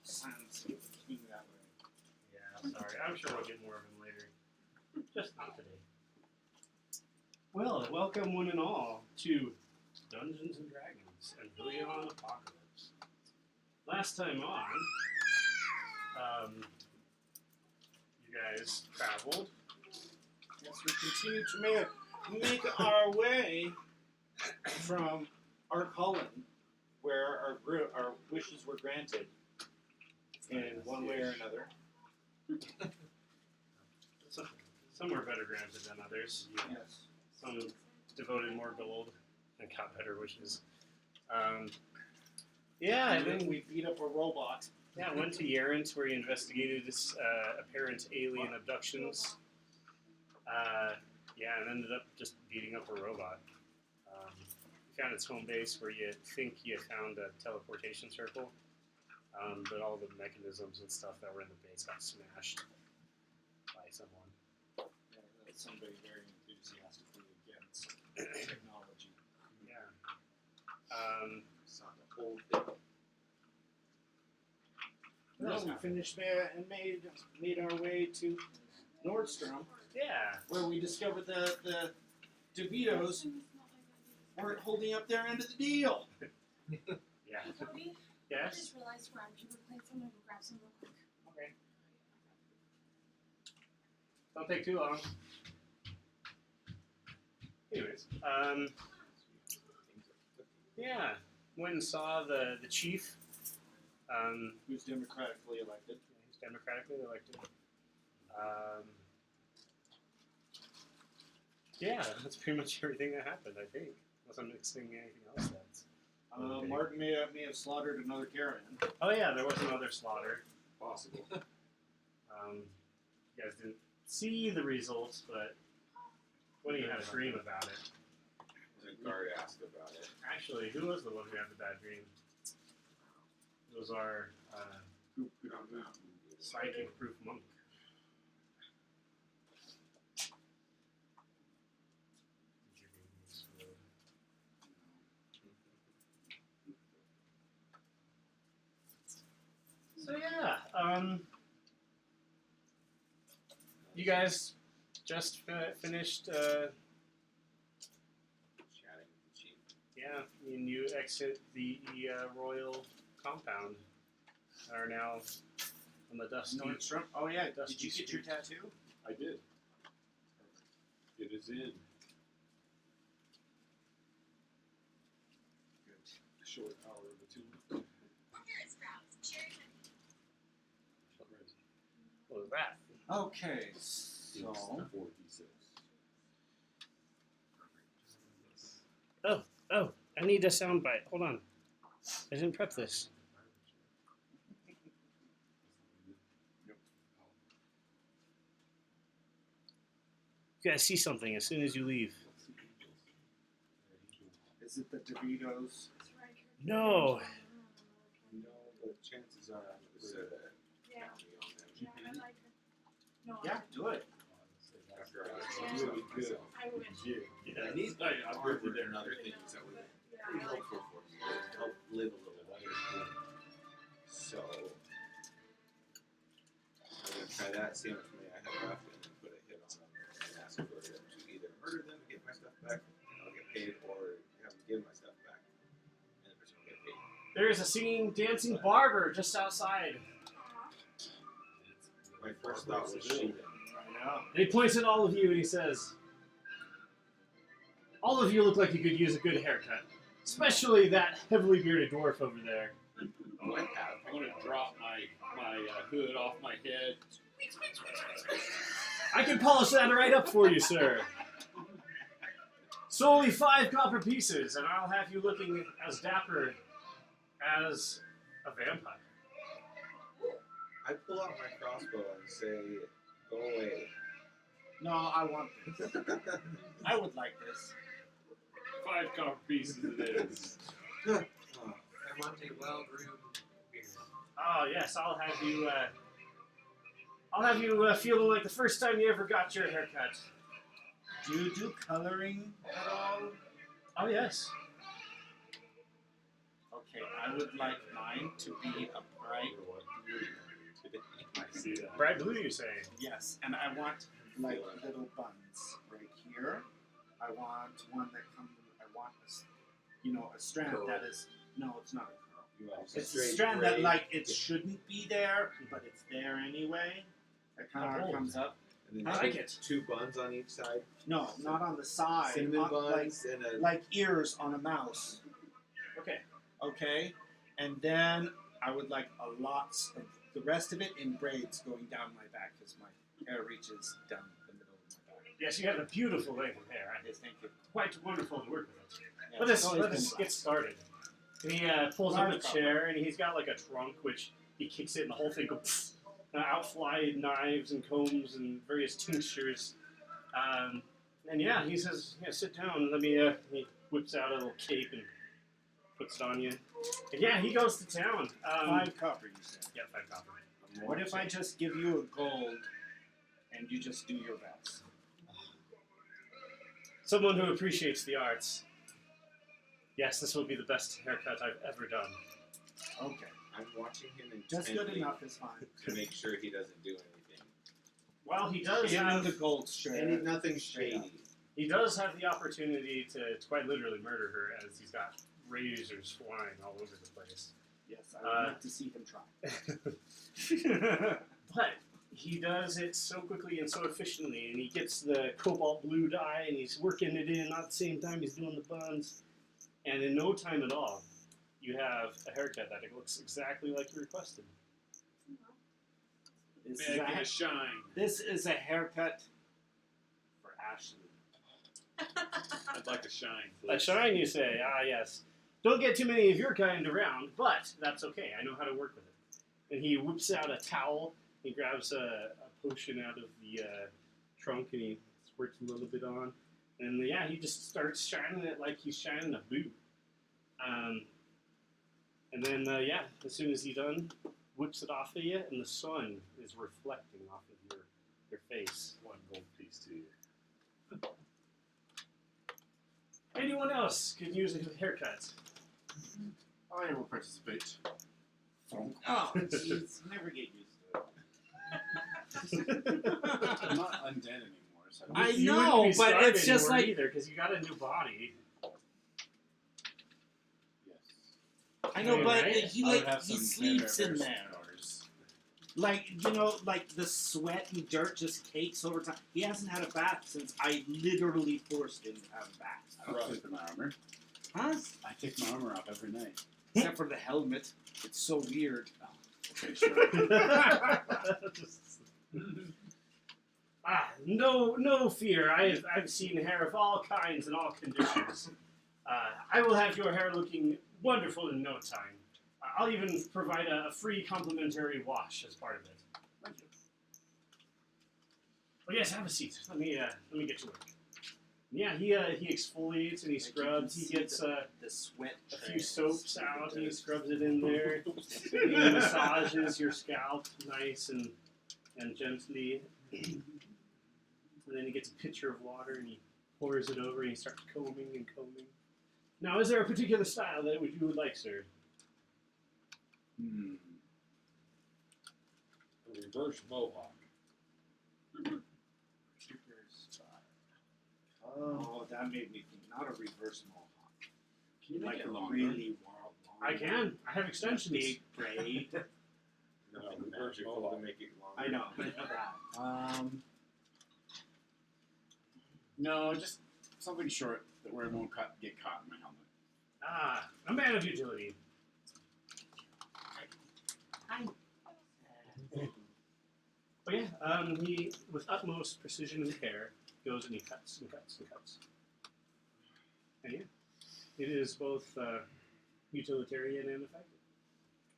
Silence the king that way. Yeah, sorry. I'm sure we'll get more of him later. Just not today. Well, welcome one and all to Dungeons and Dragons Anvillion Apocalypse. Last time on, you guys traveled. Yes, we continue to make our way from Arcanum, where our wishes were granted in one way or another. Some were better granted than others. Yes. Some devoted more gold and got better wishes. And then we beat up a robot. Yeah, went to Yerrant where he investigated this apparent alien abductions. And ended up just beating up a robot. You found its home base where you think you found a teleportation circle, but all the mechanisms and stuff that were in the base got smashed by someone. Yeah, that's somebody very enthusiastically against technology. Yeah. Saw the whole thing. Well, we finished there and made our way to Nordstrom, Yeah. where we discovered that the DeVitos weren't holding up their end of the deal. Yeah. Toby, I Yes? just realized we're on paper plates. I'm gonna go grab some real quick. Okay. Don't take too long. Anyways, yeah, went and saw the chief. Who's democratically elected. He's democratically elected. Yeah, that's pretty much everything that happened, I think. Unless I'm mixing anything else that's... Okay. Martin may have slaughtered another caravan. Oh yeah, there was another slaughter. Possible. You guys didn't see the results, but when you had a dream about it. The guard asked about it. Actually, who was the one who had the bad dream? It was our psychic proof monk. So yeah, you guys just finished. Chatting with the chief. Yeah, and you exit the royal compound. Are now on the dusty. Nordstrom? Oh yeah, Dusty did you get your tattoo? I did. It is in. Good. Short hour of the two. What was that? Okay, so 46. Oh, I need a soundbite. Hold on. I didn't prep this. You guys see something as soon as you leave. is it the DeVitos? No. No, but chances are I'm going to say that. Yeah. On them. Yeah, I like her. No, Yeah, do it. After I Yeah. really good. I would. And these I've heard that there are other things that would be pretty helpful for you. Help live a little longer. So I'm gonna try that, see how much money I have left, and then put a hit on them and ask for them to either murder them, get my stuff back, and I'll get paid, or have them give my stuff back, and the person will get paid. There is a singing, dancing barber just outside. My first thought was shooting. I know. And he points at all of you and he says, all of you look like you could use a good haircut. Especially that heavily bearded dwarf over there. Oh, I have. I'm going to drop my hood off my head. I can polish that right up for you, sir. Solely 5 copper pieces, and I'll have you looking as dapper as a vampire. I pull out my crossbow and say, "Go away." No, I want this. I would like this. 5 copper pieces it is. Oh. I want a well-groomed beard. Oh yes, I'll have you feeling like the first time you ever got your haircut. Do you do coloring at all? Oh yes. Okay, I would like mine to be a bright blue. I see that. Bright blue, you say? Yes, and I want like little buns right here. I want one that comes. I want a strand that is. No, it's not a curl. You want It's a straight strand that gray. like it shouldn't be there, but it's there anyway. That kind of comes up. And I then like it. two buns on each side. No, not on the side. Cinnamon on, buns and a. like ears on a mouse. Okay. Okay, and then I would like a lot of the rest of it in braids going down my back because my hair reaches down the middle of my back. Yes, you have a beautiful length of hair. Yes, thank you. Quite wonderful to work with it. Yeah, Let it's us always let been us black. get started. And he pulls up a Large chair, and he's got like a trunk, which he kicks it, and the whole thing goes. Out fly knives and combs and various tinctures. And yeah, he says, "Yeah, sit down. Let me." He whips out a little cape and puts it on you. And yeah, he goes to town. 5 copper, you said. Yeah, 5 copper. What if I just give you a gold and you just do your best? Someone who appreciates the arts. Yes, this will be the best haircut I've ever done. Okay. I'm watching him Just intently good enough is fine. to make sure he doesn't do anything. Well, he does Give him have the gold strand. And nothing Straight up. shady. he does have the opportunity to quite literally murder her, as he's got razors flying all over the place. Yes, I would like to see him try. But he does it so quickly and so efficiently, and he gets the cobalt blue dye, and he's working it in at the same time he's doing the buns, and in no time at all, you have a haircut that looks exactly like you requested. This is, Make a, it shine. this is a haircut for Ashley. I'd like to shine. A Please. shine, you say? Ah, yes. Don't get too many of your kind around, but that's okay. I know how to work with it. And he whips out a towel. He grabs a potion out of the trunk, and he squirts a little bit on. And yeah, he just starts shining it like he's shining a boot. And then, yeah, as soon as he's done, whips it off of you, and the sun is reflecting off of your face. 1 gold piece to you. Anyone else could use a haircut? I will participate. Oh, jeez. Never get used to it. I'm not undead anymore, so I You know, wouldn't be but starving it's just anymore like- either, because you got a new body. yes. I know, Yeah, but right? he I would like have he some sleeps in Canberra there. scars. Like like the sweat and dirt just cakes over time. He hasn't had a bath since I literally forced him to have a bath. I don't sleep in my armor. Huh? I take my armor off every night. Except for the helmet. It's so weird. Okay, sure. No fear. I've seen hair of all kinds and all conditions. I will have your hair looking wonderful in no time. I'll even provide a free complimentary wash as part of it. Thank you. Oh yes, have a seat. Let me get to work. Yeah, he exfoliates and he scrubs. He gets the sweat. a few trails. soaps out and he scrubs it in there. He massages your scalp nice and gently. And then he gets a pitcher of water and he pours it over and he starts combing and combing. Now, is there a particular style that you would like, sir? Hmm. A reverse mohawk. Oh, that made me think. Not a reverse mohawk. Can you make Like it a longer? really long. I can. I have extensions. Big braid. Nothing reverse magical mohawk. to make it longer. I know. I know that. No, just something short that where it won't get caught in my helmet. Ah, a man of utility. But yeah, he, with utmost precision and care, goes and he cuts and cuts and cuts. And yeah, it is both utilitarian and effective.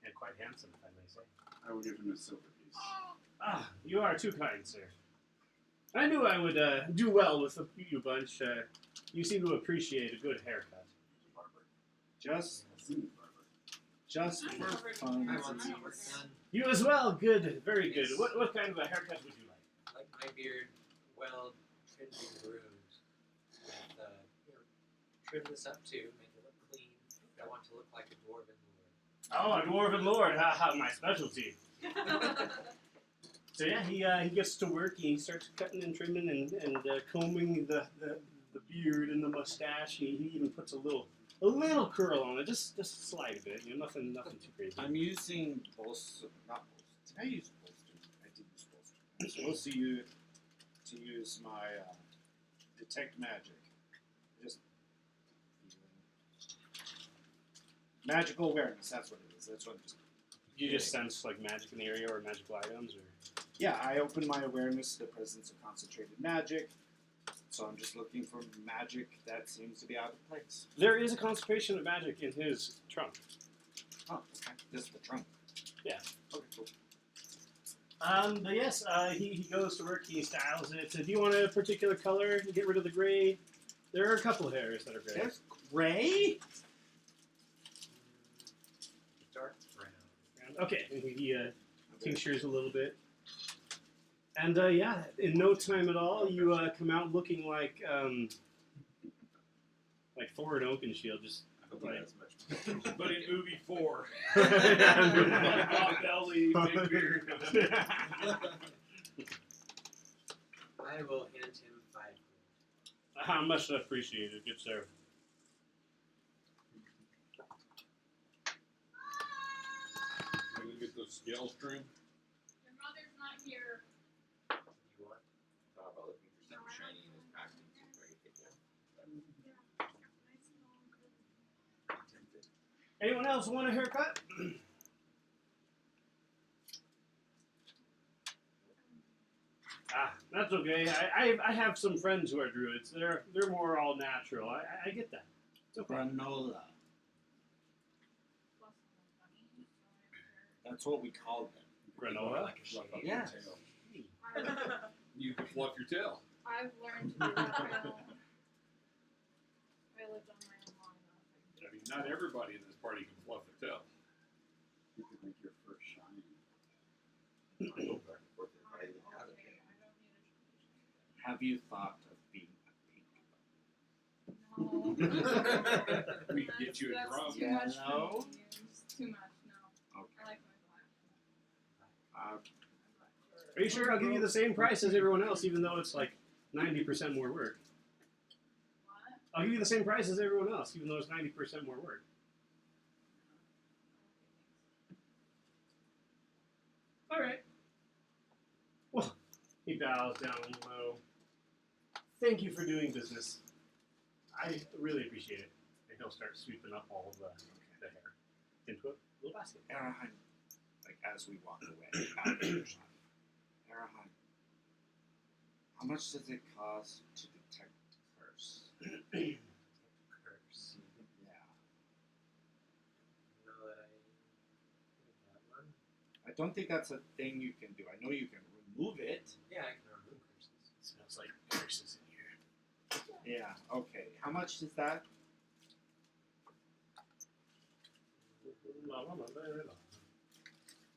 And quite handsome, if I may say. I will give him a silver piece. Ah, you are too kind, sir. I knew I would do well with you bunch. You seem to appreciate a good haircut. Barber. Just I've seen the barber. for fun. I want some work done. You as well. Good, very good. What kind of a haircut would you like? Like my beard, well trimmed and groomed. With, trim this up too, make it look clean. I want to look like a dwarven Oh, a dwarven lord, my specialty. So yeah, he gets to work. He starts cutting and trimming and combing the beard and the mustache. He even puts a little curl on it, just slide a bit. Nothing too crazy. I'm using bolster. Not bolster. Did I use bolster? I did use bolster. I'm supposed to use my detect magic. Just magical awareness. That's what it is. That's what it is. You just sense like magic in the area or magical items, or Yeah, I open my awareness to the presence of concentrated magic. So I'm just looking for magic that seems to be out of place. there is a concentration of magic in his trunk. Oh, okay. This is the trunk. Yeah. Okay, cool. But yes, he goes to work. He styles it. So do you want a particular color? You get rid of the gray. There are a couple of areas that are gray. There's gray? Dark brown. Okay, and he tinctures a little bit. And yeah, in no time at all, you come out looking like Thor and Oakenshield, just I hope he has much. But in movie 4, Yeah. pot belly, big beard. I will hand him 5 gold. How much appreciated, good sir. I'm gonna get those scale string. Your mother's not here. You want? Thought about looking for something shiny in his package and see if I could get one. Nice and long, good. Tempted. Anyone else want a haircut? That's okay. I have some friends who are druids. They're more all natural. I get that. It's okay. Granola. Plus money. That's what we call them. Granola. Like a shade. Yeah. You can fluff your tail. I've learned to do that. I lived on my own long enough. I mean, not everybody in this party can fluff their tail. You could make your first shiny. I go back and forth if I even have a tail. I don't need education. Have you thought of being a pink? No. We can get you a That's drum. too much No? for me. It's too much, no. Okay. I like my black. Are you sure? I'll give you the same price as everyone else, even though it's like 90% more work. What? I'll give you the same price as everyone else, even though it's 90% more work. All right. Well, he bows down low. Thank you for doing business. I really appreciate it. And he'll start sweeping up all of the hair into a little basket. Arahan, like as we walk away, after your shot. Arahan, how much does it cost to detect curse? Curse. Yeah. Know that I have one? I don't think that's a thing you can do. I know you can remove it. Yeah, I can remove curses. It smells like curses in here. Yeah, okay. How much is that?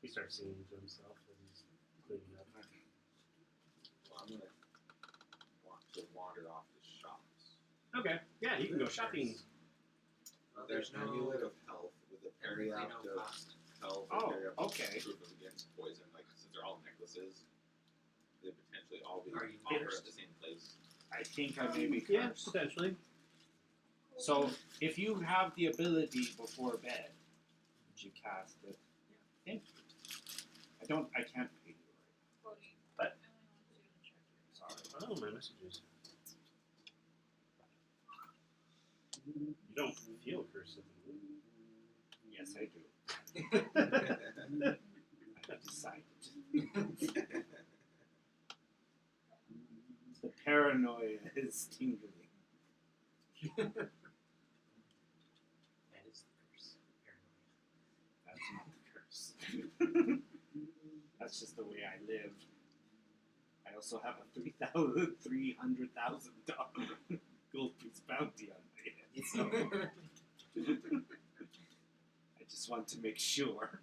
He starts singing to himself as he's cleaning up. Well, I'm gonna want to wander off the shops. Okay, yeah, you can go shopping. Well, There's there's an no amulet of health with a technically no periapta of cost. health, Oh, a periapta okay. proof of against poison. Like since they're all necklaces, they potentially all be Are you offered cursed? at the same place. I think I may be Yeah, cursed. potentially. So, if you have the ability before bed, would you cast it? Thank you. I can't pay you Cody. What? I only want you to check your right. Sorry. Oh, my messages. You don't feel cursed. Yes, I do. I decided. The paranoia is tingling. That is the curse. Paranoia. That's not the curse. That's just the way I live. I also have a $300,000 gold piece bounty on my head. So I just want to make sure.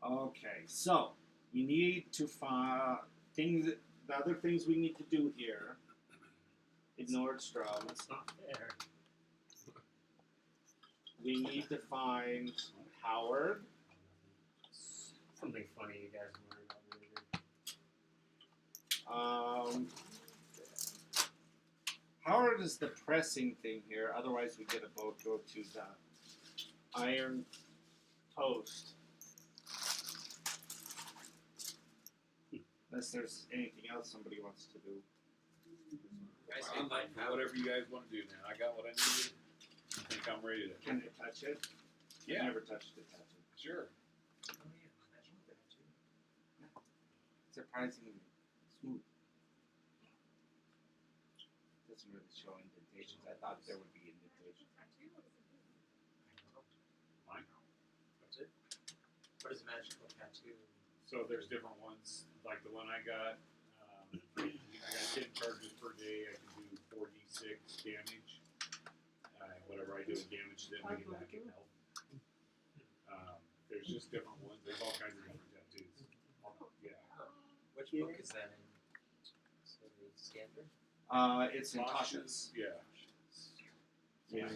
Okay, so we need to find things. The other things we need to do here in Nordstrom. That's not fair. we need to find Howard. Something funny you guys worry about later. Howard is the pressing thing here. Otherwise, we get a boat go to the Iron Post. Unless there's anything else somebody wants to do. Guys, I'm like, whatever you guys want to do, man. I got what I needed. I think I'm ready to. Can I touch it? Yeah, Never touched a tattoo. sure. Oh yeah, magical tattoo. Surprisingly smooth. Doesn't really show indentations. I thought there would be indentations. I know. Mine. What's it? What is a magical tattoo? So there's different ones, like the one I got. I got 10 charges per day. I can do 4d6 damage. Whatever I do in damage, then I get back in health. There's just different ones. There's all kinds of different tattoos. Yeah. Which book is that in? So the standard? It's in Tasha's. Yeah. Yeah.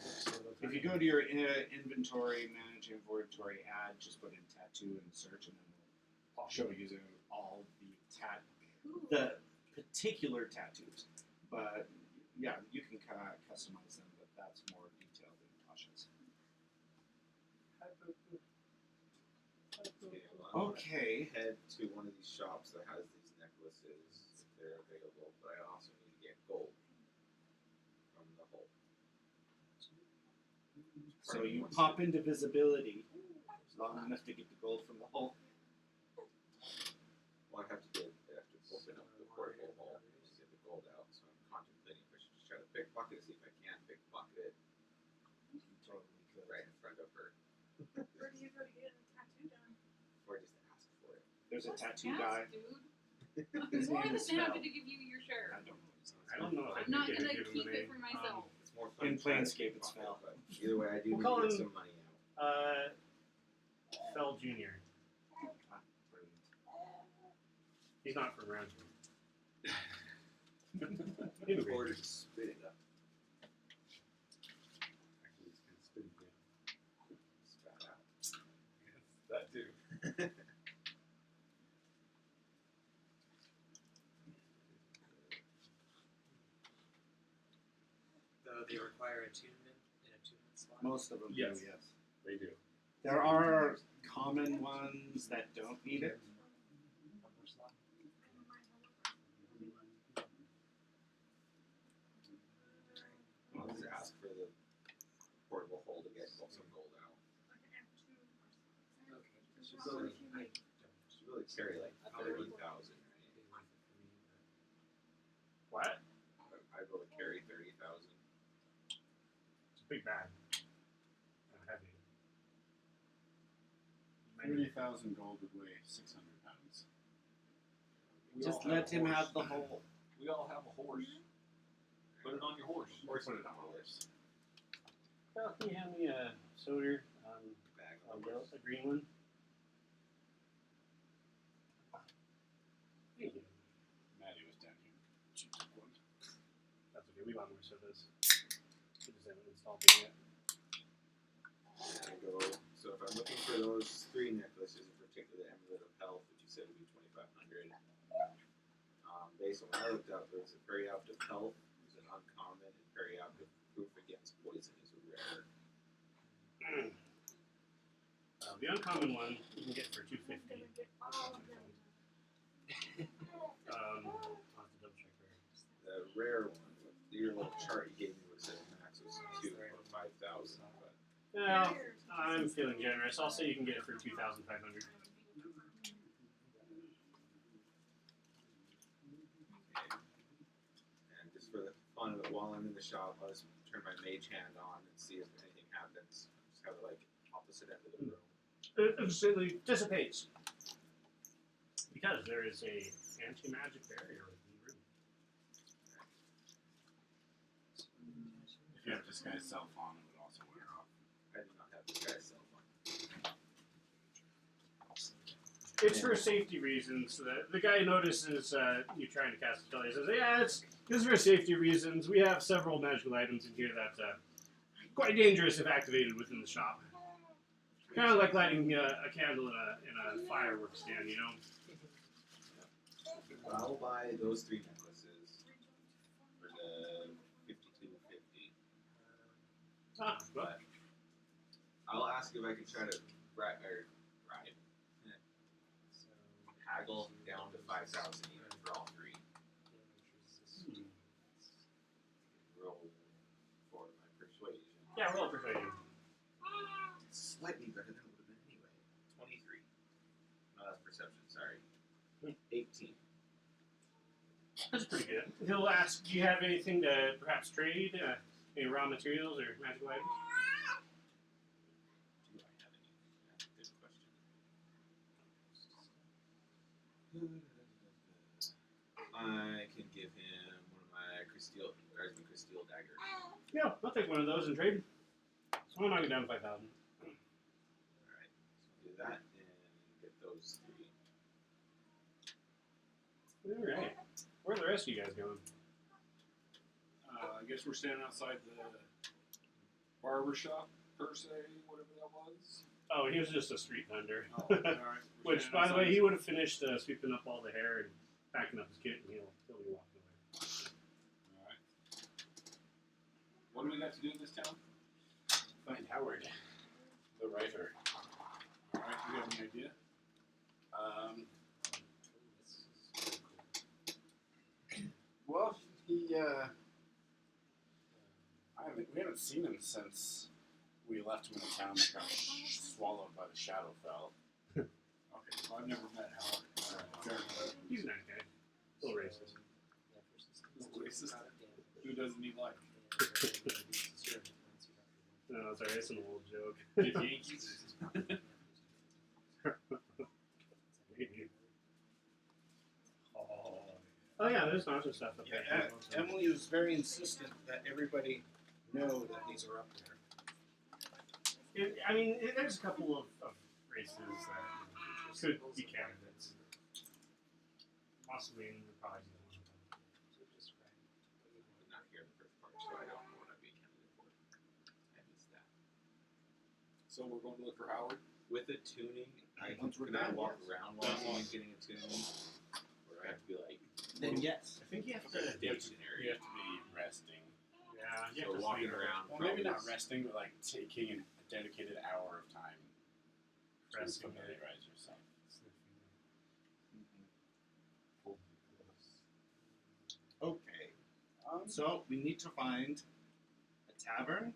If you go to your inventory, manage inventory, add, just put in tattoo and search, and then we'll show you all the particular tattoos. But yeah, you can customize them, but that's more detailed in Tasha's. Okay. Head to one of these shops that has these necklaces if they're available, but I also need to get gold from the hole. So you pop into visibility long enough to get the gold from the hole. Well, I have to open up the portable hole to get the gold out, so I'm contemplating if I should just try to pickpocket it, see if I can pickpocket it You totally could. right in front of her, Where do you go to get a tattoo done? or just ask for it. There's a Let's tattoo ask, guy. Dude. His More name than is happy Spell. to give you your share. I don't know. I don't know. I'm not I gonna think keep give him a it for name. myself. It's more fun In to try to Planescape, it's pickpocket, Fel. but either way, I do We'll need call to get him- some money out. Fel Jr. Brilliant. He's not from around Look here. forward to spitting up. Actually, it's kind of spinning down. Spat out. Yes, that too. Though they require attunement in attunement slot. Most of them Yes. do, yes. They do. There are common ones that don't need it. Number slot. I'll just ask for the portable hole to get some gold out. Okay. It's just really, I don't. Should really carry like 30,000, right? Be worth it for me, but What? I go to carry 30,000. It's a big bag. Heavy. 30,000 gold would weigh 600 pounds. We Just all let him a horse. have the hole. We all have a horse. Put it on your horse. Horse Put and it on horse. Well, can you hand me a soda? Bag A on yellow, horse. a green one. Thank you. Maddie was down here. She took one. That's okay. We bought more sodas. We just haven't installed it yet. And I go, so if I'm looking for those 3 necklaces, in particular the Amulet of Health, which you said would be 2,500, based on what I looked up, there's a Periapt of Health, is an uncommon, and Periapt of Proof Against Poison is a rare. The uncommon one you can get for $250. I'll have to double check there. The rare one, your little chart you gave me was said max was 2 or 5,000, but Well, I'm feeling generous. I'll say you can get it for $2,500. and just for the fun of it, while I'm in the shop, I'll just turn my mage hand on and see if anything happens. Just have it like opposite end of the room. It instantly dissipates. Because there is a anti-magic barrier within the room. If you have this guy's cell phone, it would also wear off. I do not have this guy's cell phone. It's for safety reasons. The guy notices you trying to cast a spell. He says, "Yeah, it's for safety reasons. We have several magical items in here that quite dangerous if activated within the shop. Kind of like lighting a candle in a fireworks stand, you know? But I will buy those 3 necklaces for the 52.50. Ah, but I'll ask if I can try to ride, haggle down to 5,000 even for all 3. Roll for my persuasion. yeah, roll persuasion. Slightly better than it would have been anyway. 23. No, that's perception. Sorry. 18. That's pretty good. He'll ask, do you have anything to perhaps trade? Any raw materials or magical items? Do I have any? That's a good question. I can give him one of my Crysteel daggers. Yeah, I'll take one of those and trade. So I'll knock it down to 5,000. Alright, so do that and get those 3. Alright. Where are the rest of you guys going? I guess we're standing outside the barber shop, per se, whatever that was. Oh, he was just a street vendor. Oh, alright. Which, by the way, he would have finished sweeping up all the hair and packing up his kit, and he'll be walking away. Alright. What do we got to do in this town? Find Howard, the writer. Alright, you got any idea? Well, we haven't seen him since we left him in a town that got swallowed by the Shadowfell. Okay, well, I've never met Howard. Fair enough. He's a nice guy. A little racist. Racist? Who doesn't he like? No, sorry, it's an old joke. If Yankees. Oh yeah, there's lots of stuff up there. Emily was very insistent that everybody know that these are up there. There's a couple of races that could be candidates. Possibly in the prize. I'm not here in the first part, so I don't know what I'd be a candidate for. I missed that. So we're going to look for Howard? With a tuning, Once we're can I done, walk yes. around while someone's getting a tuning? Or do I have to be like Then yes. I think you have to. stationary? You have to be resting. Yeah, you So have to walking sleep. around. Well, maybe not probably resting, but like taking a dedicated hour of time to Resting. familiarize yourself. Okay. So we need to find a tavern,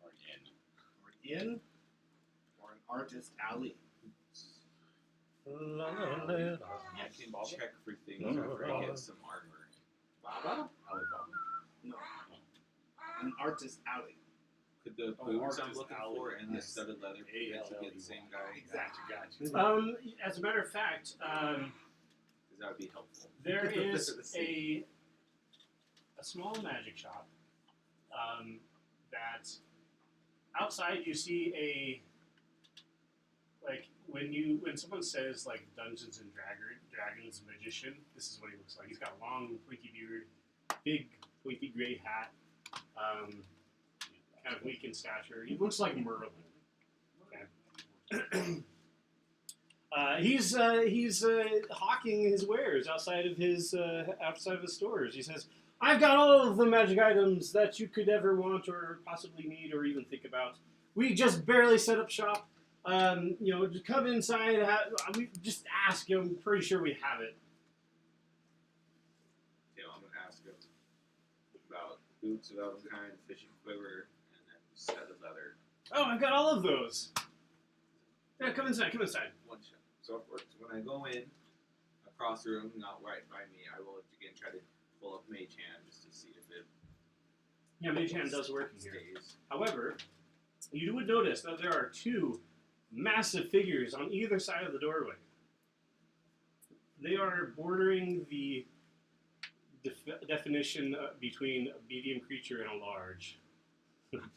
Or in. or inn, or an artist alley. I can check for things after I get some armor. Baba? No. An artist alley. Could the Oh, boots I'm artist looking alley. for and the Yes. studded leather get to get the same guy? Gotcha. As a matter of fact, Because that would be helpful. there is Let's see. a small magic shop that outside you see when someone says like Dungeons and Dragons magician, this is what he looks like. He's got a long pointy beard, big pointy gray hat, kind of weak in stature. He looks like Merlin. Okay. He's hawking his wares outside of his stores. He says, "I've got all of the magic items that you could ever want or possibly need or even think about. We just barely set up shop. Just come inside. We just ask. I'm pretty sure we have it." Yeah, I'm gonna ask him about boots of elven kind, fishing quiver, and then studded leather. Oh, I've got all of those. Yeah, come inside. Come inside. One shot. So of course, when I go in, across the room, not right by me, I will again try to pull up Mage Hand just to see if it Yeah, Mage Hand does work in here. stays. However, you would notice that there are two massive figures on either side of the doorway. They are bordering the definition between a medium creature and a large.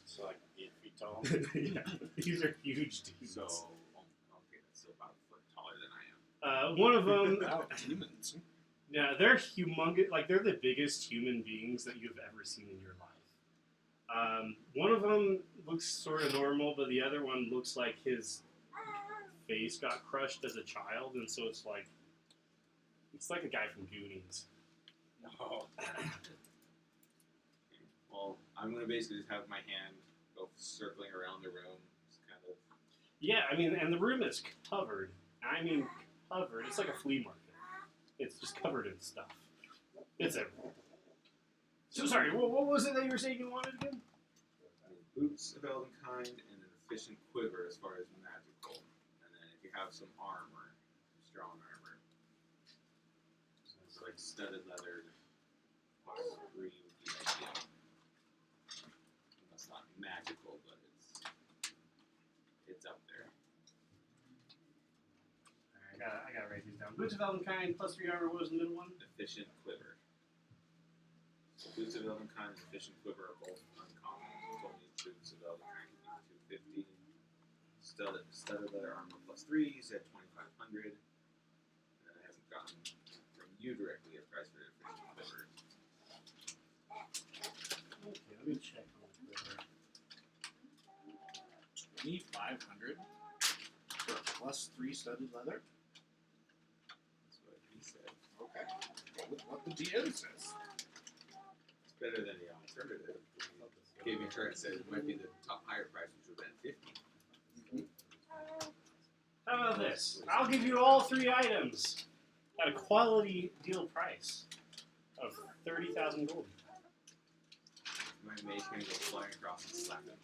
So like 8 feet tall. Yeah, these are huge dudes. So, okay, that's still about a foot taller than I am. One of them, Demons. yeah, they're humongous. Like they're the biggest human beings that you've ever seen in your life. One of them looks sort of normal, but the other one looks like his face got crushed as a child, and so it's like a guy from Goonies. Oh. Well, I'm gonna basically just have my hand go circling around the room, just kind of. Yeah, I mean, and the room is covered. I mean, covered. It's like a flea market. It's just covered in stuff. It's everywhere. So sorry, what was it that you were saying you wanted again? Boots of elven kind and an efficient quiver as far as magical. And then if you have some armor, some strong armor. So it's like studded leather, plus 3 would be ideal. That's not magical, but it's up there. I gotta write these down. Boots of elven kind, plus 3 armor. What was the middle one? Efficient quiver. So boots of elven kind and efficient quiver are both uncommon. Told me boots of elven kind can be 250. Studded leather armor plus 3, you said 2,500. And I haven't gotten from you directly a price for the efficient quiver. Okay, let me check on the quiver. 2,500 for plus 3 studded leather. That's what he said. Okay. Go with what the DM says. It's better than the alternative. He gave me a chart and said it might be the top higher price, which would have been 50. How about this? I'll give you all 3 items at a quality deal price of 30,000 gold. My mage can go flying across and slap him.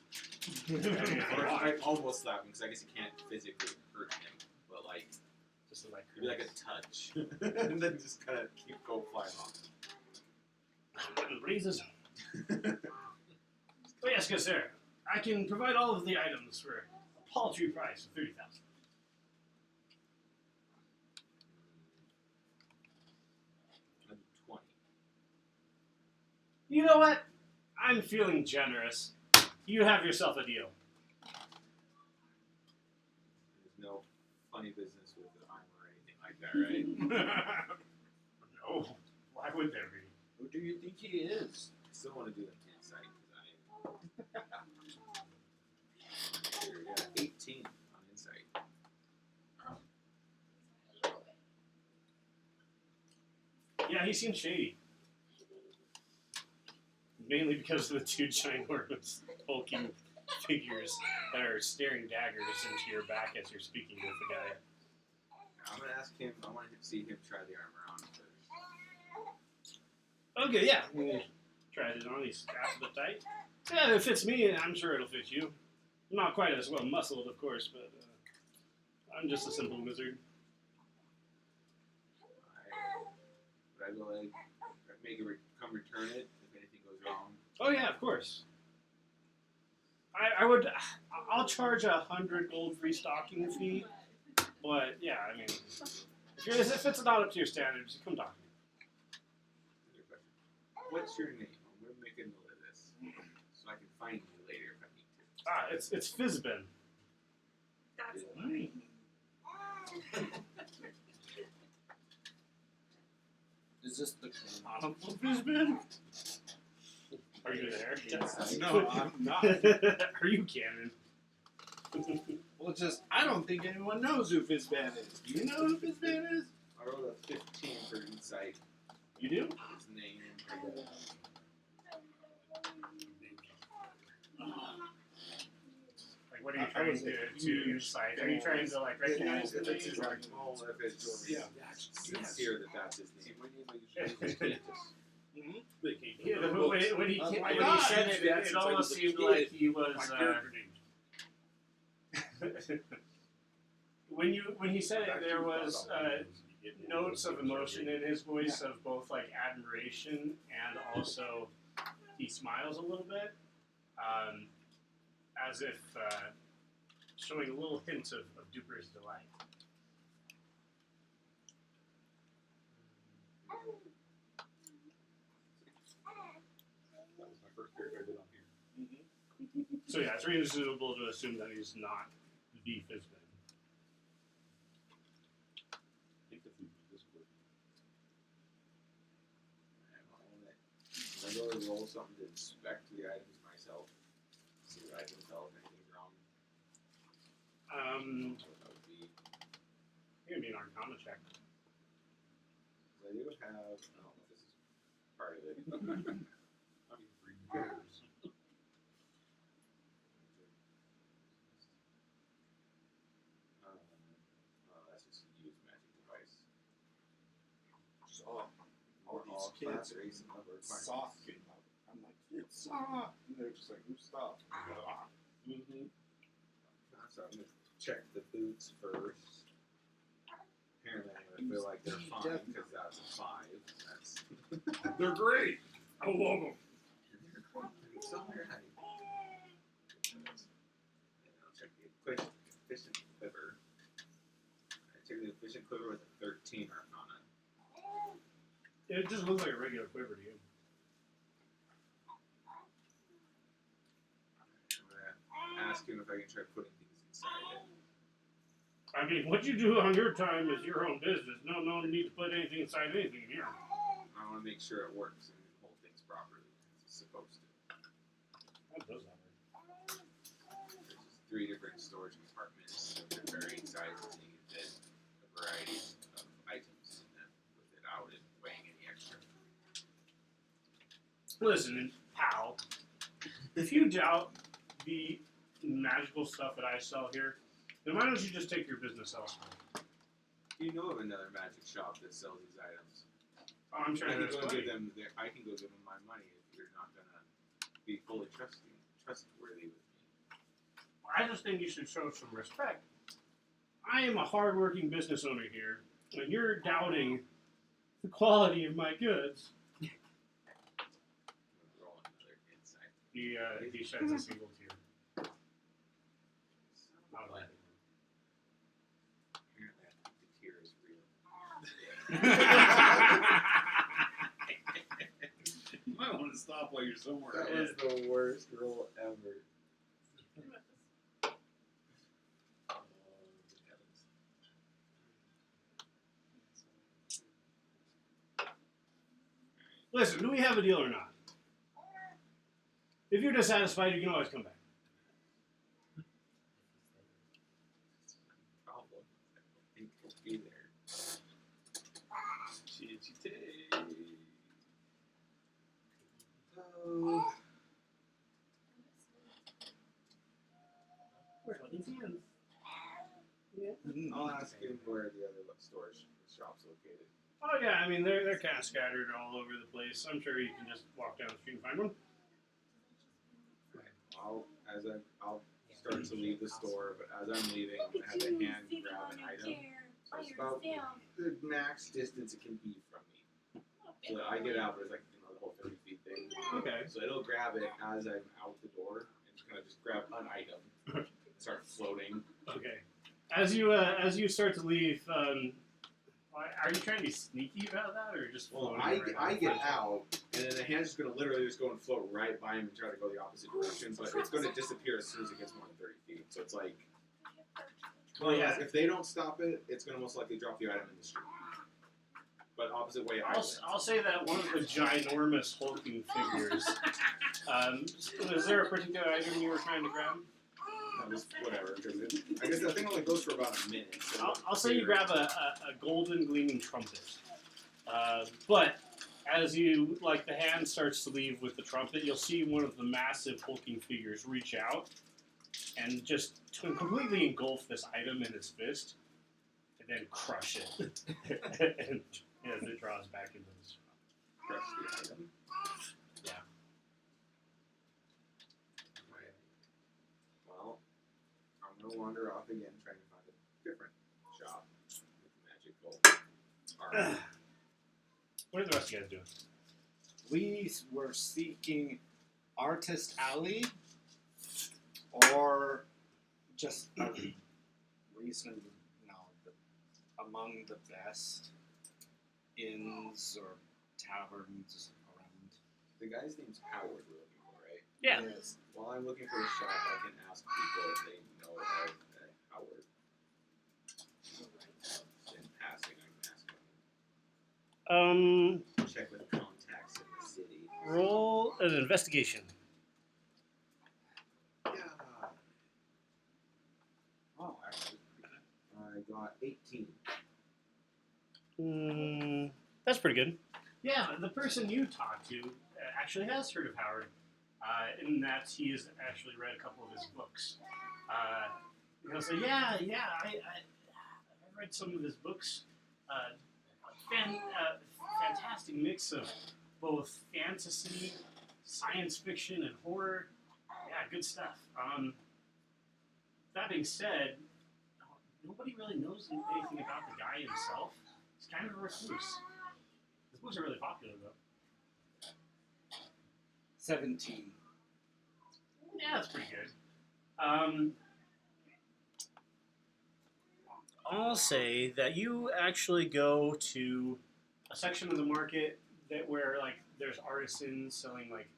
Or I almost slap him because I guess you can't physically hurt him, but like Just like maybe like a touch, and then just kind of go flying off. breezes. Oh yes, good sir. I can provide all of the items for a paltry price of 30,000. I'll do 20. You know what? I'm feeling generous. You have yourself a deal. There's no funny business with the armor or anything like that, right? No. Why would there be? Who do you think he is? I still want to do an insight because I got 18 on insight. Yeah, he seems shady. Mainly because of the 2 ginormous hulking figures that are staring daggers into your back as you're speaking with the guy. I'm gonna ask him. I want to see him try the armor on first. Okay, yeah. I'm gonna try it on. He straps it tight. Yeah, it fits me, and I'm sure it'll fit you. I'm not quite as well muscled, of course, but I'm just a simple wizard. Would I go ahead make it come return it if anything goes wrong? Oh yeah, of course. I'll charge 100 gold free stocking fee, but yeah, I mean, if it's not up to your standards, come talk to me. Another question. What's your name? I'm gonna make a note of this so I can find you later if I need to. It's Fizbin. That's Is this the Honorable Fizbin? Are you there? Yes. No, I'm not. Are you canon? Well, it's just, I don't think anyone knows who Fizban is. Do you know who Fizban is? I rolled a 15 for insight. You do? His name. Like, what are you trying to incite? Are you trying to like recognize If the it's his name? well, if it's Yeah. sincere that that's his name. Yeah, when he Oh my when God. he said it, That's it like almost the seemed kid. like he was. My character name. When he said it, there was notes of emotion in his voice of both like admiration and also he smiles a little bit, as if showing a little hint of Duper's delight. That was my first character I did on here. So yeah, it's reasonable to assume that he's not the Fizbin. I think the food was this quick. I go and roll something to inspect the items myself. so I can tell if anything's wrong. That would be. You're gonna be an Arcana check. I do have. I don't know if this is part of it. I mean, 3 years. That's just a used magic device. So, all All these kids class race and level requirements. soft. I'm like, it's soft. And they're just like, who's stop? Mm-hmm. So I'm gonna check the boots first. Apparently, I feel like they're fine because that's a 5. That's They're great. I love them. it's alright. And I'll check the efficient quiver. I check the efficient quiver with a 13 Arcana. It just looks like a regular quiver to you. I'm gonna ask him if I can try putting things inside it. I mean, what you do on your time is your own business. No need to put anything inside anything here. I want to make sure it works and hold things properly as it's supposed to. That does not work. There's just 3 different storage compartments of varying sizes, and you can fit a variety of items in them without it weighing any extra. Listen, pal, if you doubt the magical stuff that I sell here, then why don't you just take your business elsewhere? Do you know of another magic shop that sells these items? Oh, I'm I sure can there's go plenty. give them. I can go give them my money if you're not gonna be fully trustworthy with me. I just think you should show some respect. I am a hardworking business owner here, and you're doubting the quality of my goods. I'm gonna roll another insight. He sheds a single tear. Not like Apparently, I think the tear is real. You might want to stop while you're somewhere. That was the worst roll ever. Oh, heavens. Listen, do we have a deal or not? If you're dissatisfied, you can always come back. Problem. I don't think he'll be there. Oh. I'll ask him where the other storage shop's located. Oh yeah, I mean they're kind of scattered all over the place. I'm sure you can just walk down the street and find one. I'll start to leave the store, but as I'm leaving, I'm gonna have a hand grab an item. So it's about the max distance it can be from me. So I get out, but it's like the whole 30 feet thing. Okay. So it'll grab it as I'm out the door and just kind of grab an item, and start floating. Okay. As you start to leave, are you trying to be sneaky about that, or just Well, floating I right get out, and then the hand's just gonna literally just go and float right by him and try to go the opposite direction, but it's gonna disappear as soon as it gets more than 30 feet. So it's like, Well, yeah. if they don't stop it, it's gonna most likely drop the item in the street. But opposite way, I'll say that one of the ginormous hulking figures. Is there a particular item you were trying to grab? No, just whatever. Because I guess that thing only goes for about a minute. So I'll say you grab a golden gleaming trumpet. But as you the hand starts to leave with the trumpet, you'll see one of the massive hulking figures reach out and just to completely engulf this item in his fist, and then crush it. And as it draws back into the shop. crush the item. Yeah. Right. Well, I'm gonna wander off again, trying to find a different shop with magical art. What are the rest of you guys doing? We were seeking Artist Alley or just a reasonable, among the best inns or taverns around. The guy's name's Howard we're looking for, right? Yeah. Yes. While I'm looking for a shop, I can ask people if they know of Howard. In passing, I can ask them. Check with contacts in the city. Roll an investigation. Yeah, I got 18. That's pretty good. Yeah, the person you talked to actually has heard of Howard, in that he has actually read a couple of his books. He'll say, I read some of his books. Fantastic mix of both fantasy, science fiction, and horror. Yeah, good stuff. That being said, nobody really knows anything about the guy himself. He's kind of a recluse. His books are really popular, though. 17. Yeah, that's pretty good. I'll say that you actually go to a section of the market where like there's artisans selling like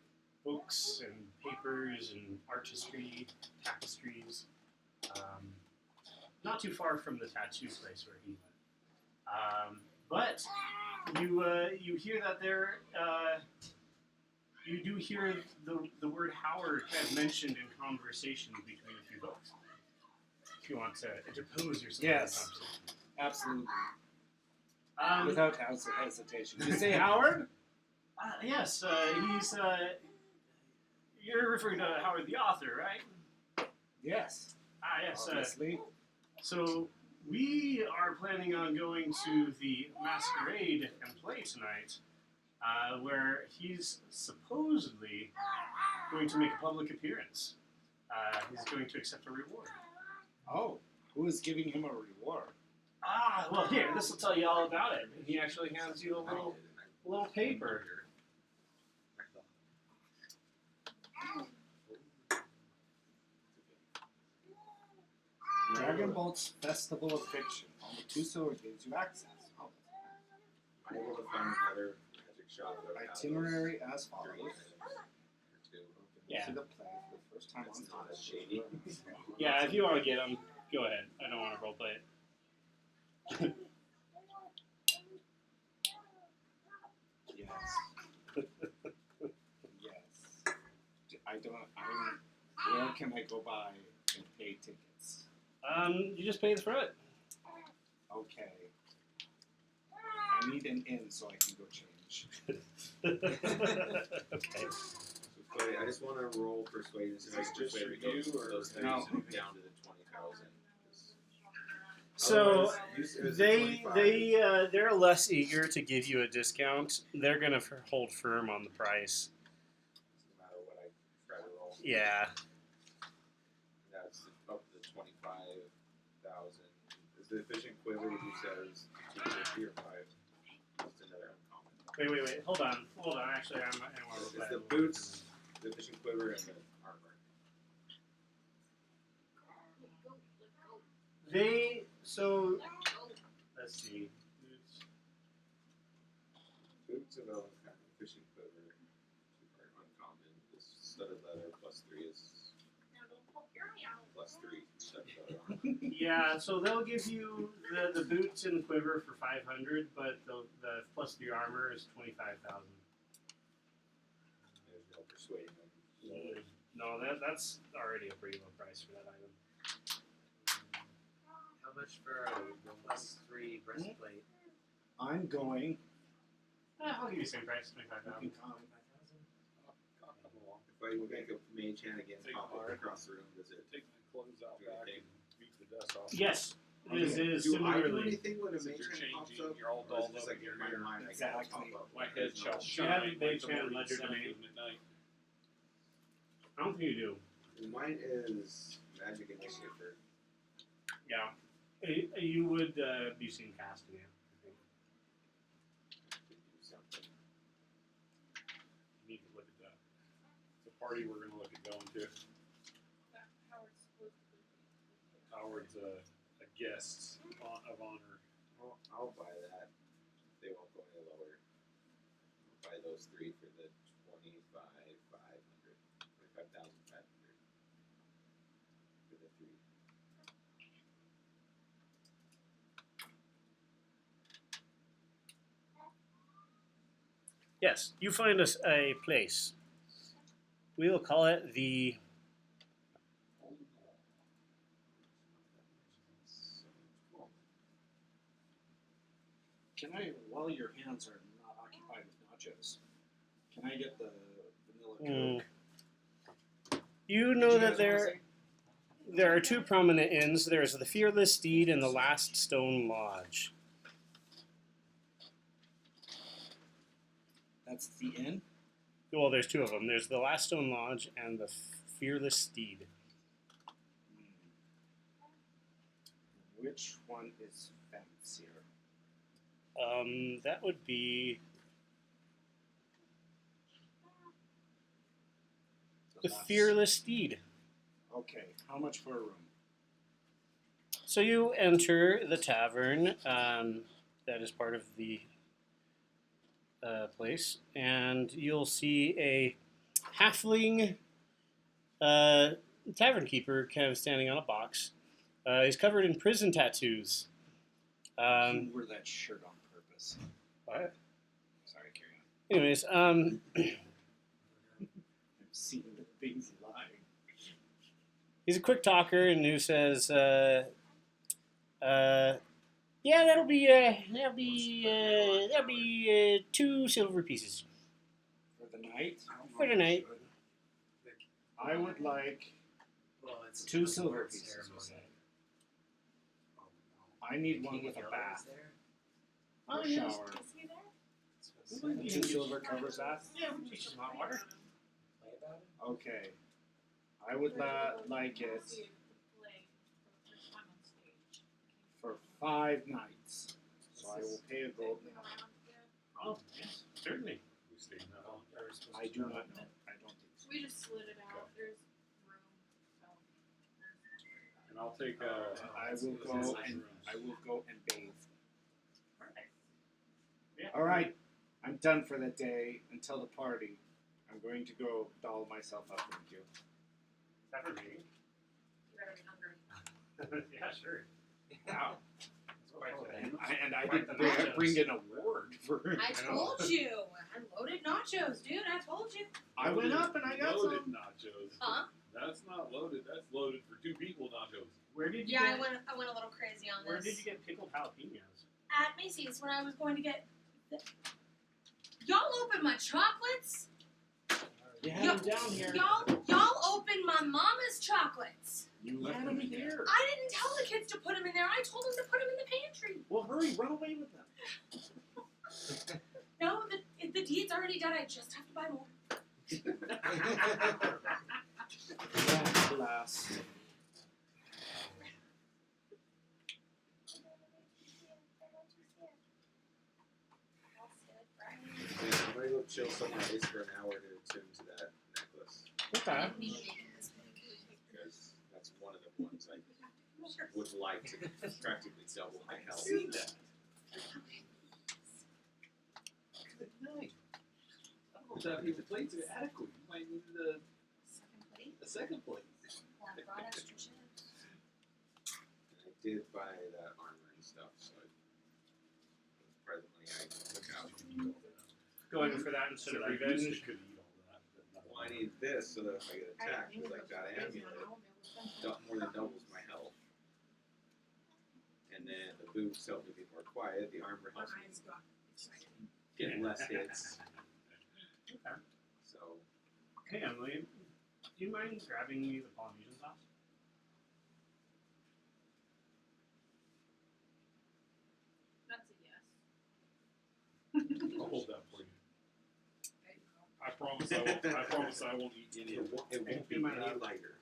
books and papers and artistry, tapestries. Not too far from the tattoo place where he went. But you hear that there. You do hear the word Howard kind of mentioned in conversation between a few folks. If you want to interpose yourself in the Yes. conversation. Absolutely. Um, Without hesitation. Did you say Howard? yes, he's. You're referring to Howard the author, right? Yes. Yes. Obviously. So we are planning on going to the masquerade and play tonight, where he's supposedly going to make a public appearance. He's going to accept a reward. Oh, who is giving him a reward? Well, here, this will tell you all about it. And he actually hands you a little paper. Dragon Bolt's Festival of Fiction. Only 2 silver gives you access. Oh. I'm able to find another magic shop that has Itinerary as those follows. three items, or two. Yeah. See the play for the first time It's on not time. as shady. Yeah, if you want to get him, go ahead. I don't want to roleplay it. Yes. Yes. Where can I go by and pay tickets? You just pay the front. Okay. I need an inn so I can go change. Okay. So Clay, I just want to roll persuasion. So Is this just for you, or those things no? down to the 20,000. So Otherwise, it was they 25. they're less eager to give you a discount. They're gonna hold firm on the price. No matter what I try to roll. Yeah. That's up to 25,000. Is the efficient quiver you said is 250 or 5? Just another uncommon. Wait. Hold on. Actually, I want to It's the boots, the efficient quiver, and the armor. Let's see. Boots of elf kind of fishing quiver, 2 are uncommon. This studded leather +3 is +3 studded leather on it. Yeah, so they'll give you the boots and the quiver for 500, but the plus the armor is 25,000. There's no persuading them. No, that's already a pretty low price for that item. How much for a +3 breastplate? I'm going. I'll give you the same price, You 25,000. can come. If I make a mage hand again, pop up across the room, does it? Take my clothes out Do back anything? and beat the dust off. Yes, it is Do I do similarly. anything when a Since mage you're hand pops changing, up? you're all Or is it dolled just up like in in your my hair. mind, I Exactly. can pop up. My There's head shall no- shine. Yeah, like mage the hand, morning ledger sun domain. of midnight. I don't think you do. Mine is magic initiative. For, Yeah. You would be seen casting it, I think. to do something. You need to look at that. It's a party we're going to look at going to. Howard's a guest of honor. I'll buy that. They won't go any lower. I'll buy those 3 for the 25,500 for the 3. Yes, you find us a place. We will call it the Can I, while your hands are not occupied with nachos, can I get the vanilla Coke? You know Did you that guys wanna say? there are two prominent inns. There's the Fearless Steed and the Last Stone Lodge. That's the inn? Well, there's two of them. There's the Last Stone Lodge and the Fearless Steed. Which one is fancier? That would be the last- Fearless Steed. Okay, how much for a room? So you enter the tavern that is part of the place, and you'll see a halfling tavern keeper kind of standing on a box. He's covered in prison tattoos. He wore that shirt on purpose. What? Sorry, carry on. Anyways, I've seen the things lying. he's a quick talker and who says, "Yeah, that'll be 2 silver pieces For the night? for tonight." I would like Well, it's 2 silver reward pieces, you ceremony. said. I need one King with of a Yellow bath is there? or Oh, yes. shower. Is he there? That's what's- And 2 silver covers that? Yeah, we can some hot water. Play about it? Okay. I would like it for 5 nights. So I will pay a gold now. Oh, yes, certainly. We stayed in that Oh, one. are we supposed I to do know not that? know. I don't think so. We just slid it out. There's room, so. And I'll take I will this go is and rooms. I will go and bathe. Yeah. All right, I'm done for the day until the party. I'm going to go doll myself up. Thank you. Tavern meeting. You better be hungry. Yeah, sure. Wow. Quite And I Quite didn't the nachos. bring an award for it. I told you. I loaded nachos, dude. I told you. I went up and I got loaded some. nachos. Huh? That's not loaded. That's loaded for 2 people nachos. Where did you Yeah, get? I went a little crazy on Where this. did you get pickled jalapenos? At Macy's when I was going to get. Y'all open my chocolates. You had 'em down here. Y'all open my mama's chocolates. You left them here. I didn't tell the kids to put them in there. I told them to put them in the pantry. Well, hurry, run away with them. No, the deed's already done. I just have to buy more. Glass. Yeah, I'm gonna go chill somewhere at least for an hour to attune to that necklace. Okay. Because that's one of the ones I would like to practically double my health. Good night. I don't know if that means the plates are adequate. You might need Second plate. a second plate. Well, I brought extra chips. And I did buy that armor and stuff, so that's part of the money I took out. Going for that instead of revenge. Could eat all that. but not Well, I need this so that if I get attacked with like that amulet, more than doubles my health. And then the boots help me be more quiet. The armor helps me get less hits. Okay. So Hey Emily, do you mind grabbing me the Polynesian sauce? That's a yes. I'll hold that for you. There you go. I promise I won't eat any of it. it won't be my any lab. lighter.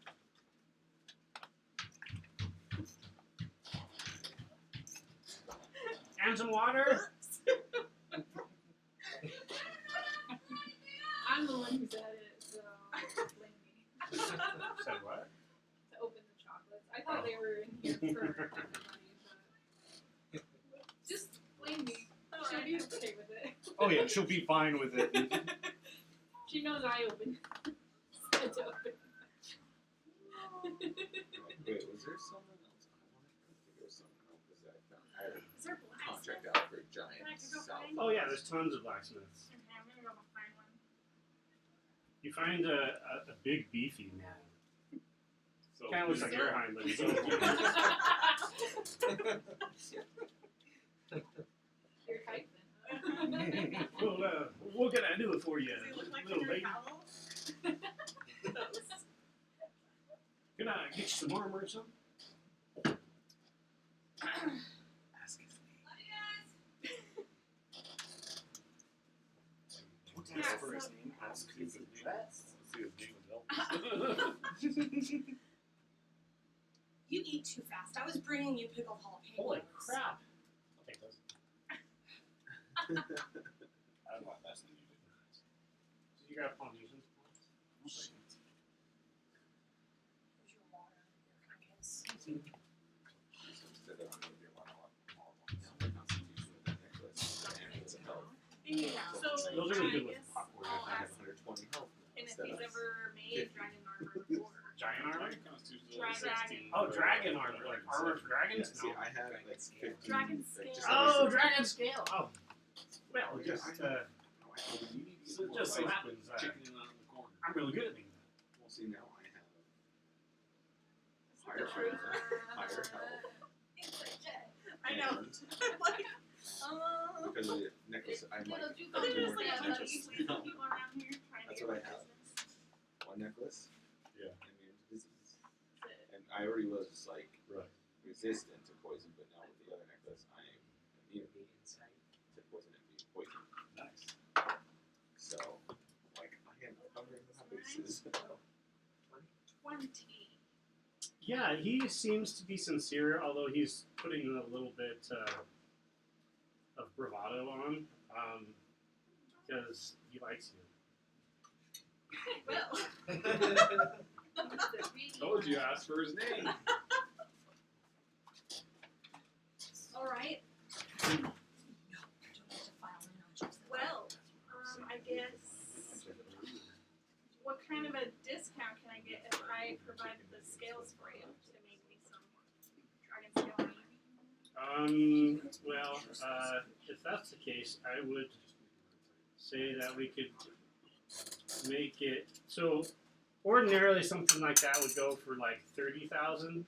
And some water? I'm the one who said it, so blame me. Said what? To open the chocolates. I thought they were in here for everybody, but just blame me. She'll be okay with it. Oh yeah, she'll be fine with it. She knows I opened. Said to open. Wait, was there someone else? I think there was someone else because I found I had a Is there contract blacksmith? out for a giant Can I go south. find Oh yeah, there's tons of blacksmiths. Okay, I'm gonna go find one. You find a big beefy man. So Kind of looks like So- your hind, but he's Your kite? what can I do for you, Does he look like little Henry lady? Cavill? Can I get you some armor or something? Ask his name. Don't Yeah, ask for so- his name. Ask his address. Let's see his name is Elvis. You eat too fast. I was bringing you pickled jalapenos. Holy crap! I'll take those. I don't want less than you did. Did you grab Polynesian? Here's your water, your cookies. Instead of maybe one constitution with that necklace and it's a health. Yeah. So Those are I good with guess popcorn. I'll I have ask 120 health now him if instead he's of ever made 50. dragon armor before. Giant armor? Dragon. Oh, dragon armor, like armor for dragons? Yeah, see, No. I had like 50. Dragon like, just scale. Oh, over dragon scale. Oh, well, Yeah, just I know. Oh, I told him, you need to so get just more so life. happens Chicken on the corner. I'm really good at these. Well, see, now I have higher health, higher health, I know. and Like, because of the necklace, I'm like, There's I'm just more like a necklace bunch of now. people around here trying That's to what get I have. business. One necklace, Yeah. immune to disease. And I already was like Right. resistant to poison, but now with the other necklace, I am immune to poison and being poisoned. Nice. So, like, I am covering my bases. 20. Yeah, he seems to be sincere, although he's putting a little bit of bravado on, because he likes you. Well. Told you, asked for his name. Alright. Well, I guess. What kind of a discount can I get if I provide the scales for you to make me some dragon scale armor? Well, if that's the case, I would say that we could make it so. Ordinarily, something like that would go for like 30,000.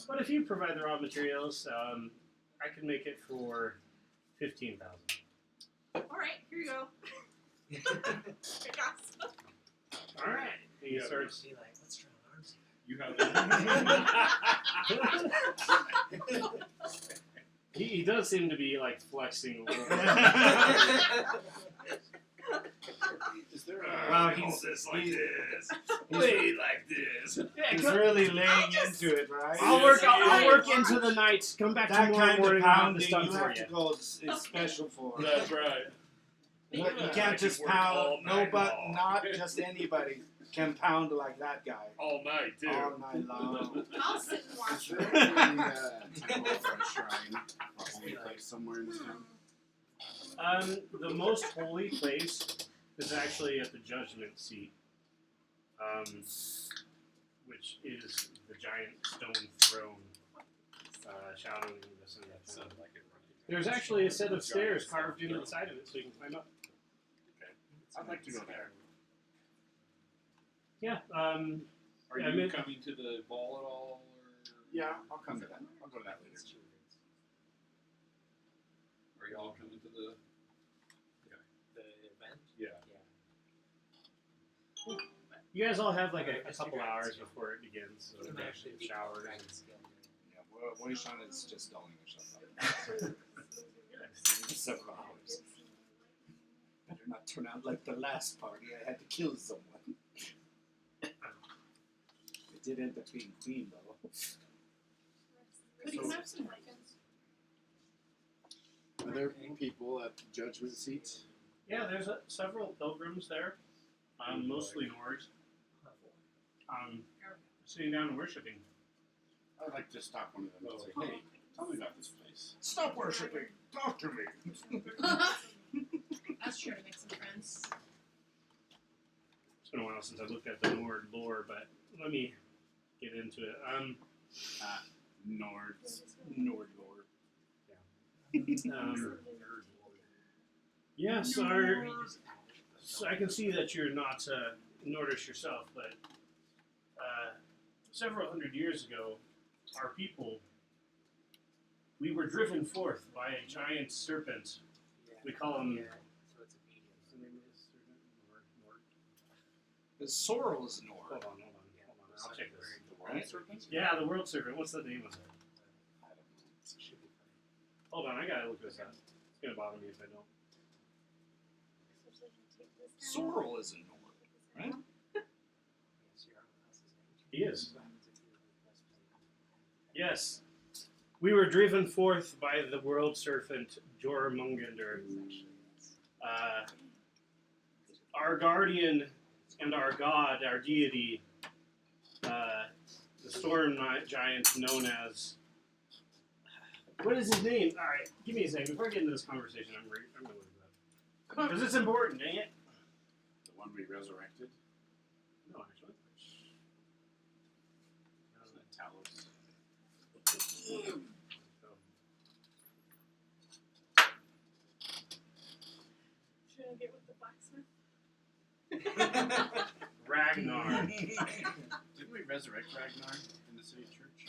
But if you provide the raw materials, I can make it for 15,000. Alright, here you go. I got some. All right. And he Yeah. starts. Be like, what's strong arms? You have He does seem to be like flexing a little bit. Is there Wow, a he's- this like he's- this? he's- Wait like this. He's really laying into it, right? I'll work into the night. Come back That tomorrow kind of morning. I'll have pounding this you done for have you. to go is special for. That's right. You Yeah, I can't could just work pound. all No, night but long. not just anybody can pound like that guy All night too. all night long. I'll sit and watch. Is there any temple or a shrine or holy place somewhere in this town? The most holy place is actually at the judgment seat, which is the giant stone throne, shouting this and that. Sounded like it, right? There's actually a set of stairs carved into the side of it, so you can climb up. I'd like to go there. Yeah. Are Yeah, you I mean- coming to the ball at all? Or Yeah, I'll come to that. I'll go to that later. are y'all coming to the? The event? Yeah. You guys all have like a couple hours before it begins, so It might actually be showers. dragon scale. Yeah, well, Wayshawn is just dulling the shut up. Several hours. Better not turn out like the last party. I had to kill someone. It did end up being queen though. Could you have some lichens? Are there people at the judgment seats? Yeah, there's several pilgrims there, mostly Nords, sitting down and worshiping. I'd like to stop one of them and say, Oh. hey, tell me about this place. Stop worshiping. Talk to me. That's sure to make some friends. It's been a while since I looked at the Nord lore, but let me get into it. Nord Lord. Yes, so I can see that you're not Nordish yourself, but several hundred years ago, our people, we were driven forth by a giant serpent. We call him Yeah, so it's a medium. Because Sorrel is Nord. Hold on. I'll check this. The world serpent? Yeah, the World Serpent. What's the name of it? I don't know. Hold on, I gotta look this up. It's gonna bother me if I don't. Sorrel is Nord, right? He is. Yes. We were driven forth by the World Serpent Jormungandr. Our guardian and our god, our deity, the storm giant known as. What is his name? Alright, give me a second. Before I get into this conversation, I'm going to look it up. Because it's important, dang it. The one we resurrected? No, actually. Isn't it Talos? Should I get with the blacksmith? Ragnar. Didn't we resurrect Ragnar in the city church?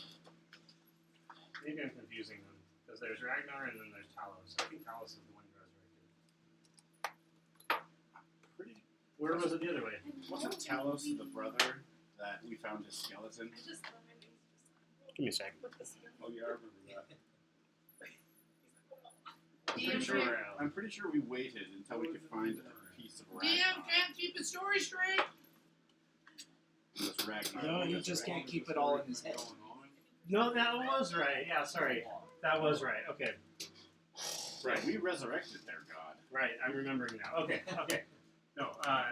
Maybe I'm confusing them. Because there's Ragnar and then there's Talos. I think Talos is the one you resurrected. Pretty. Where was it the other way? Wasn't Talos the brother that we found his skeleton? I just thought maybe he's just Give me a second. with the smith. Oh yeah, I remember that. Sure. I'm pretty sure we waited until we could find a piece of Ragnar. can't keep his story straight. It was Ragnar. No, we he just resurrected. can't keep it all in his head. No, that was right. Yeah, sorry. That was right. Okay. Right, we resurrected their god. Right, I'm remembering now. Okay. No,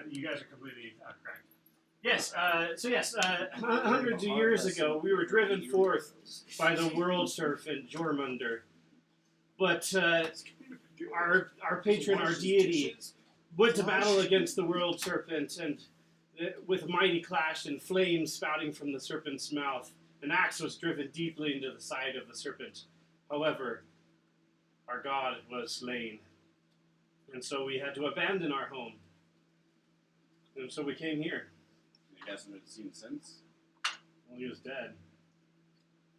you guys are completely correct. Yes, hundreds of years ago, we were driven forth by the world serpent Jormungandr. But our patron, our deity, went to battle against the world serpent, and with a mighty clash and flames spouting from the serpent's mouth, an axe was driven deeply into the side of the serpent. However, our god was slain, and so we had to abandon our home. And so we came here. He hasn't been seen since. Well, he was dead.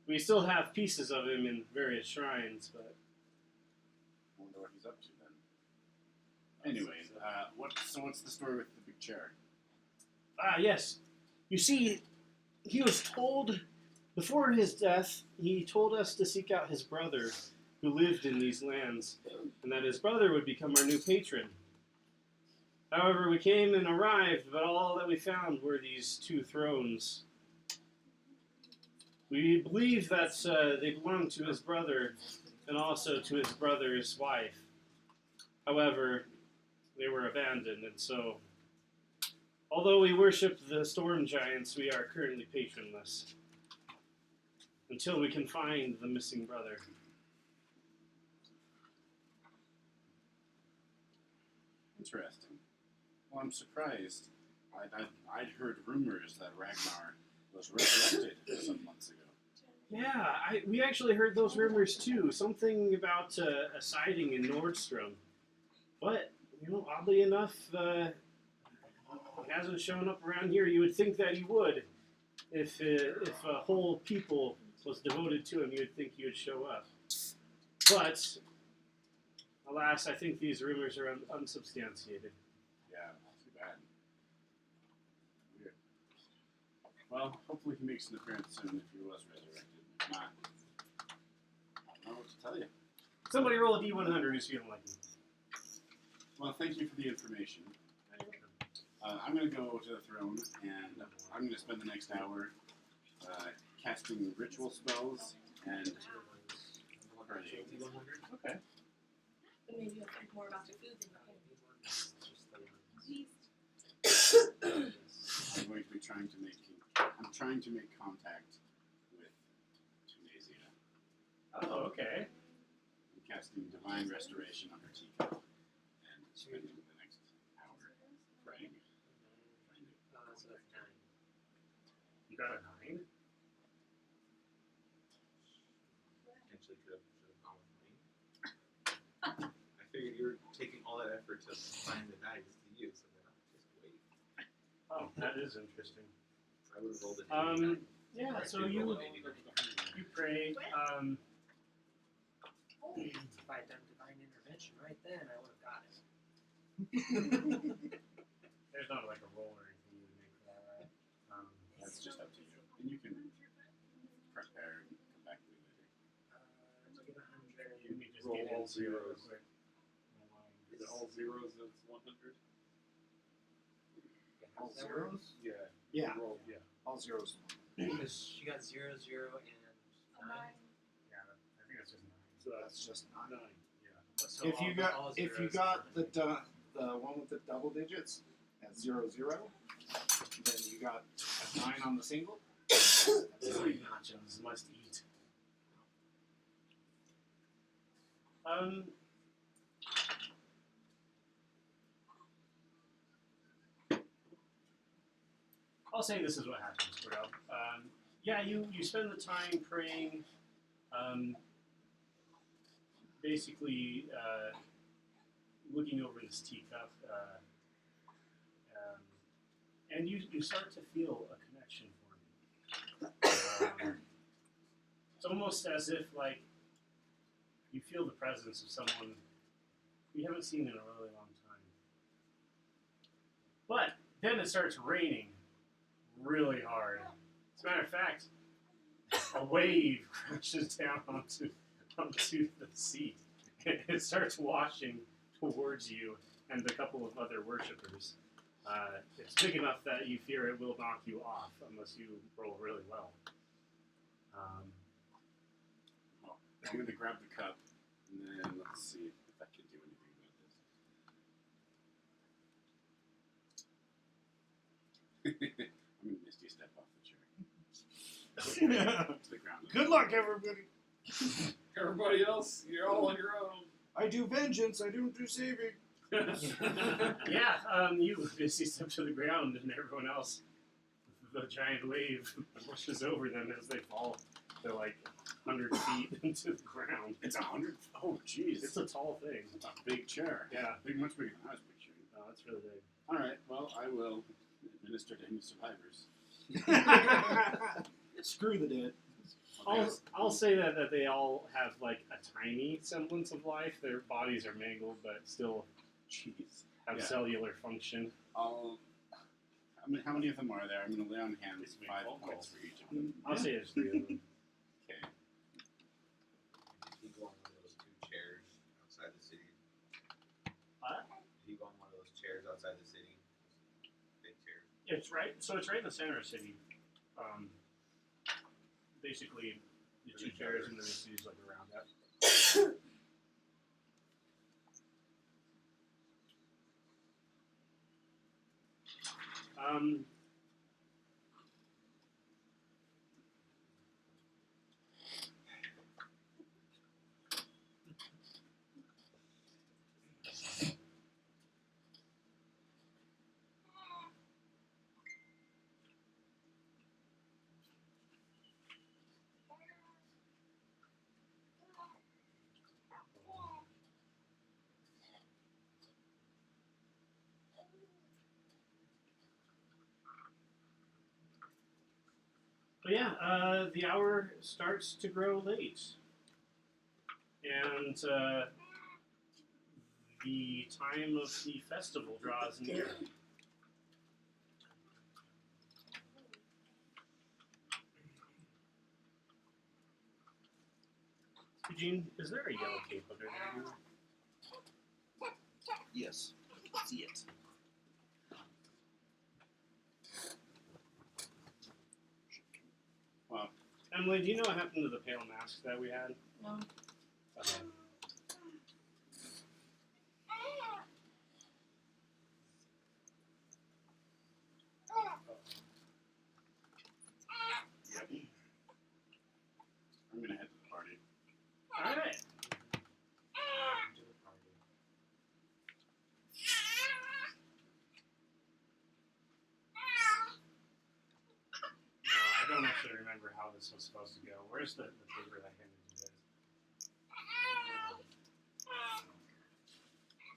We still have pieces of him in various shrines, but I wonder what he's up to then. Anyway, what's the story with the big chair? yes. You see, he was told before his death, he told us to seek out his brother who lived in these lands, and that his brother would become our new patron. However, we came and arrived, but all that we found were these two thrones. We believe that they belonged to his brother and also to his brother's wife. However, they were abandoned, and so, although we worship the storm giants, we are currently patronless until we can find the missing brother. Interesting. Well, I'm surprised. I'd heard rumors that Ragnar was resurrected some months ago. Yeah, we actually heard those rumors too. Something about a sighting in Nordstrom. But, oddly enough, he hasn't shown up around here. You would think that he would. If a whole people was devoted to him, you would think he would show up. But, alas, I think these rumors are unsubstantiated. Yeah, too bad. Weird. Well, hopefully he makes an appearance soon if he was resurrected. If not, I don't know what to tell you. Somebody roll a D100 who's feeling like me. Well, thank you for the information. I'm going to go to the throne, and I'm going to spend the next hour casting ritual spells and... Okay. But maybe you'll think more about the food than you I'm going to be trying to make contact with Tunisia. Oh, okay. I'm casting Divine Restoration on her teacup and spending the next hour praying. You got a 9? Potentially could have gone with me. I figured you were taking all that effort to find the dice to use, and then I'll just wait. Oh, that is interesting. So I would have rolled an 89. Yeah, Or I so did you roll an 89. you pray. If I had done divine intervention right then, I would have got it. There's not like a roll or anything you would make Gain all and zeros. Is it all zeros that's 100? All Does that work? zeros? Yeah. Yeah. Roll, yeah. All zeros. Because she got 0, 0, and 9. Yeah, I think that's just 9. So That's just not. 9. Yeah. So If you all got zeros the one with the double digits at 0, 0, then you got a 9 on the single. Nachos must eat. I'll say this is what happens, bro. Yeah, you spend the time praying, basically looking over this teacup, and you start to feel a connection forming. It's almost as if like you feel the presence of someone you haven't seen in a really long time. But then it starts raining really hard. As a matter of fact, a wave crashes down onto the seat. It starts washing towards you and a couple of other worshippers. It's big enough that you fear it will knock you off unless you roll really well. Well, I'm going to grab the cup, and then let's see if I can do anything about this. I'm going to misty step off the chair. To the ground. Good luck, everybody. Everybody else, you're all on your own. I do vengeance. I don't do saving. Yeah, you basically step to the ground, and everyone else, the giant wave pushes over them as they fall. They're like 100 feet into the ground. It's 100? Oh, jeez. It's a tall thing. It's a big chair. Yeah. Big, much bigger than I was picturing. No, it's really big. All right, well, I will administer to any survivors. Screw the dead. I'll say that they all have like a tiny semblance of life. Their bodies are mangled, but still Jeez. have Yeah. cellular function. I mean, how many of them are there? I'm going to lay on hands It's 5 phone points calls. for each of them. I'll say there's 3 of them. Okay. Did he go on one of those 2 chairs outside the city? What? Did he go on one of those chairs outside the city? Big chairs. It's right. So it's right in the center of the city. Basically, the 2 chairs and then the city's like around that. But yeah, the hour starts to grow late, and the time of the festival draws near. Eugene, is there a yellow cape under there? Yes. See it. Well, Emily, do you know what happened to the pale mask that we had? No. Okay. I'm going to head to the party. All right. To the party. No, I don't actually remember how this was supposed to go. Where's the paper that I handed you guys?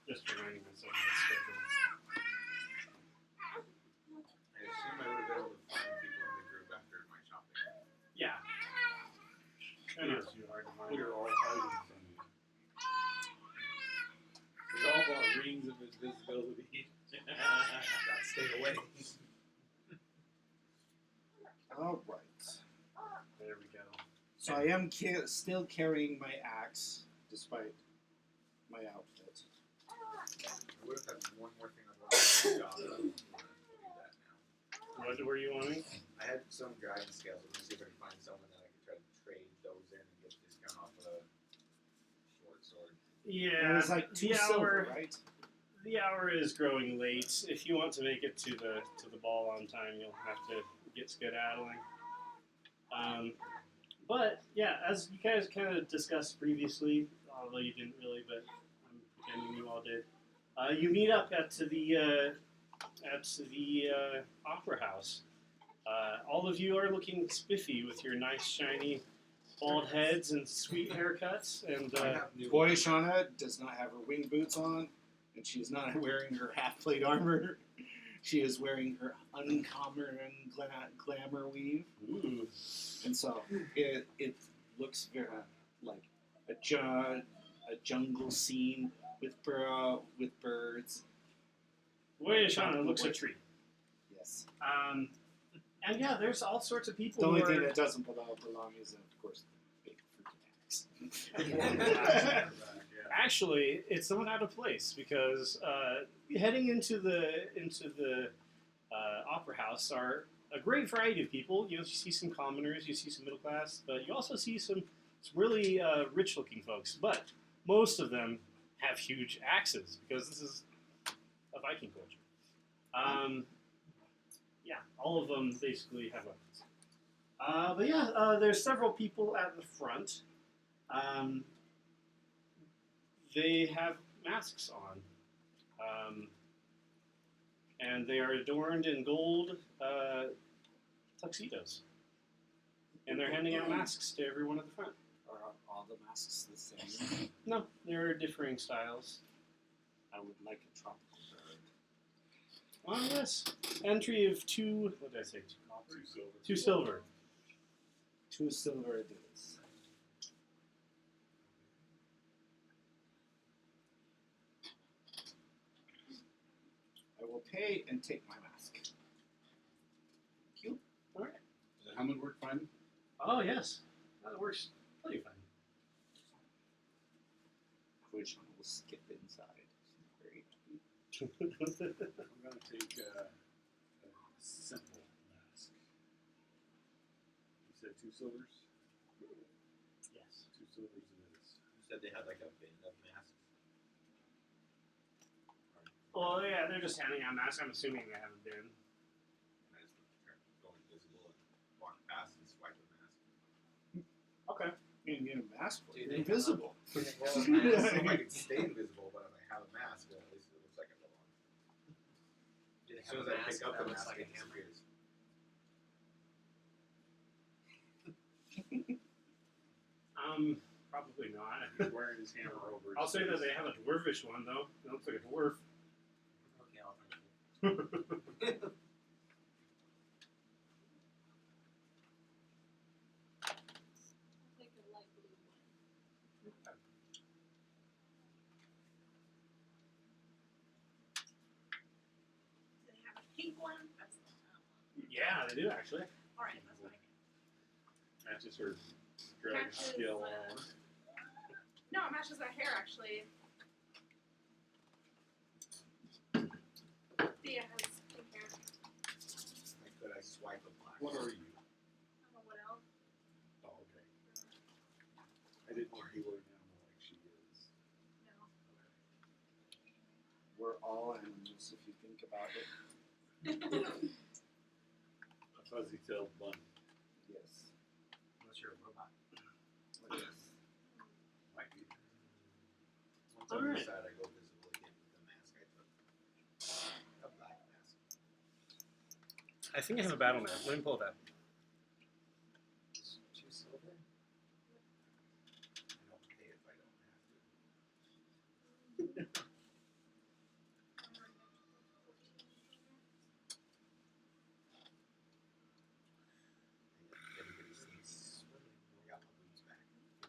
Just reminding myself of the schedule. I assume I would have been able to find people in the group after my shopping. Yeah. I know it's too hard to We find. are all hiding from you. We all bought rings of invisibility. Gotta stay away. All right. There we go. So I am still carrying my axe, despite my outfit. I would have had one more thing I wanted to job, but I don't want to do that now. What were you wanting? I had some dragon scales. I'm gonna see if I can find someone that I could try to trade those in and get a discount off a short sword. Yeah, It was like 2 silver, right? The hour is growing late. If you want to make it to the ball on time, you'll have to get skedaddling. But yeah, as you guys kind of discussed previously, although you didn't really, but I'm pretending you all did. You meet up at the opera house. All of you are looking spiffy with your nice shiny bald heads and sweet haircuts, and I have new Boy Shauna does not have her wing boots on, and she's not wearing her half-plate armor. She is wearing her uncommon glamour weave. ooh, And so it looks very like a jungle scene with birds. Boy, Shauna looks a treat. Yes. And yeah, there's all sorts of people. The only who thing are, that doesn't belong is, of course, the big freaking axe. Actually, it's not out of place because heading into the opera house are a great variety of people. You see some commoners, you see some middle class, but you also see some really rich-looking folks. But most of them have huge axes because this is a Viking culture. Yeah, all of them basically have weapons. But yeah, there's several people at the front. They have masks on, and they are adorned in gold tuxedos. And they're handing out masks to everyone at the front. Are all the masks the same? No, there are differing styles. I would like a tropical bird. Oh yes, entry of 2. What did I say? 2 copper. 2 silver. 2 silver. 2 silver it is. I will pay and take my mask. All right. Does the helmet work fine? Oh yes, that works plenty fine. Which one will skip inside? Very happy. I'm gonna take a simple mask. You said 2 silvers? Yes. 2 silvers it is. You said they had like a bin of masks. Well, yeah, they're just handing out masks. I'm assuming they haven't been. And I just go invisible and walk past and swipe a mask. Okay. You can get a mask for Dude, it. they Invisible. Well, I don't know if I can stay invisible, but if I have a mask, then at least it looks like I belong. Do they As soon have as a I mask pick up that the looks mask, like it a hammer? disappears. Probably not. He's wearing his hammer over his I'll say that face. they have a dwarvish one though. It looks like a dwarf. Okay, I'll take it. I'll take a light blue one. Do they have a pink one? That's the one. Yeah, they do actually. Alright, that's what I get. Matches her dragon Matches, skill uh, on. No, it matches my hair actually. Thea has pink hair. Like, could I swipe a black? What are you? I'm a what else? Oh, okay. I didn't know you were an animal like she is. No. We're all animals if you think about it. A fuzzy-tailed bunny. Yes. Unless you're a robot. It is. Might be. Once I Alright. decide I go visible again with the mask I took. A black mask. I think I have a battle map. Let me pull that. 2 silver? I don't pay if I don't have to. Everybody sneaks. I got my boots back.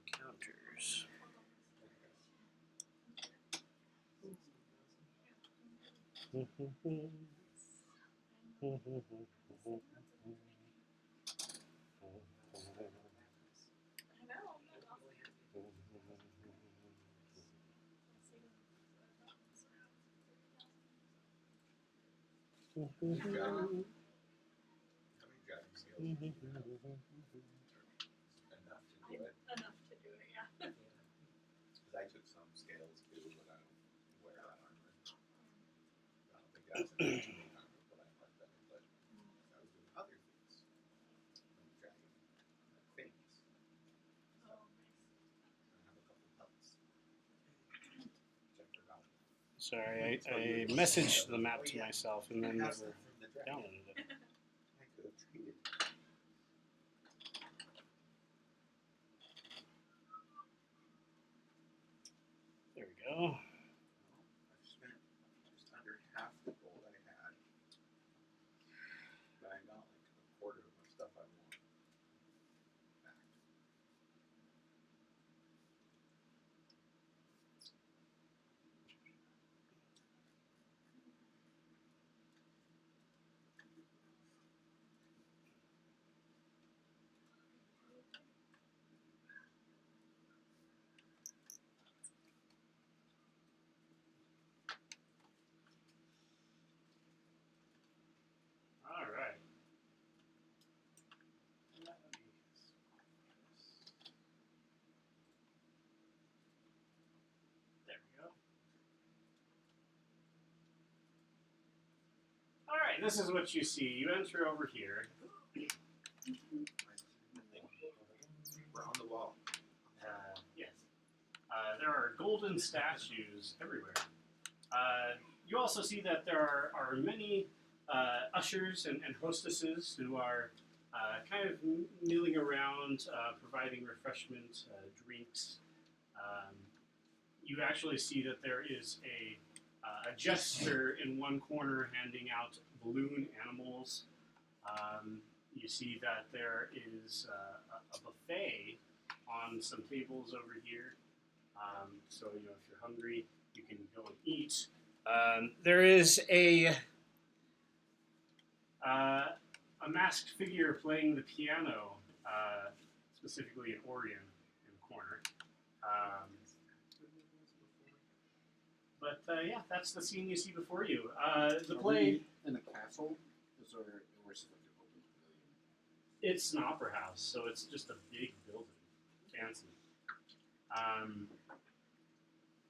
Encounters. I know. I'm really happy. Let's see. Driving. How many driving skills? Enough to do it. Enough to do it, yeah. Because I took some scales too, but I don't wear that armor. I don't think that's an actual armor, but I like that. But I was doing other things. Like dragging things. Oh, I have a couple pelts. Which I forgot. Sorry, I messaged the map to myself and then I have never stuff from the dragon. downloaded it. I could have traded. There we go. I've spent just under half the gold I had. But I got like a quarter of my stuff I want back. All right. There we go. All right, this is what you see. You enter over here. We're on the wall. Yes. There are golden statues everywhere. You also see that there are many ushers and hostesses who are kind of milling around, providing refreshment, drinks. You actually see that there is a jester in one corner handing out balloon animals. You see that there is a buffet on some tables over here. So, if you're hungry, you can go and eat. There is a masked figure playing the piano, specifically an organ in the corner. But yeah, that's the scene you see before you. The Are play, we in a castle? Is there, or is it like an open pavilion? it's an opera house, so it's just a big building, fancy.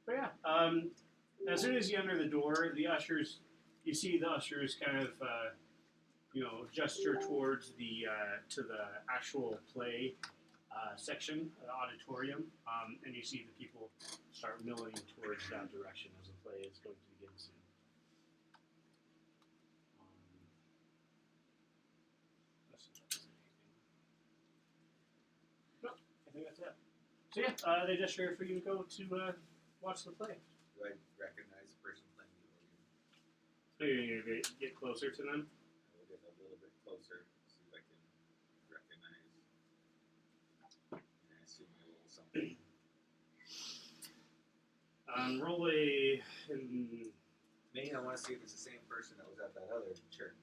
But yeah, as soon as you enter the door, you see the ushers kind of, gesture towards the to the actual play section, the auditorium, and you see the people start milling towards that direction as the play is going to begin soon. No, I think that's it. So yeah, they gesture for you to go to watch the play. Do I recognize the person playing the organ? So you're going to get closer to them. I will get a little bit closer, see if I can recognize. And I assume a little something. Roll a. Maybe I want to see if it's the same person that was at that other church.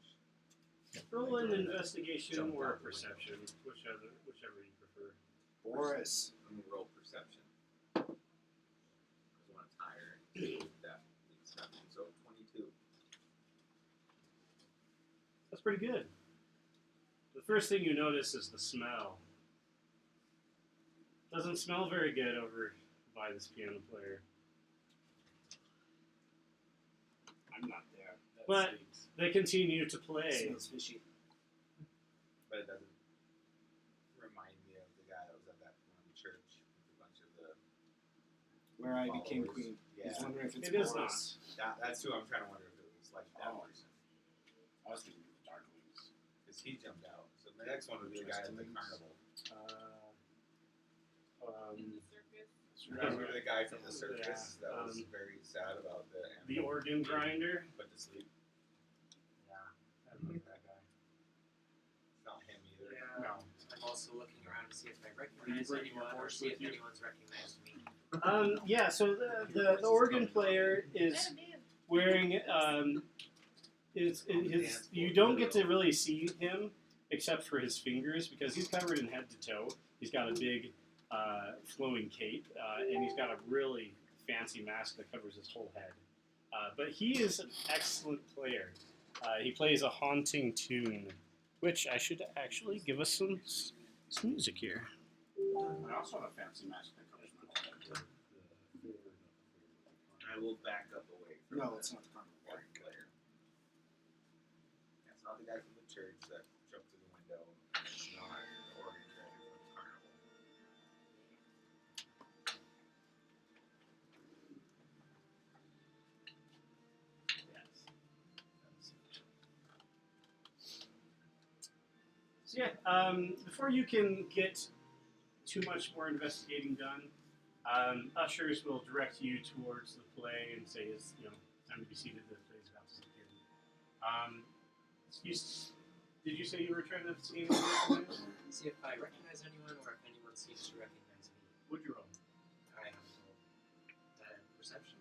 Roll an investigation Jumped or a out the window. perception, whichever you prefer. Boris. I'm gonna roll perception. Because when it's higher, that means nothing. So 22. That's pretty good. The first thing you notice is the smell. Doesn't smell very good over by this piano player. I'm not there. That But stinks. they continue to It play. smells fishy. But it doesn't remind me of the guy that was at that one church with a bunch of the Where I became followers. queen. Yeah. He's wondering if it's It is Boris. That's who I'm trying to wonder if it was like that Oh. person. I was thinking of the Darklings. Because he jumped out. So the next one would be the guy at the carnival. In the circus. Remember the guy from the circus Yeah, that was very sad about the the animal organ grinder. put to sleep? Yeah, I remember that guy. It's not him either. Yeah. No. I'm also looking around to see if I recognize bringing anyone your or horse see if with you? anyone's recognized me. Yeah, so the organ player is wearing you don't get to really see him except for his fingers because he's covered in head to toe. He's got a big flowing cape and he's got a really fancy mask that covers his whole head. But he is an excellent player. He plays a haunting tune, which I should actually give us some music here. I also have a fancy mask that covers my head. I will back up away from No, it's not the carnival. one player. That's not the guy from the church that jumped through the window. It's not the organ treasure from the carnival. So yeah, before you can get too much more investigating done, ushers will direct you towards the play and say, "It's time to be seated. The play's about to begin." Did you say you were trying to see anything? See if I recognize anyone or if anyone seems to recognize me. What'd you roll? I have perception.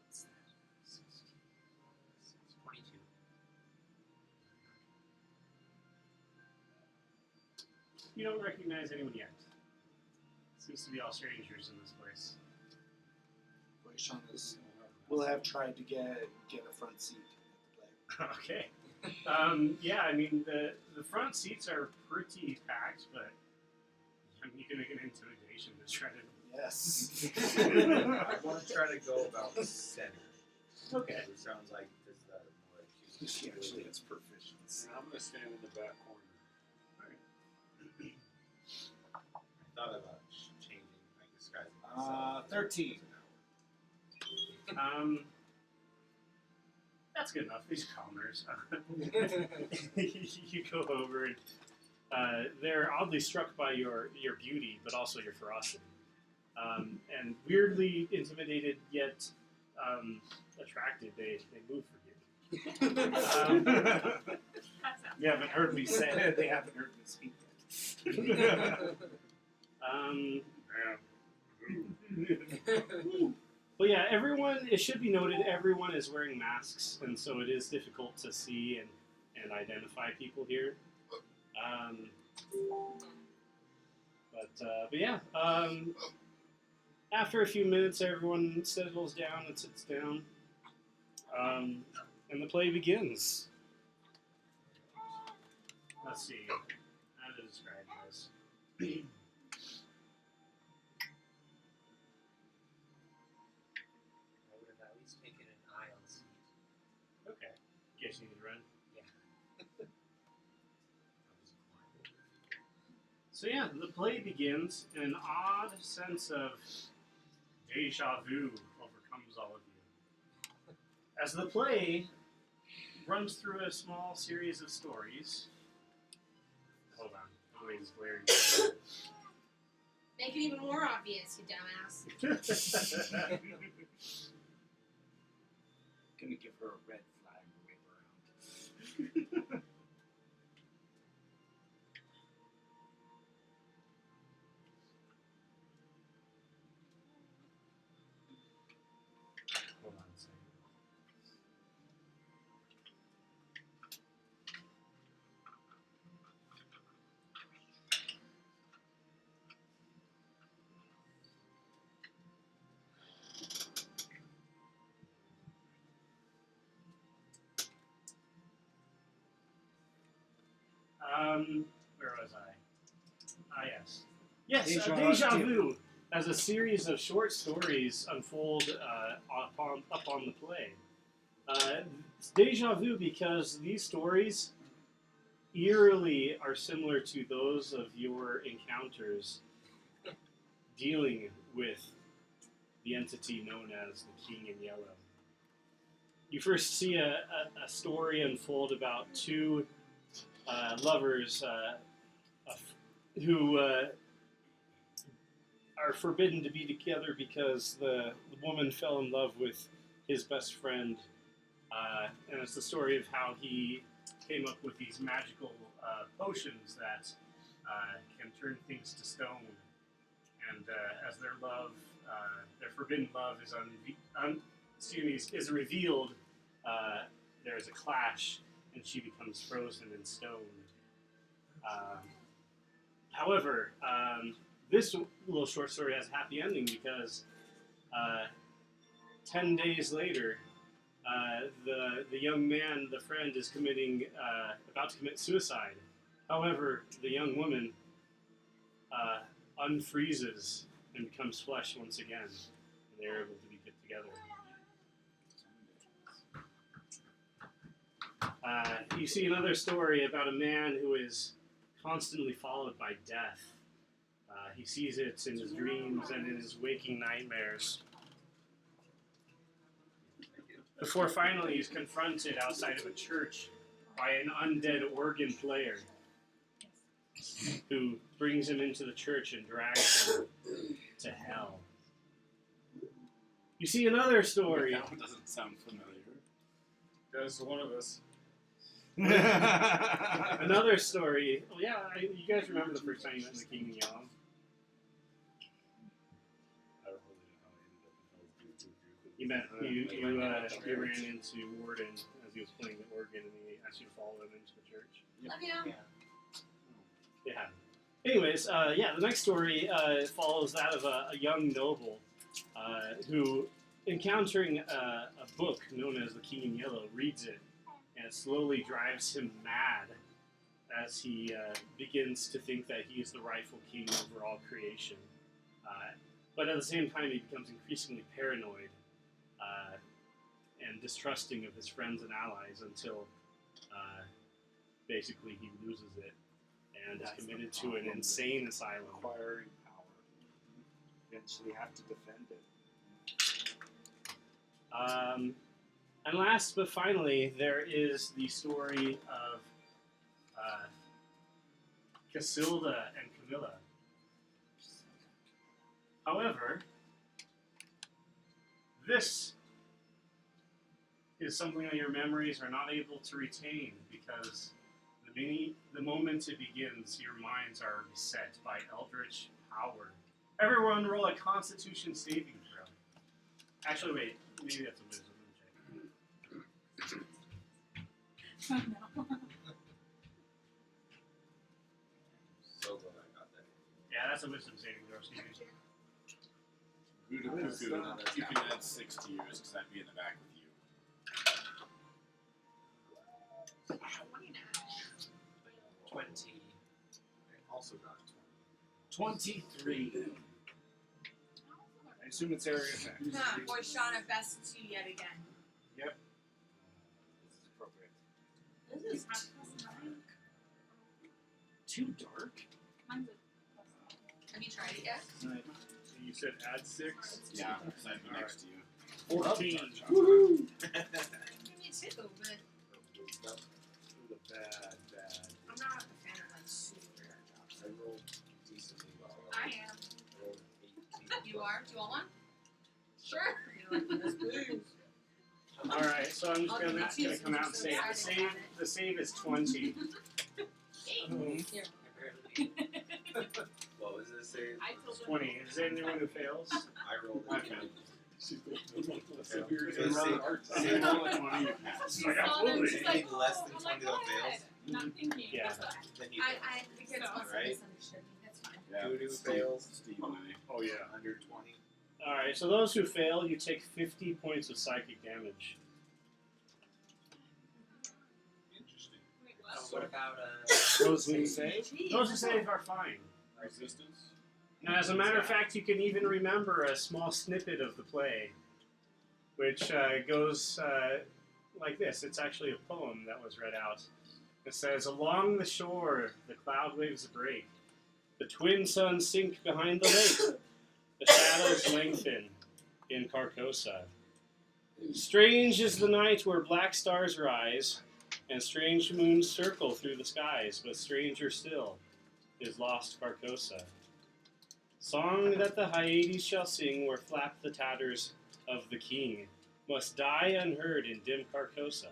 What's that? 16, 22. You don't recognize anyone yet. Seems to be all strangers in this place. We'll have tried to get a front seat at the play. Okay. Yeah, I mean the front seats are pretty packed, but you can make an intimidation to try to. Yes. I want to try to go about the center. Okay. It sounds like this is more accused. She actually has proficiency. I'm gonna stand in the back corner. I thought about changing, like disguising myself. 13. That's good enough. These commoners. You go over and they're oddly struck by your beauty, but also your ferocity, and weirdly intimidated yet attracted. They move for you. You haven't heard me say it. They haven't heard me speak yet. But yeah, it should be noted, everyone is wearing masks, and so it is difficult to see and identify people here. But yeah, after a few minutes, everyone settles down and sits down, and the play begins. Let's see, how to describe this. I would have at least taken an aisle seat. Okay, guess you need to run. Yeah. So yeah, the play begins, and an odd sense of deja vu overcomes all of you. As the play runs through a small series of stories. Hold on, Louise is glaring. Make it even more obvious, you dumbass. Gonna give her a red flag to wave around. Hold on a second. Where was I? Ah, yes. Yes, Deja Vu, as a series of short stories unfold up on the play. It's Deja Vu because these stories eerily are similar to those of your encounters dealing with the entity known as the King in Yellow. You first see a story unfold about two lovers who are forbidden to be together because the woman fell in love with his best friend, and it's the story of how he came up with these magical potions that can turn things to stone. And as their love, their forbidden love is revealed, there is a clash, and she becomes frozen in stone. However, this little short story has a happy ending because 10 days later, the young man, the friend, is about to commit suicide. However, the young woman unfreezes and becomes flesh once again, and they're able to be put together. You see another story about a man who is constantly followed by death. He sees it in his dreams and in his waking nightmares. Before finally he's confronted outside of a church by an undead organ player who brings him into the church and drags him to hell. You see another story. That one doesn't sound familiar. That's one of us. Another story. Well, yeah, you guys remember the first time you met the King in Yellow? I don't really know how I ended up in Hell's You ran into Warden as he was playing the organ, and he asked you to follow him into the church. Love you. Yeah. Anyways, the next story follows that of a young noble who, encountering a book known as The King in Yellow, reads it, and it slowly drives him mad as he begins to think that he is the rightful king over all creation. But at the same time, he becomes increasingly paranoid and distrusting of his friends and allies until basically he loses it and is committed to an insane asylum. Acquiring power. Eventually have to defend it. And last but finally, there is the story of Casilda and Camilla. However, this is something that your memories are not able to retain because the moment it begins, your minds are beset by eldritch power. Everyone roll a Constitution saving throw. Actually, wait. Maybe that's a wisdom. Oh no. So glad I got that. Yeah, that's a wisdom saving throw. Voodoo Cuckoo, you can add 6 to yours because I'd be in the back with you. 20. I also got 23. I assume it's area effect. Huh, boy, Shauna bests you yet again. Yep. This is appropriate. This is half plus 9. Too dark? Mine's a Have you tried it yet? Right. You said add 6? Yeah, because I'd be next to you. 14. Me too, but The bad. I'm not a fan of like super dark jobs. I rolled decently well. I am. I rolled 18. You are? Do you want one? Sure. You're like, yes, please. All right, so I'm just I'll gonna give you two come out and since say you're the so save. excited The save is 20. Here. What was this say? I told them. 20. Is there anyone who fails? I rolled a Okay. 20. Severe So save- Save roll at 20, you pass. She Like, saw them, absolutely. she's like, Anything less oh, than I'm like, 20 go that fails? ahead. Not thinking. Yeah. Then you I think it's So, must have right? misunderstood me. That's fine. Yeah, Voodoo Steve- fails. Steve and I. Oh yeah. Under 20. All right, so those who fail, you take 50 points of psychic damage. Interesting. Wait, what? What about Those who save? Those who save are fine. Resistance? And as a matter of fact, you can even remember a small snippet of the play, which goes like this. It's actually a poem that was read out. It says, "Along the shore, the cloud waves break. The twin suns sink behind the lake. The shadows lengthen in Carcosa. Strange is the night where black stars rise, and strange moons circle through the skies, but stranger still is lost Carcosa. Song that the Hyades shall sing where flap the tatters of the king must die unheard in dim Carcosa.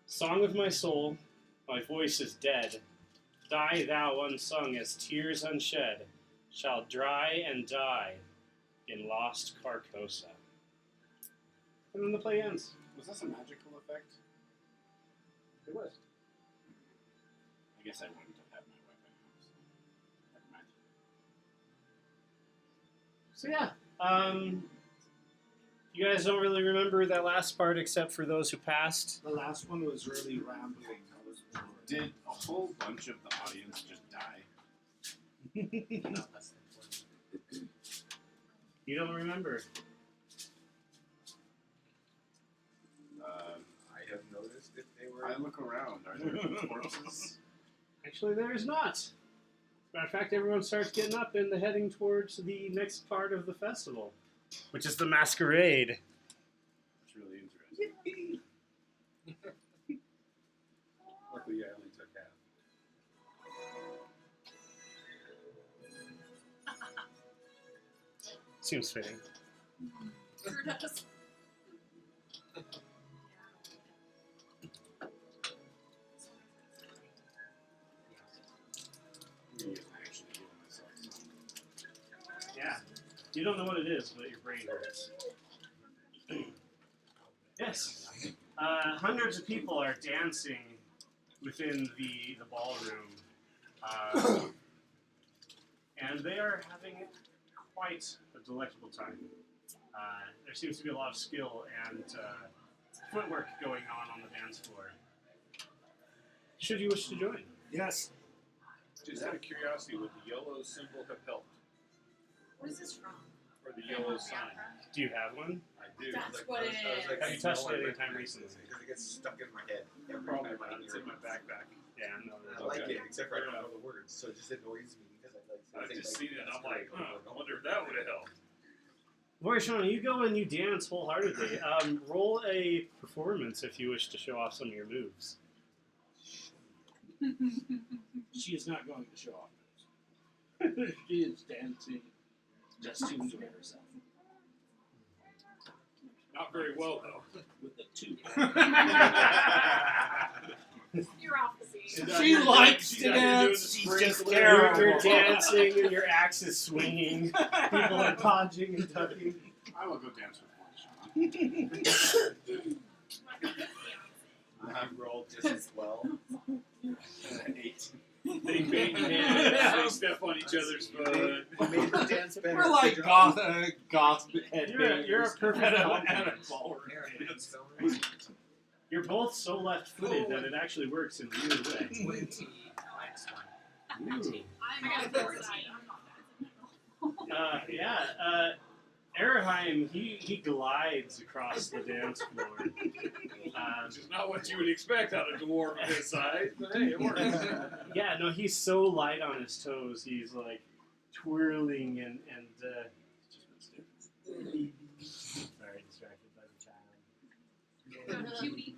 Song of my soul, my voice is dead. Die thou unsung as tears unshed shall dry and die in lost Carcosa." And then the play ends. Was this a magical effect? It was. I guess I wouldn't have had my weapon out, so never mind. So yeah, You guys don't really remember that last part except for those who passed? The last one was really rambling. I was bored. Did a whole bunch of the audience just die? Not less than 20. You don't remember. I have noticed if they were. I look around. Are there corpses? Actually, there is not. Matter of fact, everyone starts getting up and heading towards the next part of the festival, which is the masquerade. It's really interesting. Luckily, I only took half. Seems fitting. Sure does. I'm gonna use an action to heal myself. Yeah. You don't know what it is, but your brain hurts. Yes. Hundreds of people are dancing within the ballroom. And they are having quite a delectable time. There seems to be a lot of skill and footwork going on the dance floor. Should you wish to join? Yes. Just out of curiosity, would the yellow symbol have helped? What is this from? Or the yellow sign? Do you have one? I do. That's what it is. Have you touched it any time recently? Because it gets stuck in my head. Every Probably time I not. It's hear in my it. backpack. Yeah, no. I like it, except for I don't know the words, so it just annoys me because I like. I've think, just like, seen it and I'm that's like, great. I wonder if that would have helped. Voishon, you go and you dance wholeheartedly. Roll a performance if you wish to show off some of your moves. She is not going to show off moves. She is dancing just to enjoy herself. Not very well, though. With the two. You're off the scene. She likes She's to out here doing dance. the She's sprinkler. just You're terrible. dancing and your axe is swinging. People are dodging and ducking. I will go dance with one, Sean. I rolled just as well. 8. They bang hands, they step on each other's foot. Made the dance better. We're like Good job. goth head You're a perfect at a compliment. ballroom Aaron, dance. You're both so left-footed that it actually works in a weird way. 20 minus 1. 19. I got 14. I'm not bad. Araheim, he glides across the dance floor. Which is not what you would expect out of a dwarf of his size, but hey, it works. Yeah, no, he's so light on his toes. He's like twirling and sorry, distracted by the child. Cutie.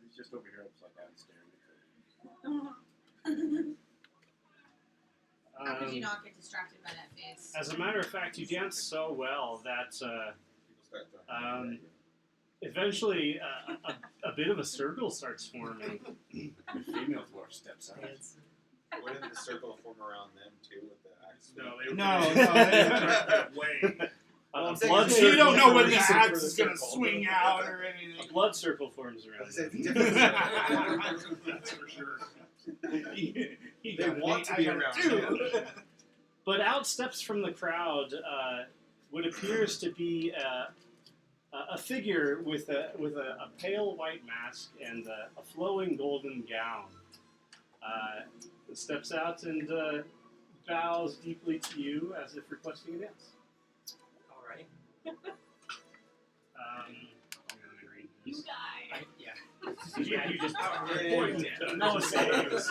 He's just over here upside down staring at How could you not get distracted by that face? As a matter of fact, you dance so well that People start talking. eventually a bit of a circle starts forming. the female dwarf steps out. Wouldn't the circle form around them too with the axe? No, they were No, that way. A saying blood is You circle don't know when the forms- axe is going to swing out or A anything. blood circle forms I around was gonna them. say, it's different. That's for sure. They want to be around him. But out steps from the crowd what appears to be a figure with a pale white mask and a flowing golden gown. Steps out and bows deeply to you as if requesting a dance. Alright. I'm gonna read You this. die. Yeah. Yeah, you just Yeah. no saves.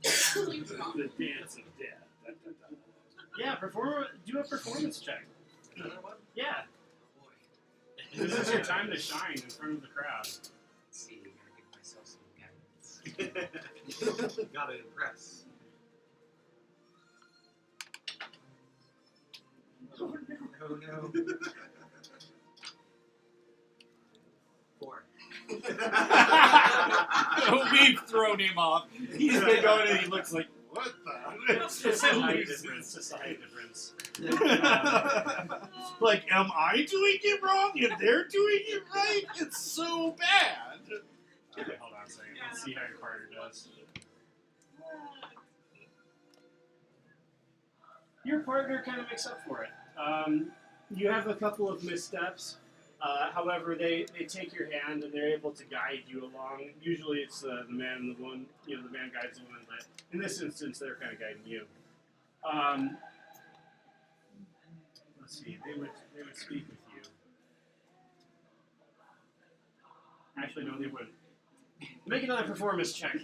The dance of death. Dun, dun, dun. Yeah, do a performance check. Another one? Yeah, Oh boy. this is your time to shine in front of the crowd. Let's see, I gotta give myself some guidance. Gotta impress. Oh no. Oh no. 4. We've thrown him off. He's been going and he looks like, what the? It's a height difference. It's a height difference. Like, am I doing it wrong and they're doing it right? It's so bad. Okay, hold on a second. Let's see how your partner does. Your partner kind of makes up for it. You have a couple of missteps. However, they take your hand and they're able to guide you along. Usually, it's the man and the woman. The man guides the woman, but in this instance, they're kind of guiding you. Let's see. They would speak with you. Actually, no, they wouldn't. Make another performance check.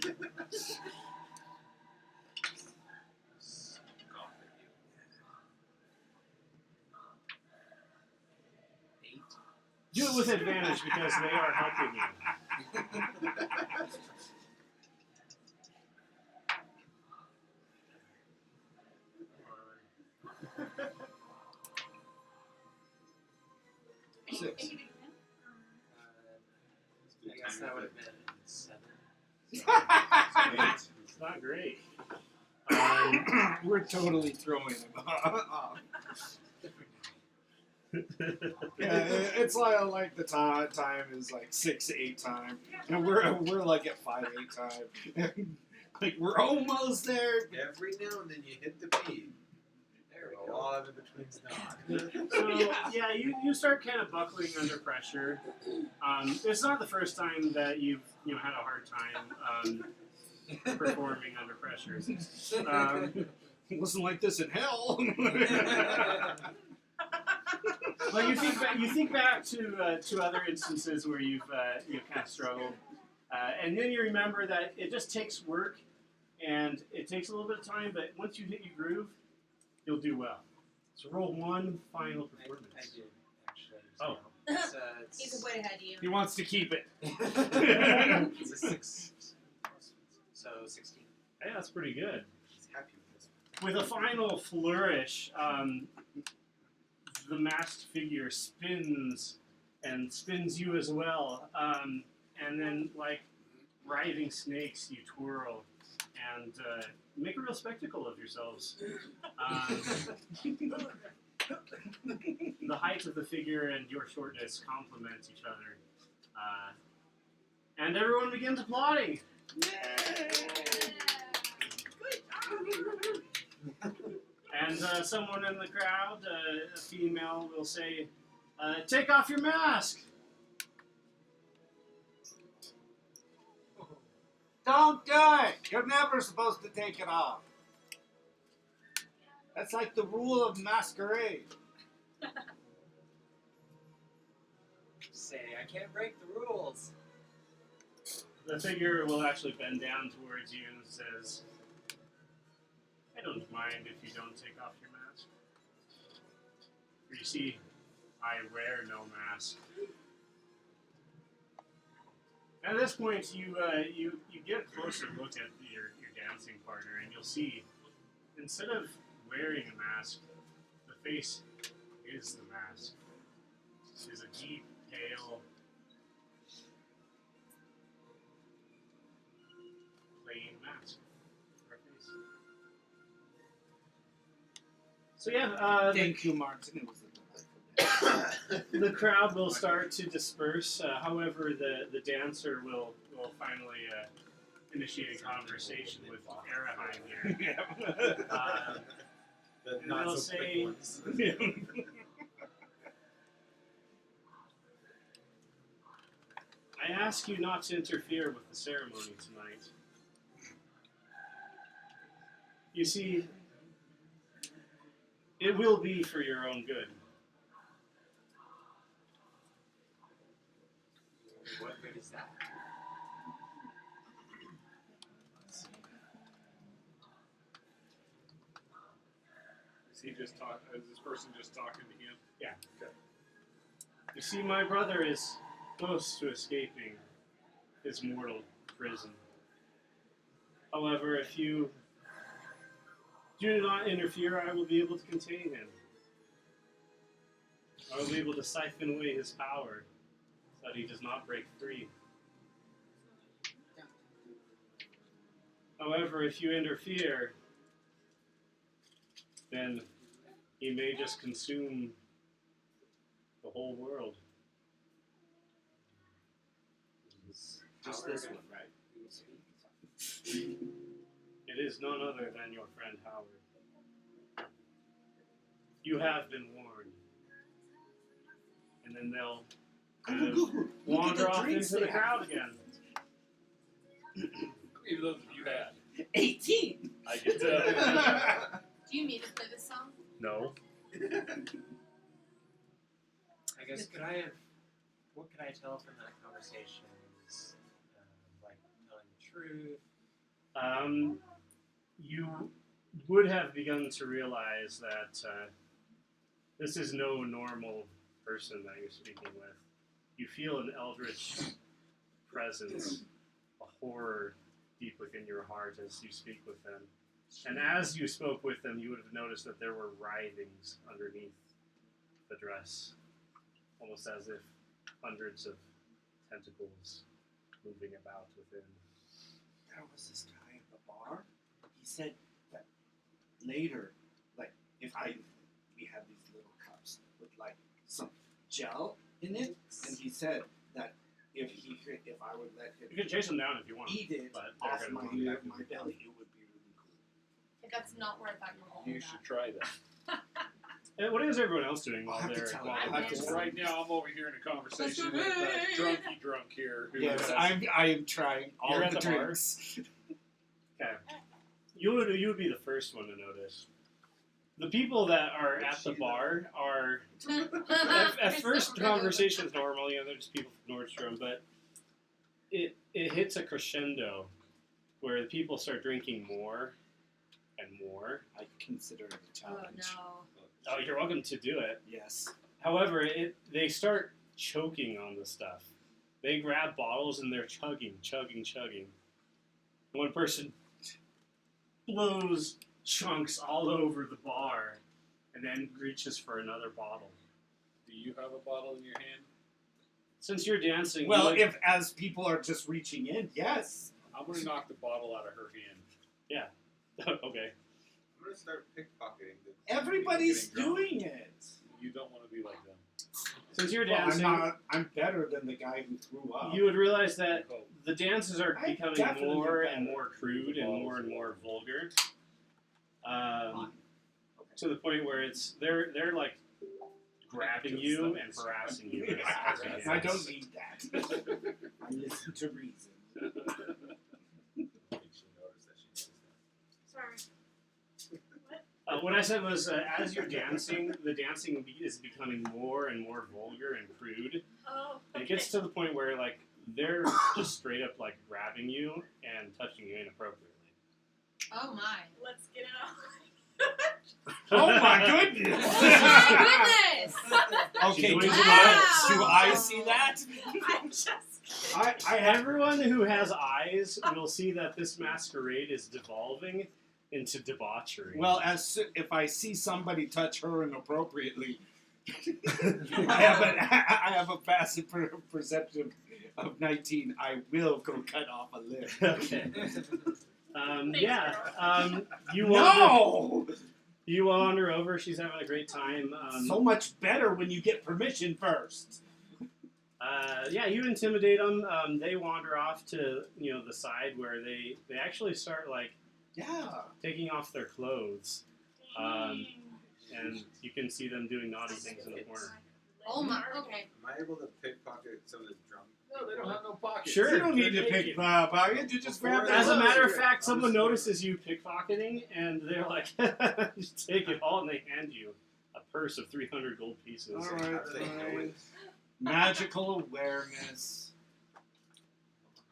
Do it with advantage because they are helping you. Six. I guess that would have been 7. It's not great. We're totally throwing him off. Yeah, it's like the time is like 6-8 time, and we're like at 5-8 time. Like we're almost there. Every now and then you hit the beat. There we A go. lot of between's not. So yeah, you start kind of buckling under pressure. It's not the first time that you've had a hard time performing under pressure. It wasn't like this in hell. Well, you think back to other instances where you've kind of struggled, and then you remember that it just takes work, and it takes a little bit of time. But once you hit your groove, you'll do well. So roll one final performance. I did, actually. Oh. It's, He's way ahead of you. He wants to keep it. it's a 6. So 16. Hey, that's pretty good. He's happy with this With a final flourish, the masked figure spins and spins you as well. And then, like writhing snakes, you twirl and make a real spectacle of yourselves. The height of the figure and your shortness complement each other. And everyone begins applauding. And someone in the crowd, a female, will say, "Take off your mask." Don't do it. You're never supposed to take it off. That's like the rule of masquerade. Say, I can't break the rules. The figure will actually bend down towards you and says, "I don't mind if you don't take off your mask. For you see, I wear no mask." At this point, you get a closer look at your dancing partner, and you'll see, instead of wearing a mask, the face is the mask. It is a deep, pale, plain mask for a face. So yeah, Thank you, Martin. It was the crowd will start to disperse. However, the dancer will finally initiate a conversation with Araheim here. The And not they'll so quick say, ones. "I ask you not to interfere with the ceremony tonight. You see, it will be for your own good." What good is that? Is this person just talking to him? Yeah. You see, my brother is close to escaping his mortal prison. However, if you do not interfere, I will be able to contain him. I will be able to siphon away his power so that he does not break free. However, if you interfere, then he may just consume the whole world. Just this one, right? It is none other than your friend Howard. You have been warned. And then they'll kind of Look at wander the off drinks into the they crowd again. How many of those have you had? 18. I get to. Do you mean to play this song? No. I guess what could I tell from that conversation? Is, like telling the truth. You would have begun to realize that this is no normal person that you're speaking with. You feel an eldritch presence, a horror deep within your heart as you speak with them. And as you spoke with them, you would have noticed that there were writhings underneath the dress, almost as if hundreds of tentacles moving about within. There was this guy at the bar. He said that later, like if we had these little cups with like some gel in it, and he said that if I would let You him can chase them down if you want. eat it but they're off gonna my want you back in my the belly, it would be really cool. That's not where I thought you were going You with should that. try that. And what is everyone else doing I'll while have to they're tell while him. they're I'll have to doing tell that? Right now, I'm overhearing a conversation with Let's go. drunky drunk here. Who Yes, has, I am trying all You're at the the bar? drinks. Okay. You would be the first one to notice. The people that are at the bar are at first conversation's normal, they're just people from Nordstrom, but it hits a crescendo where the people start drinking more and more. I consider it a Oh challenge. no. Oh, you're welcome to do it. Yes. However, they start choking on the stuff. They grab bottles and they're chugging. One person blows chunks all over the bar and then reaches for another bottle. do you have a bottle in your hand? Since you're dancing, Well, you if as people are just reaching in, yes. I'm gonna knock the bottle out of her hand. okay. I'm gonna start pickpocketing. Everybody's getting drunk. doing it. You don't want to be like them. Since you're Well, dancing, I'm better than the guy who threw up. you would realize that Oh, the dances are I'm becoming definitely more better. and more crude and more vulgar. To the point where they're like grabbing you and harassing you. as you I dance. don't need that. I listen to reason. Sorry. What I said was, as you're dancing, the dancing is becoming more and more vulgar and crude. Oh. It gets to the point where like they're just straight up like grabbing you and touching you inappropriately. Oh my. Let's get it on. Oh my goodness! Oh my goodness! Okay, She's do doing I see that? I'm just kidding. I have. Everyone who has eyes will see that this masquerade is devolving into debauchery. Well, if I see somebody touch her inappropriately, I have a passive perception of 19. I will go cut off a lip. okay. Thanks, Yeah. girl. You wander, No! you wander over. She's having a great time. So much better when you get permission first. Yeah, you intimidate them. They wander off to the side where they actually start like Yeah. taking off their clothes, and you can see them doing naughty things in the corner. Oh my. Okay. Am I able to pickpocket some of the drunk? no, they don't have no pockets. Sure. You don't need to They're pick naked. pocket. You just grab As a that. matter of fact, someone notices you pickpocketing, and they're like, just take it all, and they hand you a purse of 300 gold pieces. All How right, do they know fine. it? Magical awareness.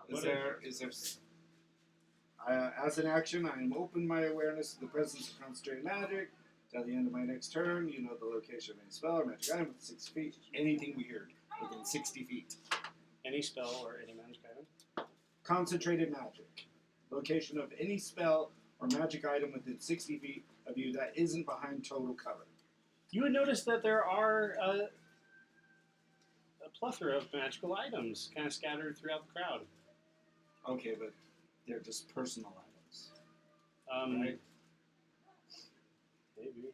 Is there? As an action, I am open my awareness to the presence of concentrated magic. Till the end of my next turn, you know the location of any spell or magic item within 60 feet. Anything weird within 60 feet. Any spell or any magic item? Concentrated magic. Location of any spell or magic item within 60 feet of you that isn't behind total cover. You would notice that there are a plethora of magical items kind of scattered throughout the crowd. Okay, but they're just personal items. Right. Maybe.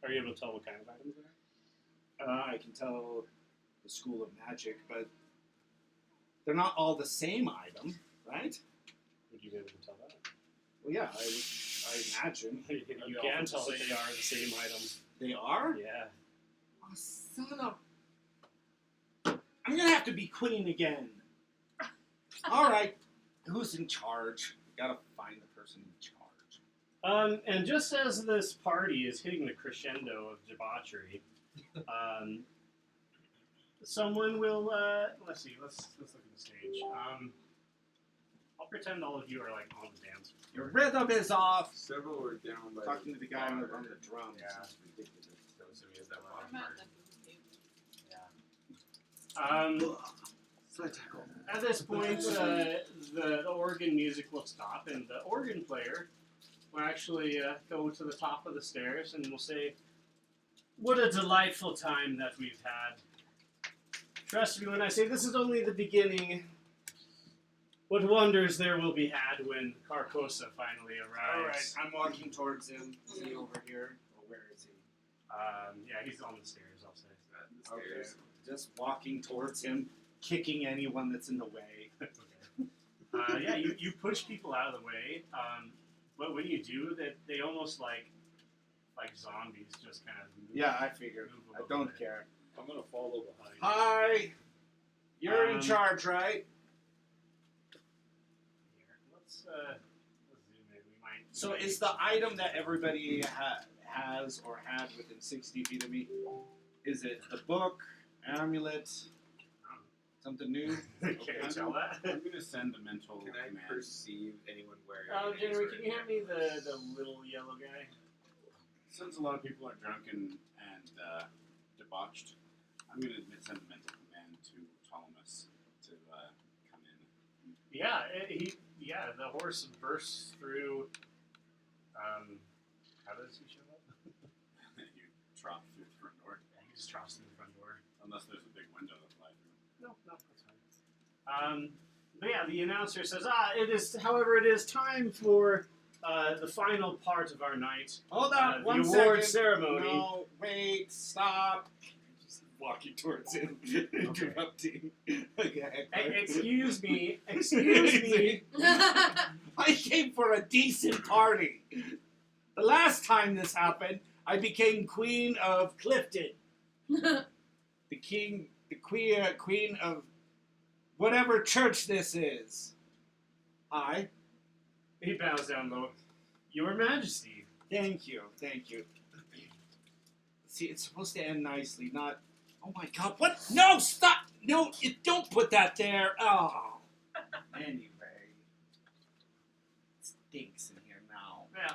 Are you able to tell what kind of items they are? I can tell the school of magic, but they're not all the same item, right? Would you be able to tell that? Well, yeah, I imagine. You can tell that they are the same item. They are? Yeah. Oh, son of... I'm gonna have to be queen again. Alright, who's in charge? We gotta find the person in charge. And just as this party is hitting the crescendo of debauchery, someone will. Let's see. Let's look at the stage. I'll pretend all of you are like on the dance floor. Your rhythm is off! Several were down by Talking to the guy on the bar. drums. Yeah. It's ridiculous. So assuming it's that one I'm part. at the table. Sled tackle. At this point, the organ music will stop, and the organ player will actually go to the top of the stairs and will say, "What a delightful time that we've had. Trust me when I say this is only the beginning. What wonders there will be had when Carcosa finally arrives." Alright, I'm walking towards him. Is he over here? Or where is he? Yeah, he's on the stairs, I'll say. The stairs. Just walking towards him, kicking anyone that's in the way. Okay. Yeah, you push people out of the way, but when you do, that they almost like zombies just kind of move. Yeah, I figured. move I a little don't bit. care. I'm gonna follow behind. Hi! You're in Um, charge, right? Here, let's zoom in. We might. So is the item that everybody has or had within 60 feet of me, is it the book, amulet, something new? Can't I'm tell that. I'm gonna send a mental Can I command. perceive anyone wearing any January, sort can of you hand me necklace? the little yellow guy? Since a lot of people are drunk and debauched, I'm gonna send a mental command to Ptolemus to come in. Yeah, the horse bursts through. How does he show up? You trot through the front door, He just drops through the front door. unless there's a big window to fly through. No, that's fine. But yeah, the announcer says, however, it is time for the final part of our night, Hold on, the one award second. ceremony. No, wait, stop. Just walking towards him, interrupting. Okay. Hey, excuse me. I came for a decent party. The last time this happened, I became queen of Clifton. The queen of whatever church this is. Hi. He bows down low. Your Majesty. Thank you. See, it's supposed to end nicely, not... Oh my god, what? No, stop! No, don't put that there. Oh. Anyway. It stinks in here now. Yeah.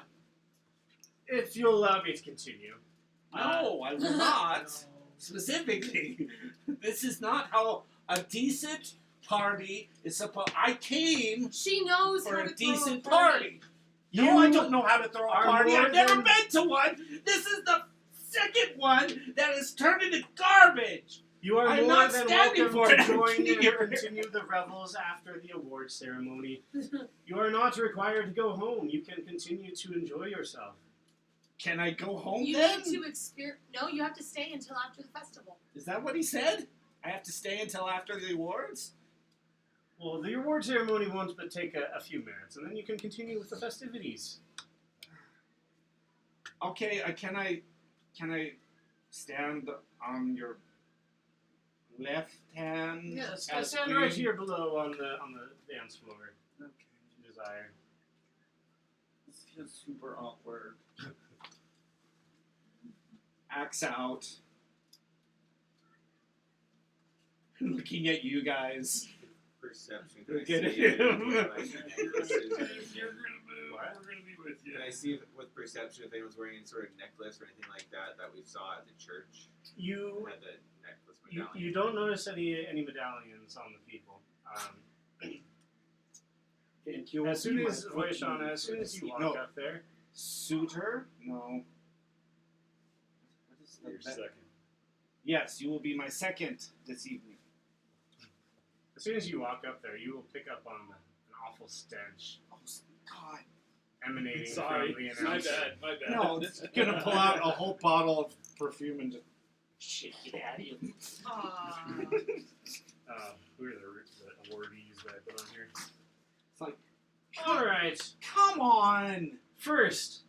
If you'll allow me to continue. No, I will not. Specifically. This is not how a decent party is supposed... I came She knows for how a to throw decent a party. No, I don't know how to throw a are party. more I've never than- been to one. This is the second one that is turned into garbage. You are I'm more not than standing welcome for to it. join in Here. and continue the revels after the award ceremony. You are not required to go home. You can continue to enjoy yourself. Can I go home You then? need to experience. No, you have to stay until after the festival. Is that what he said? I have to stay until after the awards? Well, the award ceremony won't but take a few minutes, and then you can continue with the festivities. Okay, can I stand on your left hand? Yes, as stand queen? right here below on the dance floor. Okay. If you desire. This feels super awkward. Axe out. Looking at you guys. Perception. Can I Look see at if him. anyone, like, necklaces or anything? You're gonna move. What? We're gonna be with you. Can I see with perception if anyone's wearing any sort of necklace or anything like that we saw at the church? You Had the necklace You, medallion. you don't notice any medallions on the people. Thank you. As soon as Vaishana, as soon as you walk No. up there, Suitor? No. What is the Your second. Yes, you will be my second this evening. as soon as you walk up there, you will pick up on an awful stench Oh, God. emanating Sorry, from the my announcer. bad, my bad. No, it's gonna pull out a whole bottle of perfume and just shake it out of you. Who are the awardees that I put on here? It's like, All right. come on! First,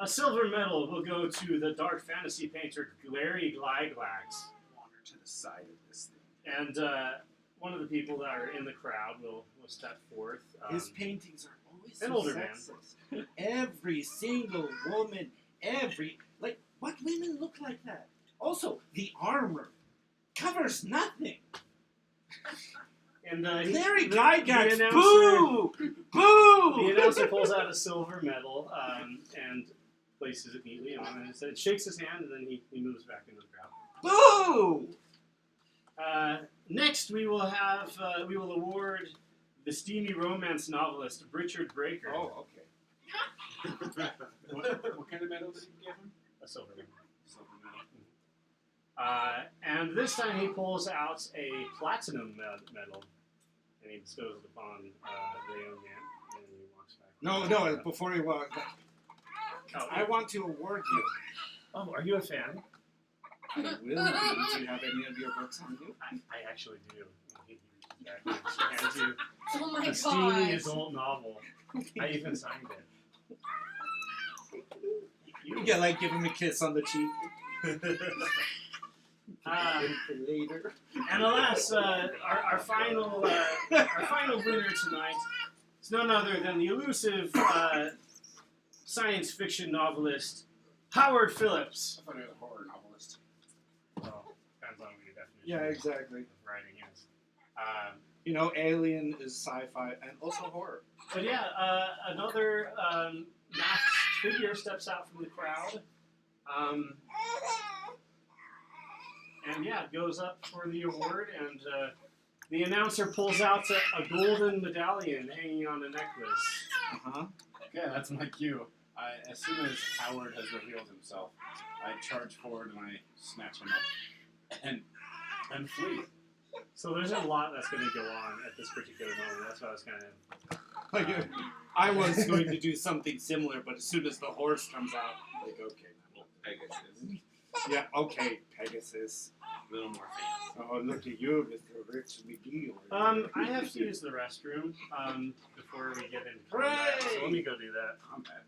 A silver medal will go to the dark fantasy painter Glary Glyglax. Wander to the side of this thing. And one of the people that are in the crowd will step forth. His paintings are always an so older man. sexist. Every single woman, what women look like that? Also, the armor covers nothing. And Larry the Gygax, announcer- boo! Boo! The announcer pulls out a silver medal and places it neatly on, and it shakes his hand, and then he moves back into the crowd. Boo! Next, we will award the steamy romance novelist Richard Breaker. Oh, okay. What kind of medal did you give him? A silver medal. Silver medal. And this time he pulls out a platinum medal, and he bestows it upon the young man, and he walks back. No, before he walks, Oh, I want to award you. oh, are you a fan? I will be. Do you have any of your books on you? I actually do. He reaches back and hands you Oh my a steamy god. adult novel. I even signed it. You get like give him a kiss on the cheek. Later. And alas, our final winner tonight is none other than the elusive science fiction novelist Howard Phillips. I thought he was a horror novelist. Well, depends on what your definition Yeah, exactly. of writing is. You know, Alien is sci-fi and also horror. But yeah, another masked figure steps out from the crowd. And yeah, goes up for the award, and the announcer pulls out a golden medallion hanging on a necklace. Uh-huh. Okay, that's my cue. As soon as Howard has revealed himself, I charge forward and I snatch him up and flee. So there's a lot that's going to go on at this particular moment. That's why I was kind of... I was going to do something similar, but as soon as the horse comes out, like, okay. Pegasus. Yeah, okay, Pegasus. A little more fancy. Oh, look at you, Mr. Rich McGee. I have to use the restroom before we get into combat, so Hooray! let me go do that. Combat.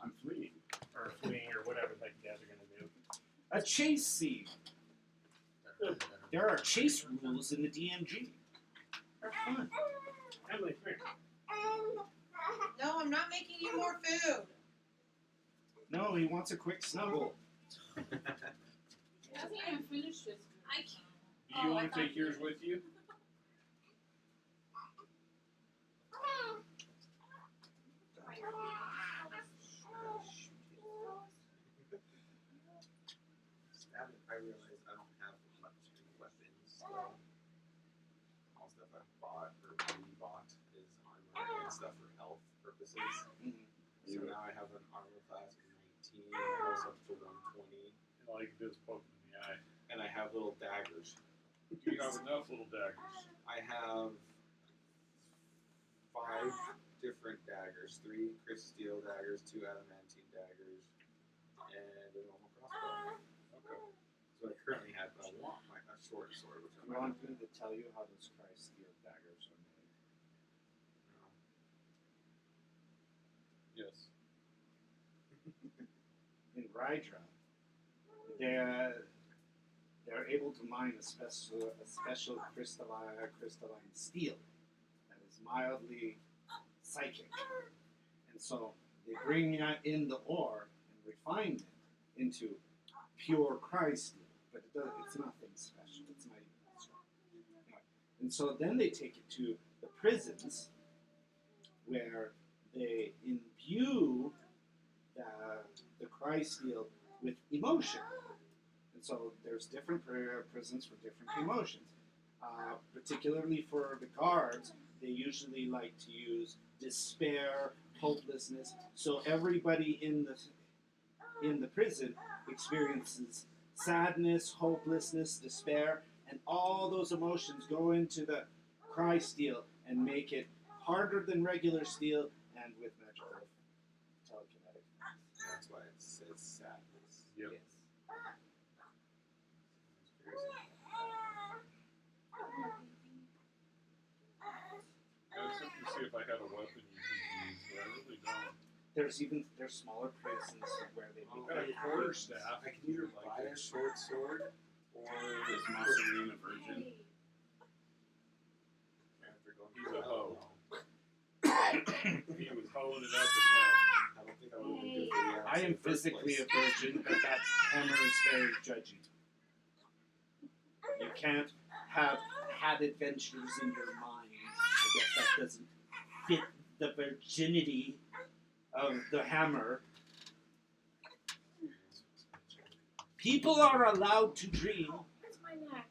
I'm fleeing. Or fleeing, or whatever the heck you guys are going to do. A chase scene. There are chase rules in the DMG. They're fun. Emily, come here. No, I'm not making you more food. No, he wants a quick snuggle. He hasn't even finished his. I can't. Do you want to take yours with you? I realize I don't have much weapons, so all stuff I've bought or rebought is armor and stuff for health purposes. So now I have an armor class of 19, and I was up to 120, And all you can do is poke him in the eye. and I have little daggers. Do you have enough little daggers? I have 5 different daggers, 3 Chris Steel daggers, 2 adamantine daggers, and a normal crossbow. Okay. So I currently have, but I want a short sword, which You want me to tell you how those Christ steel daggers are made? Yes. In Rydra, they're able to mine a special crystalline steel that is mildly psychic, and so they bring in the ore and refine it into pure Christ steel, but it's nothing special. It's not even that strong. Anyway, and so then they take it to the prisons where they imbue the Christ steel with emotion. And so there's different prisons for different emotions. Particularly for the guards, they usually like to use despair, hopelessness. So everybody in the prison experiences sadness, hopelessness, despair, and all those emotions go into the Christ steel and make it harder than regular steel and with magical telekinetic. That's why it says sadness. Yep. Yes. I was looking to see if I had a weapon you could use, but I really don't. there's smaller prisons where they I've make got a that quarter happen. staff. I can either Like buy a this. short sword or Is Masarine a virgin? Hey. after going He's through a that, hoe. no. He was hoeing it up in hell. I don't think I would have been good for the I am in the first physically place. a virgin, but that hammer is very judgy. You can't have had adventures in your mind. I guess that doesn't fit the virginity of the hammer. People are allowed to dream. Where's my neck?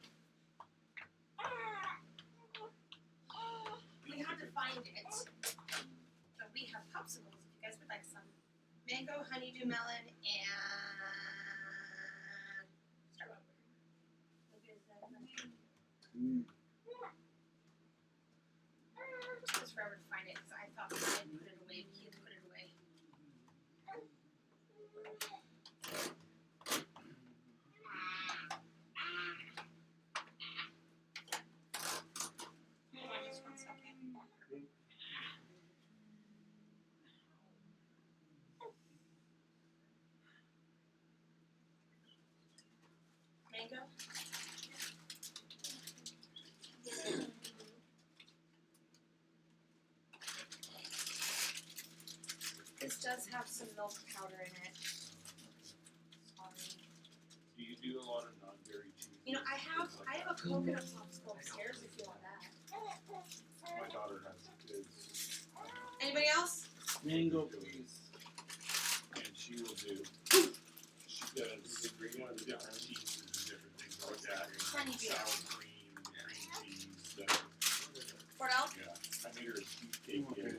We had to find it. But we have popsicles if you guys would like some. Mango, honeydew melon, and strawberry. It took us forever to find it because I thought we had put it away. He had put it away. Hold on just one second. Mango? This does have some milk powder in it. Sorry. Do you do a lot of non-dairy cheese? You know, I have a coconut popsicle upstairs if you want that. My daughter has kids. Anybody else? Mango, please. And she will do. She does one of the different cheeses and different things like that. Honeydew. Sour cream, cream cheese. Cordell? Yeah. I made her a cheesecake the other day.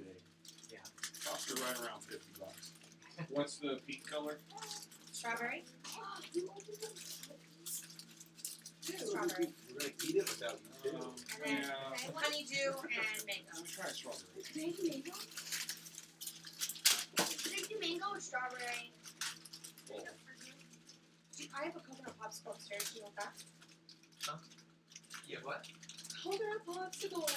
Yeah. Cost her right around $50. What's the peak color? Strawberry? Strawberry. We're gonna eat it without you too. And then Yeah. honeydew and mango. Let me try strawberry. Can I do mango? Can I do mango or strawberry? Oh. I have a coconut popsicle upstairs. Do you want that? Yeah, what? Coconut popsicles!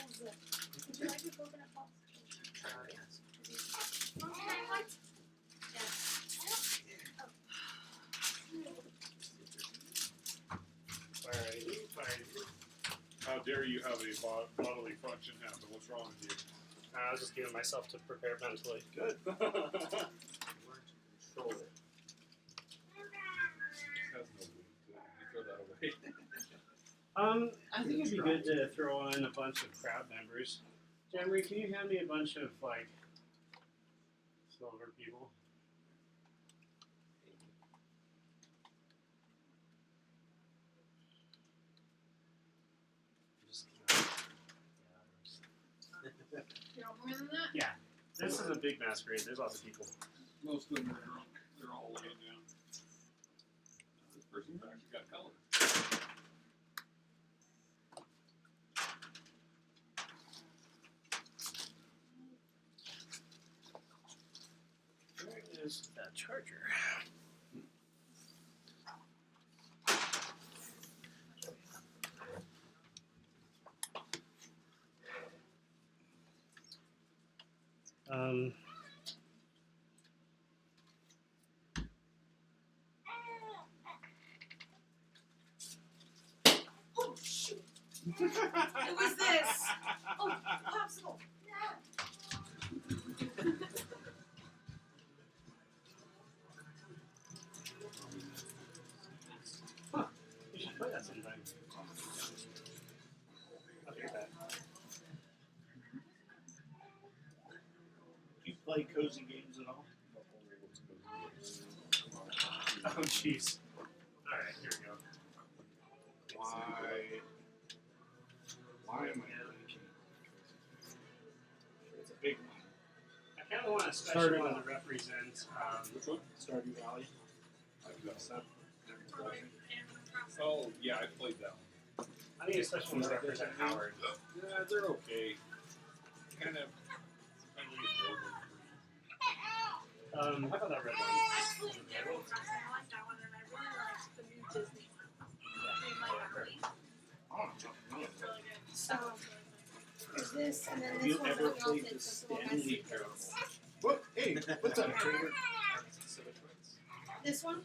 Would you like a coconut popsicle? Yes. Okay, what? How dare you have a bodily function happen? What's wrong with you? I was just giving myself to prepare mentally. Good. Control it. Has no weight to it. You throw that away. I think it'd be good to throw in a bunch of crowd members. Jamry, can you hand me a bunch of silver people? Just, You want more than that? this is a big masquerade. There's lots of people. Most of them are drunk. They're all laying down. This person's actually got color. Where is that charger? Oh, shoot! It was this! Oh, popsicle! You should play that sometime. I'll hear that. Do you play cozy games at all? Oh, jeez. Alright, here we go. Why am I blinking? It's a big one. I kind of want a special Stardew one Valley. to represent. Which one? Stardew Valley. I've got Sub. Oh, yeah, I played that one. I need a special one to represent Howard. Yeah, they're okay. Kind of. I need How about that red one? I played Animal Crossing. I like that one, and I really like the new Disney one. Named like Emily. It's really good. So, there's this, and then Have this you one's ever really played melted, the so it's a little Stanley messy. Parable? Whoa, hey, what's up, trader? So which ones? This one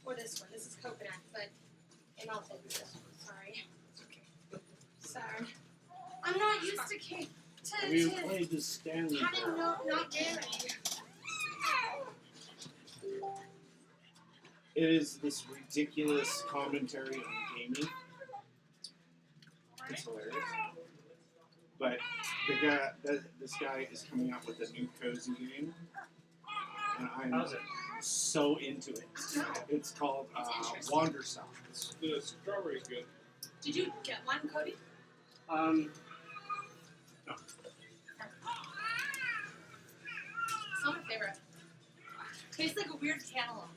or this one? This is coconut, but it melted. Sorry. It's okay. Sorry. I'm not used to cake. We To played the Stanley having Parable. not dairy. It is this ridiculous commentary on gaming. It's hilarious. But this guy is coming out with a new cozy game, and I'm How's it? so into it. It's called Wanderstock. The strawberry's good. Did you get one, Cody? It's not my favorite. Tastes like a weird cantaloupe.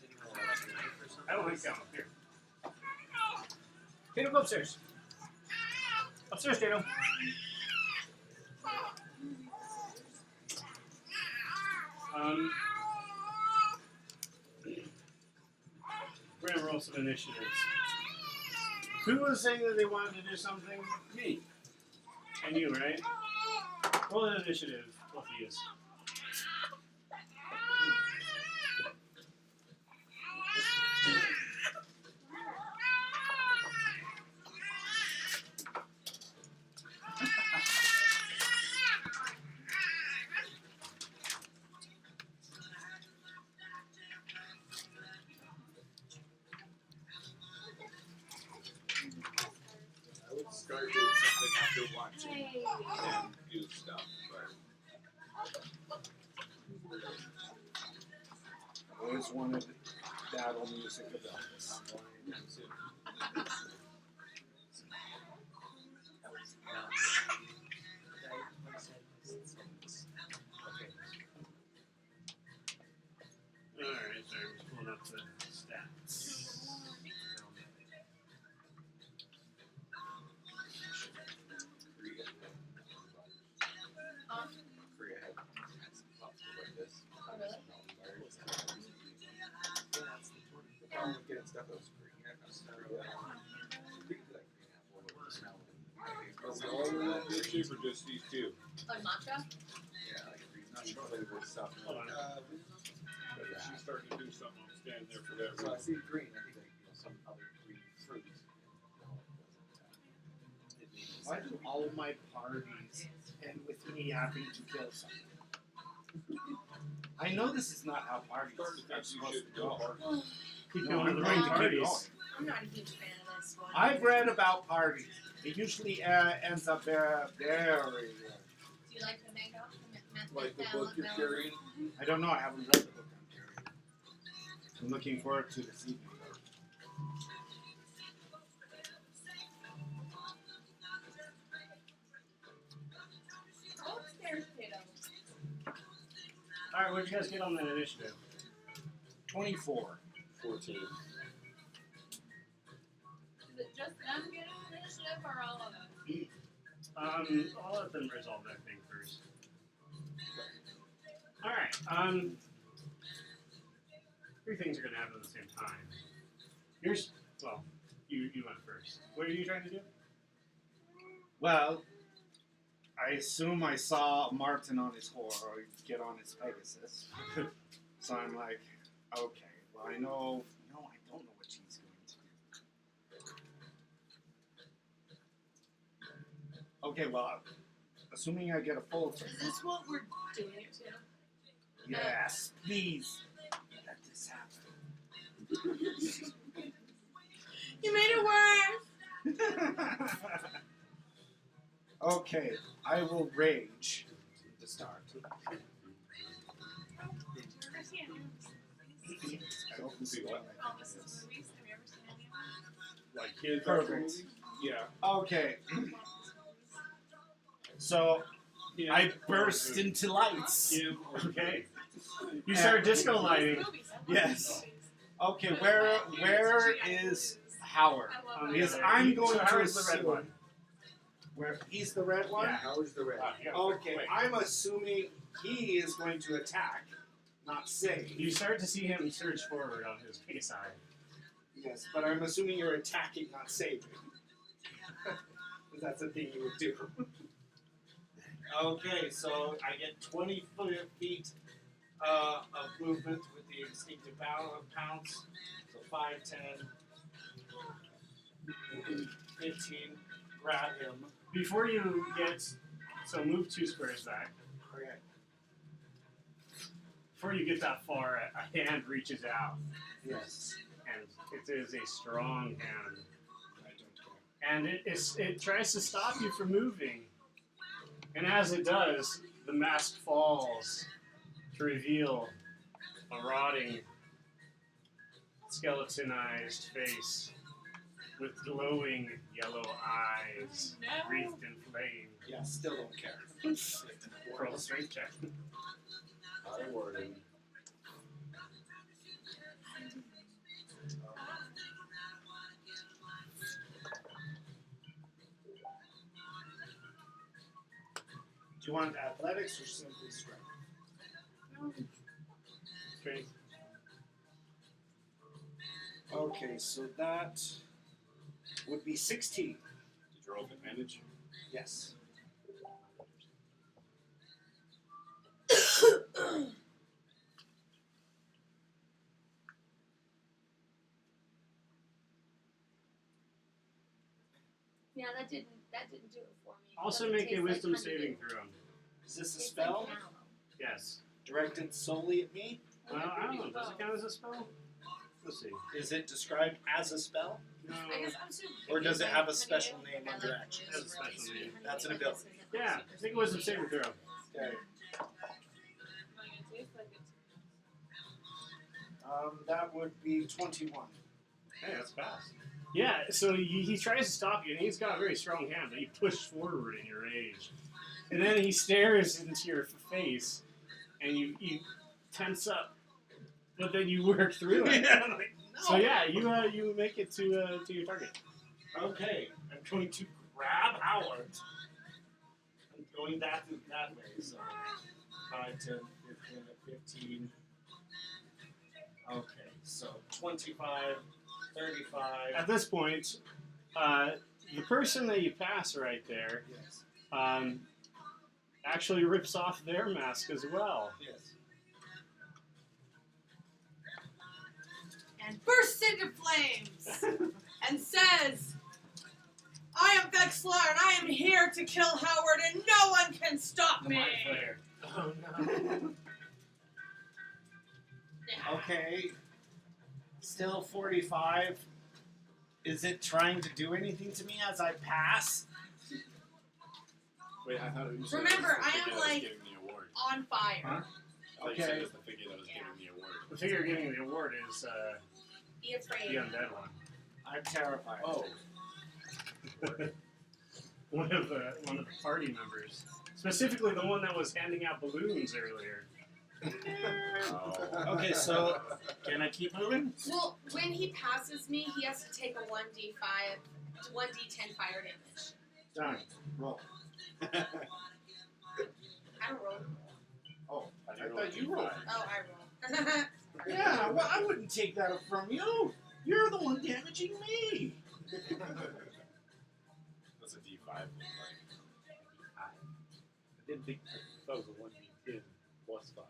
Does anyone want like a knife or something? I don't like that one. Here. Tato, go upstairs. Upstairs, Tato. We're gonna roll some initiatives. Who was saying that they wanted to do something? Me. And you, right? Roll an initiative, both of you. I would start doing something after watching Hey. and do stuff, but I always wanted battle music of Elvis. not going anytime soon. That was not what I said. Okay. Alright, so I'm just pulling up the stats. Korea had some pops like this. Oh, really? The problem with getting stuff that was green, I was never really like green apple or the smell. Are we all in that big shape or just these two? On matcha? Yeah, like green flavored stuff. Hold on. But if she's starting to do something, I'm standing there for that So I reason. see green, I think like some other green fruit. Why do all of my parties end with me having to kill someone? I know this is not how parties Starting to are think you supposed should to go go. hard. Keep No, going I'm to the going right to keep parties. going. I'm not a huge fan of this one. I've read about parties. It usually ends up very, very well. Do you like the mango? Like the book you're carrying. I don't know. I haven't read the book I'm carrying. I'm looking forward to this evening, though. Oh, there's potato. Alright, what'd you guys get on that initiative? 24. 14. Is it just them getting initiative or all of us? I'll let them resolve that thing first. Alright, three things are gonna happen at the same time. Here's, well, you went first. What are you trying to do? Well, I assume I saw Martin on his horse or get on his Pegasus. So I'm like, okay, well, I don't know what she's going to do. Okay, well, assuming I get a full turn. Is this what we're doing it to? Yes, please. Let this happen. You made it worse! Okay, I will rage to start. I hope this is what All I this think it is is. movies. Have you ever seen any of them? Like kids Perfect. movies? Yeah. Okay, so Yeah. I burst into lights. Kim or Okay. You start disco lighting. Movies. I love Yes. movies. Okay, where is Howard? I love On the Because other- I'm going so to Howard's the red assume one. where he's the red one. Yeah. Howard's the red. You gotta Okay, wait. I'm assuming he is going to attack, not save. You start to see him surge forward on his piggy side. Yes, but I'm assuming you're attacking, not saving. Because that's the thing you would do. Okay, so I get 20 feet of movement with the instinctive pounce. So 5, 10, 15. Grab him. Before you get, so move 2 squares back. Okay. Before you get that far, a hand reaches out, Yes. and it is a strong hand. I don't care. And it tries to stop you from moving. And as it does, the mask falls to reveal a rotting, skeletonized face with glowing yellow eyes No. wreathed in flame. Yeah, still don't care. Roll a strength check. I wording. Do you want athletics or simply strength? Strength. Okay, so that would be 16. Did you roll with advantage? Yes. Yeah, that didn't do it for me. Also Doesn't make a taste wisdom like honeydew. saving throw. Is this a Tastes spell like mallow. Yes. directed solely at me? Well, I don't know. Does it count as a spell? Let's see. Is it described as a spell? No. I guess I'm super Or does it picky, have a like special honeydew, name like I under like action? It has a special sweet name. honey, That's an like ability. this isn't Yeah, super I think wisdom sweet. saving throw. Okay. Like, it tastes like it's That would be 21. Hey, that's fast. Yeah, so he tries to stop you, and he's got a very strong hand, but you push forward in your rage. And then he stares into your face, and you tense up. But then you work through it. Like, So yeah, you make it to your target. Okay, I'm going to grab Howard. I'm going that way, so 5, 10, 15. Okay, so 25, 35. At this point, the person that you pass right there Yes, actually rips off their mask as well. yes. And bursts into flames and says, I am Vexler and I am here to kill Howard and no one can stop The me. mind flare. Oh no. okay. Still 45. Is it trying to do anything to me as I pass? Wait, I thought you said Remember, it was the I am, figure that was like- giving the award. On fire. Huh? I thought you said Okay. it was the figure that was giving the award. The figure getting the award is Be afraid. the undead one. I'm terrified. Oh, One of the party members. Specifically the one that was handing out balloons earlier. oh. Okay, so can I keep moving? Well, when he passes me, he has to take a 1d10 fire damage. Done. Roll. I don't roll. Oh, How do I roll thought you a rolled. D5? Oh, I roll. Yeah, well, I wouldn't take that from you. You're the one damaging me. What's a D5 look like? I didn't think that was a 1d10 plus 5.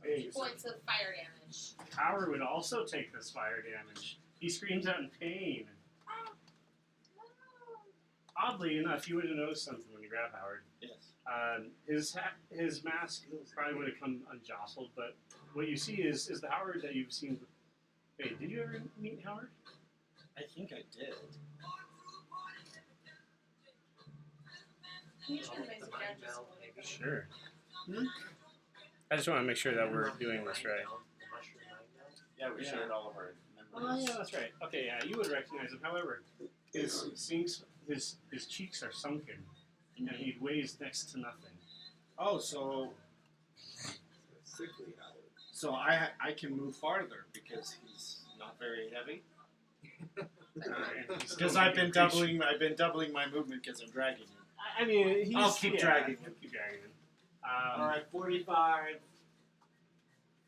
8 points of fire damage. Howard would also take this fire damage. He screams out in pain. Oddly enough, you would have noticed something when you grab Howard. Yes. His mask probably would have come unjostled, but what you see is the Howard that you've seen. Wait, did you ever meet Howard? I think I did. Can you turn the music The down mind just a meld, little maybe. bit? Sure. Hmm? I just want to make sure that we're The doing this mind right. meld, the mushroom mind meld. Yeah, we Yeah. shared all of our Oh memories. yeah, that's right. Okay, yeah, you would recognize him. However, his cheeks are sunken, and he weighs next to nothing. Oh, so Sickly Howard. so I can move farther because he's not very heavy. Because I've been doubling my movement because I'm dragging him. I mean, he's, I'll keep dragging him. Keep dragging him. All right, 45,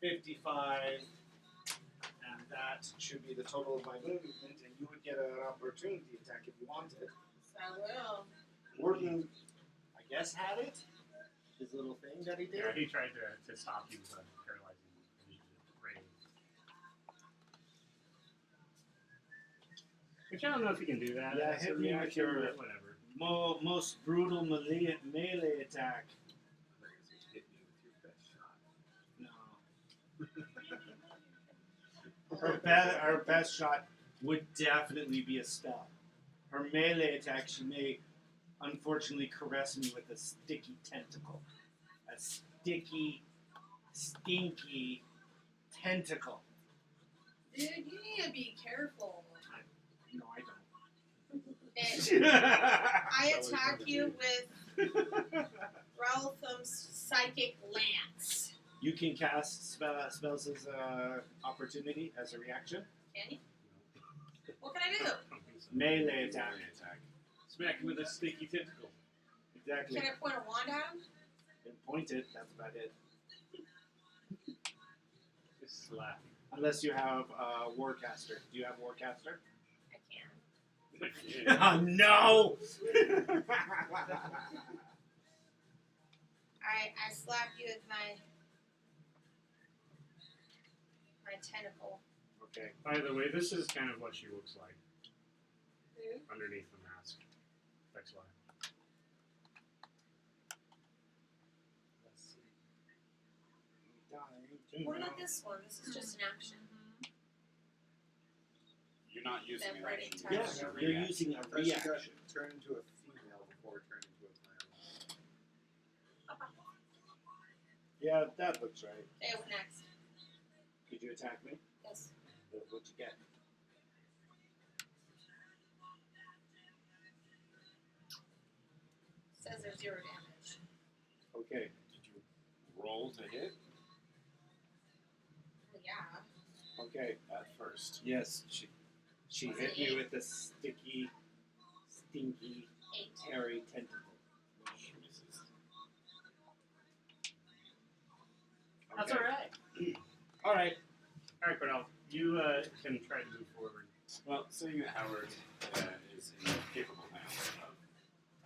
55, and that should be the total of my movement, and you would get an opportunity attack if you wanted. I will. Warden, I guess, had it. His little thing that he did. Yeah, he tried to stop you from paralyzing rain. Which I don't know if you can do that. Yeah, It's hit a me with reaction, your- but whatever. Most brutal melee attack. Hit me with your best shot. No. Our best shot would definitely be a spell. Her melee attack, she may unfortunately caress me with a sticky tentacle. A sticky, stinky tentacle. Dude, you need to be careful. No, I don't. And I attack you with Raltham's Psychic Lance. You can cast spells as an opportunity, as a reaction. Can you? What can I do? Melee attack. Smack him with a sticky tentacle. Exactly. Can I point a wand at him? And point it, that's about it. Just slap Unless you have Warcaster. Do you have Warcaster? I can. him. Oh, no! I slap you with my tentacle. Okay. By the way, this is kind of what she looks like Who? underneath the mask. That's why. Let's see. What about this one? This is just an action. You're not using an Separating action. time. Yes, you're using a First you gotta reaction. turn into a female before turning into a male. Yeah, that looks right. Okay, what next? Did you attack me? Yes. What'd you get? Says there's 0 damage. Okay. Did you roll to hit? Well, yeah. Okay. At first. Yes, she Was hit it me eight? with a sticky, stinky, 8. hairy tentacle. Which misses. That's Okay. alright. Alright. Alright, Cornell. You can try to move forward. Well, saying that Howard is in capable hands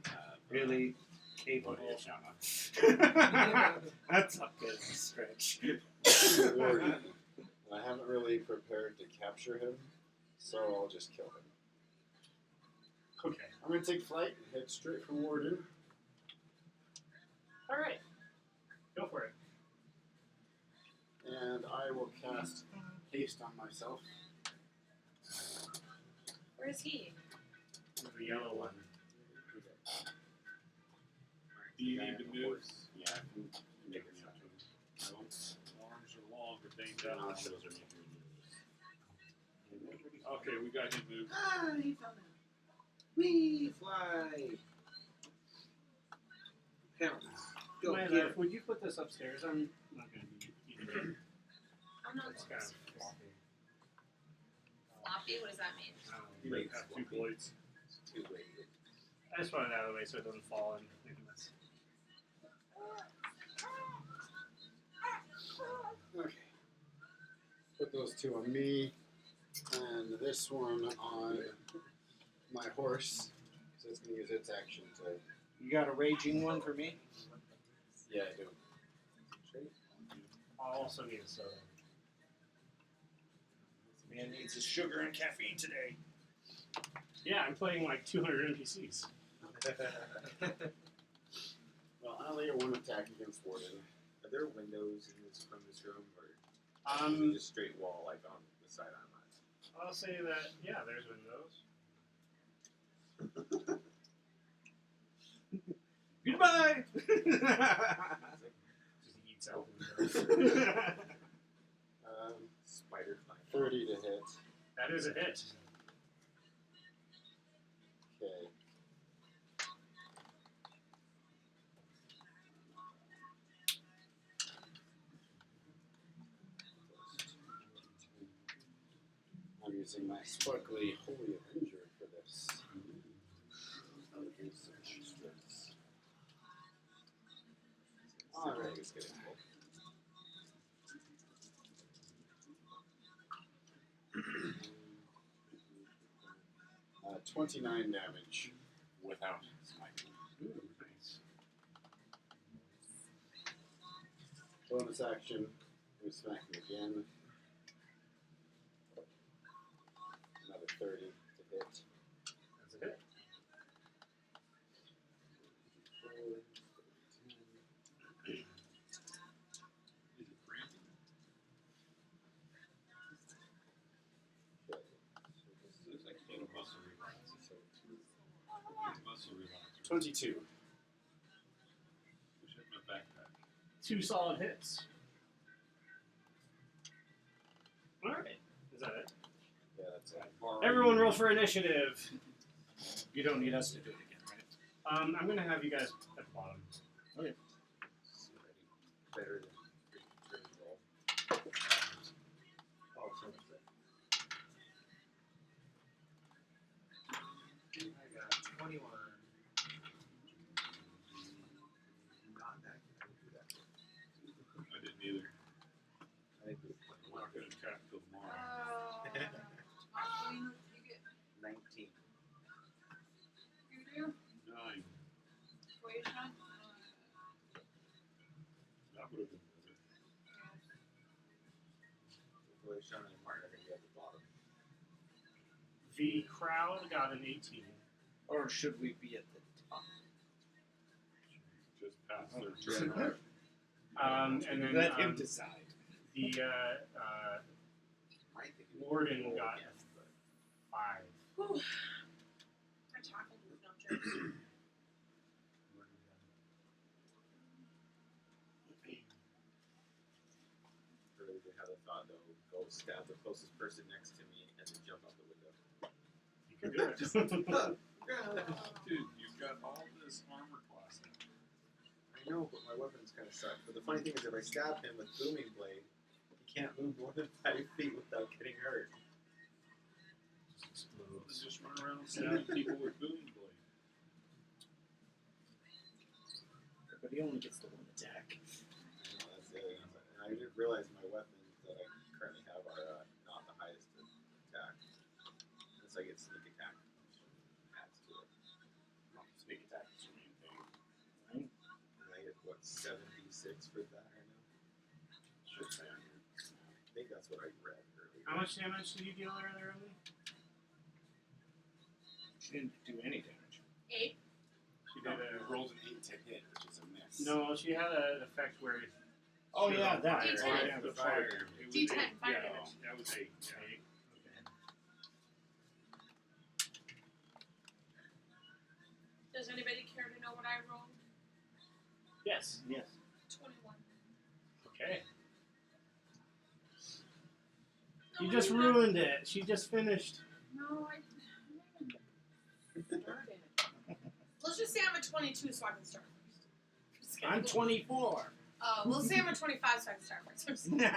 of Really Oh, capable. yeah, That's a good stretch. Warden. I haven't really prepared to capture him, so I'll just kill him. Okay. I'm gonna take flight and head straight for Warden. Alright. Go for it. And I will cast haste on myself. Where is he? The yellow one. Do you need to move? Yeah, I can make an action. No. Arms are long, but they ain't Yeah, that long. those are making Okay, we got him moved. Ah, he found it. We fly. Pounds. Go My get love, him. would you put this upstairs? I'm not going to be eating it. I'm not It's kind of floppy. floppy. What does that mean? You might have 2 plates. Two-bladed. I just want it out of the way so it doesn't fall and make a mess. Okay. Put those two on me, and this one on my horse. So it's gonna use its action to. You got a raging one for me? Yeah, I do. I'll also need a soda. Man needs his sugar and caffeine today. Yeah, I'm playing like 200 NPCs. Well, I only get one attack against Warden. Are there windows in this from this room, or is it just straight wall like on the side I'm on? I'll say that, yeah, there's windows. Goodbye! Just eats out windows. Spider climb. 30 to hit. That is a hit. Okay. I'm using my sparkly Holy Avenger for this. I'll do some extras. Alright. It's getting full. 29 damage without smiting. Bonus action. We smack him again. Another 30 to hit. That's a hit. Is it cramping? Looks like you need a muscle relaxer. Muscle relaxer. 22. Push up my backpack. 2 solid hits. Alright. Is that it? Yeah, that's it. Everyone roll for initiative. You don't need us to do it again, right? I'm gonna have you guys at the bottom. Better than free roll. Oh, so much better. I got 21. Not that good. I didn't do that. I didn't either. I think we I'm not gonna attack till tomorrow. You get 19. you do? 9. Situation? That would have been better. Hopefully Sean and Martin are going to be at the bottom. The crowd got an 18. Or should we be at the top? Just past their turn. And then Let him decide. the I think it would warden roll got again. 5. Whew. I tackled with no jokes. Really did have a thought though, go stab the closest person next to me and then jump out the window. You can do it. Dude, you've got all this armor class. I know, but my weapons kind of suck. But the funny thing is, if I stab him with booming blade, he can't move more than 5 feet without getting hurt. Just run around stabbing people with booming blade. But he only gets the one attack. I know, that's it. And I didn't realize my weapons that I currently have are not the highest attack. Unless I get sneak attack, which adds to it. Sneak attack is your main thing. And I get, what, 76 for that right now? Should say on here. I think that's what I read earlier. How much damage did you deal earlier? She didn't do any damage. 8. She No, did it rolls an 8 to hit, which is a miss. No, she had an effect where. Oh she was yeah, on that. fire. D10. Yeah, The the fire. fire. It was D10, 8. fire Yeah, damage. that was 8. Yeah. Okay. Does anybody care to know what I rolled? Yes. Yes. 21. Okay. No, You just I'm not- ruined it. She just finished. No, I started. Let's just say I'm a 22 so I can start first. Just kidding. I'm 24. We'll say I'm a 25 so I can start first. I'm just kidding.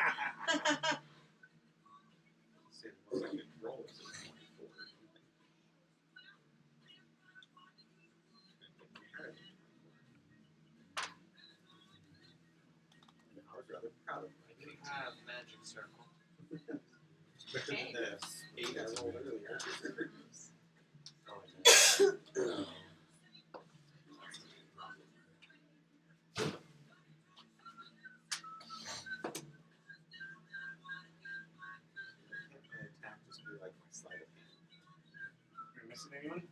Say the most I could roll is a 24. I was rather proud of my You thing. have magic circle. Better than the 8 I rolled earlier. Can't my attack just be like my sleight of hand? Are you missing anyone?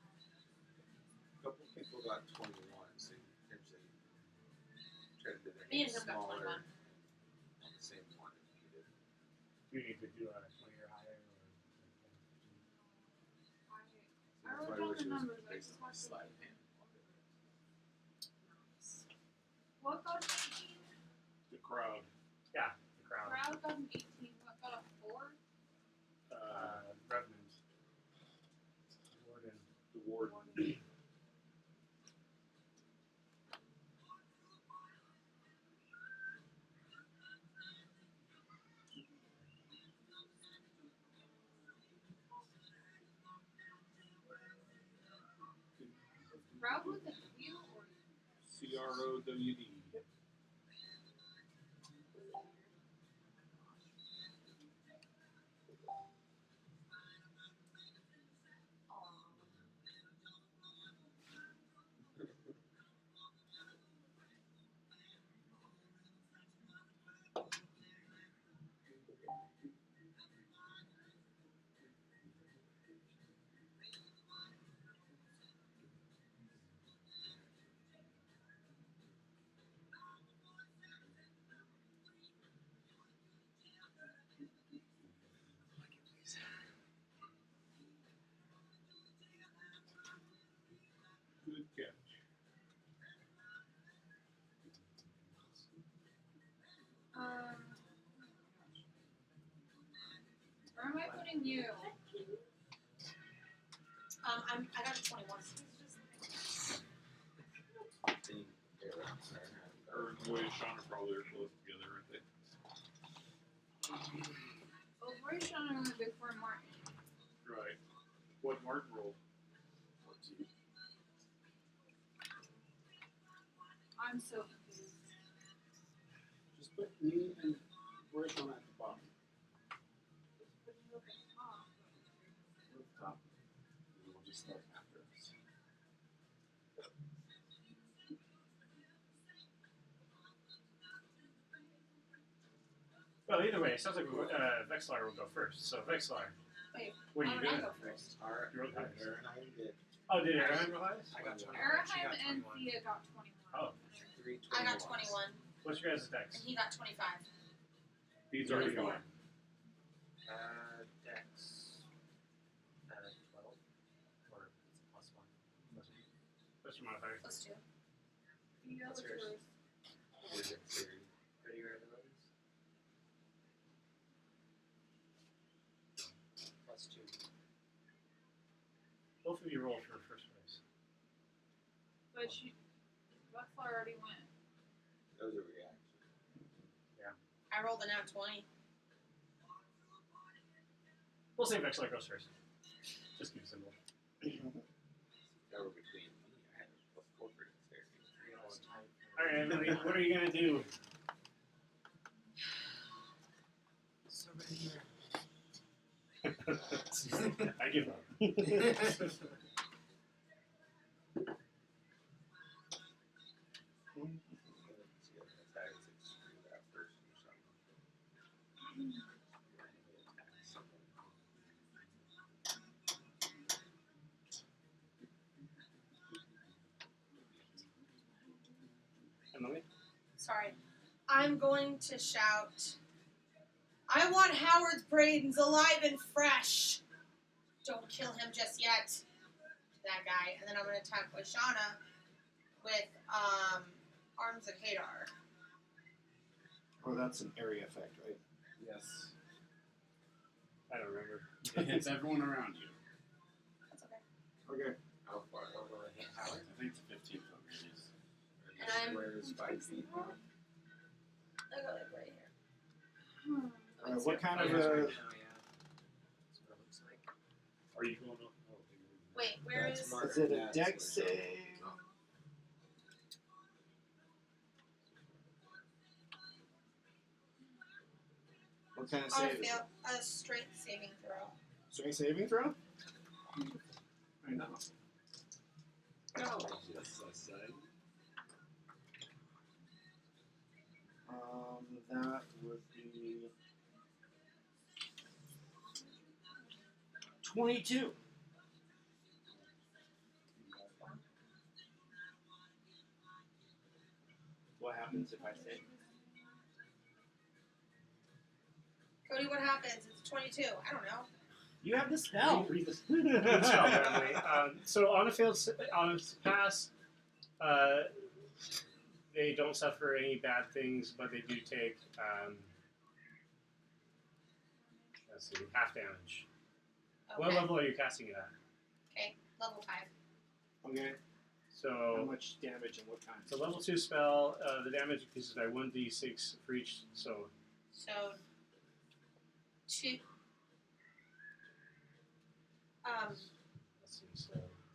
A couple people got 21, so you potentially try to do their Me and names him got smaller 21. on the same one if needed. Do you need to do a 20 or higher? So that's why I wish it was based on my sleight of hand. What got an 18? The crowd. Yeah, the crowd. Crowd got an 18. What got a 4? Revenant. Warden. The warden. Crowd with a Q or CROWD. you? I got a 21. Or Roy and Sean are probably close together, aren't they? Well, Roy Sean went before Martin. Right. What Martin rolled? 14. I'm so confused. Just put me and Roy Sean at the bottom. But you look at Tom. We're at the top. And we'll just start after us. Well, either way, it sounds like Vexlar will go first. So Vexlar, Wait, what are you why would I doing? go first? Our You rolled highest. Aaron did Oh, did Aaron go highest? I got 21. She Araheim got and 21. Thea got 21. Oh. 3 I got 21, What's your guys' and dex? he got 25. He's already 24. gone. Dex. 12. Or it's a plus 1. What's your modifier? Plus 2. Thea, What's what's yours? yours? Pretty rare abilities. Plus 2. Both of you roll for first place. But she, Vexlar already went. That was a reaction. I rolled a nat 20. We'll say Vexlar goes first. Just keep it simple. That were between me. I had a +4 for dexterity. Alright, Emily, what are you gonna do? So many here. I give up. Emily? Sorry. I'm going to shout, I want Howard's brains alive and fresh. Don't kill him just yet. That guy. And then I'm going to attack Oshana with Arms of Hadar. Oh, that's an area effect, right? Yes. I don't remember. It hits everyone around you. That's okay. Okay. How far? I think it's a 15 foot radius. And I'm- Where is 5 feet now? I got it right here. What kind of Right a? now, yeah. That's what it looks like. Are you going up? Oh, Wait, where That's is... Mark. Is it a That's dex where- save? What kind of Oh, save is it? fail. A strength saving throw. Strength saving throw? I know. No. Just a side. That would be 22. What happens if I save? Cody, what happens? It's 22. I don't know. You have the spell. Read this. Good job, Emily. So on a pass, they don't suffer any bad things, but they do take let's see, half damage. Okay. What level are you casting it at? Okay, level 5. Okay. How So much damage and what kind? it's a level 2 spell. The damage increases by 1d6 for each. So So, 2. let's see.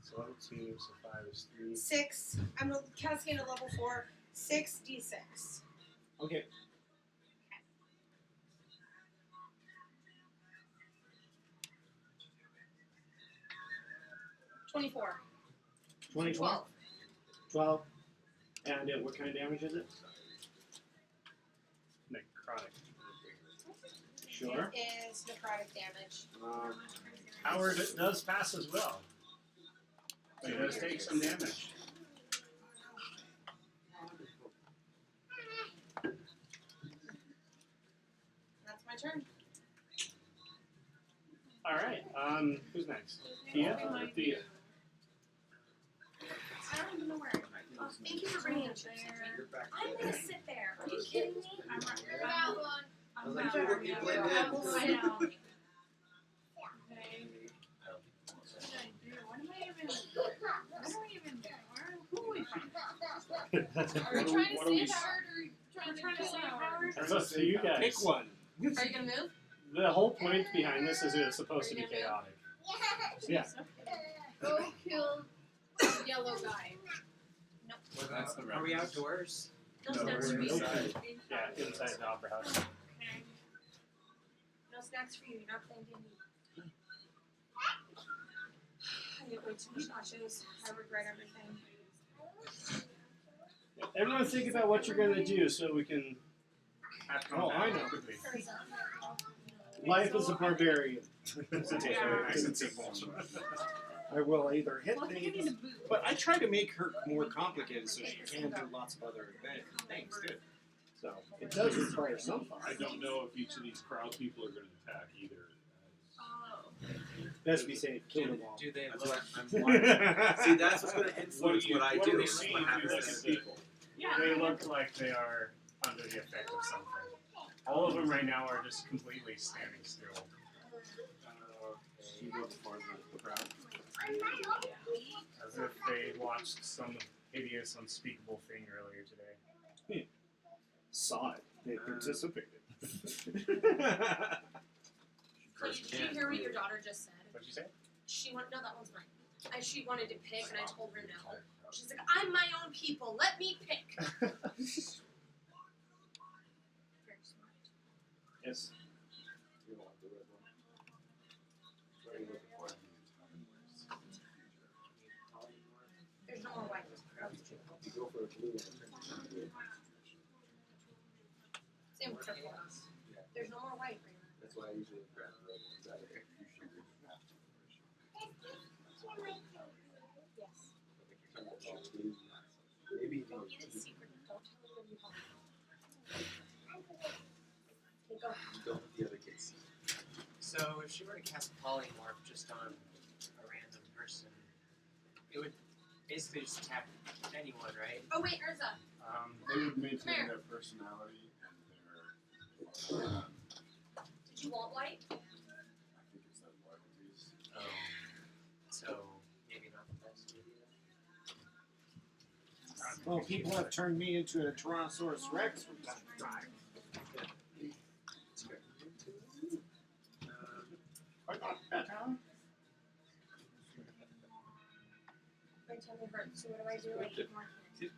So level 2, so 5 is 3. 6. I'm casting at level 4. 6d6. Okay. $24. 24. 12. 12. And what kind of damage is it? Necrotic. Sure. It is necrotic damage. Howard does pass as well. But he does take some damage. That's my turn. Alright, who's next? Tia or Thea? I don't even know where. Oh, thank you for bringing it there. You're back I'm there. gonna sit there. Are you kidding me? I'm I was like, you blend in. I know. What are we even doing? Who are we from? Are we trying to What are we save Howard or are you trying to save kill Howard? That's up to you guys. Pick one. Are you gonna move? The whole point behind this is it's supposed to be chaotic. Yeah. Go kill the yellow guy. What That's about, the are we right outdoors? No No, snacks we're for you. inside. Yeah, inside the opera house. Okay. No snacks for you. You're not playing D&D. I ate way too much nachos. I regret everything. Everyone think about what you're gonna do so we can have Oh, I know. quickly. Life as a barbarian. Yeah. I will either hit Well, I think I need things, a boot. but I try to make her more complicated so she can do lots of other things too. So it does require some fun. I don't know if each of these crowd people are going to attack either. Oh. Best be safe. Kill them all. Do they That's look? what I'm wondering. See, that's what's going to influence what I What do. are we Is seeing what if we happens look to at the the people. Yeah. They look like they are under the effect of something. All of them right now are just completely standing still. You go before the crowd. As if they watched some hideous, unspeakable thing earlier today. Saw it. They participated. So did you hear what your daughter just said? What'd you say? She wanted, no, that one's mine. She wanted to pick, and I told her no. She's like, I'm my own people. Let me pick. Very smart. Yes. You don't want the red one. What are you looking for? There's no more white. You go for a blue one. It turns into blue. Same with purple. There's no more white right now. That's why I usually grab the red ones out of here. Yes. But if you're talking about blue, maybe Go you eat it secretly. Don't tell anyone you help. Okay, go. don't let the other kids see. So if she were to cast polymorph just on a random person, it would basically just attack anyone, right? Oh wait, Urza. They would maintain Come here. their personality and their. Did you want white? I think it's their loyalties. So maybe not the best idea. Well, people have turned me into a Tyrannosaurus Rex from time to time. I got better. My tummy hurts, so what do I do? I eat more candy.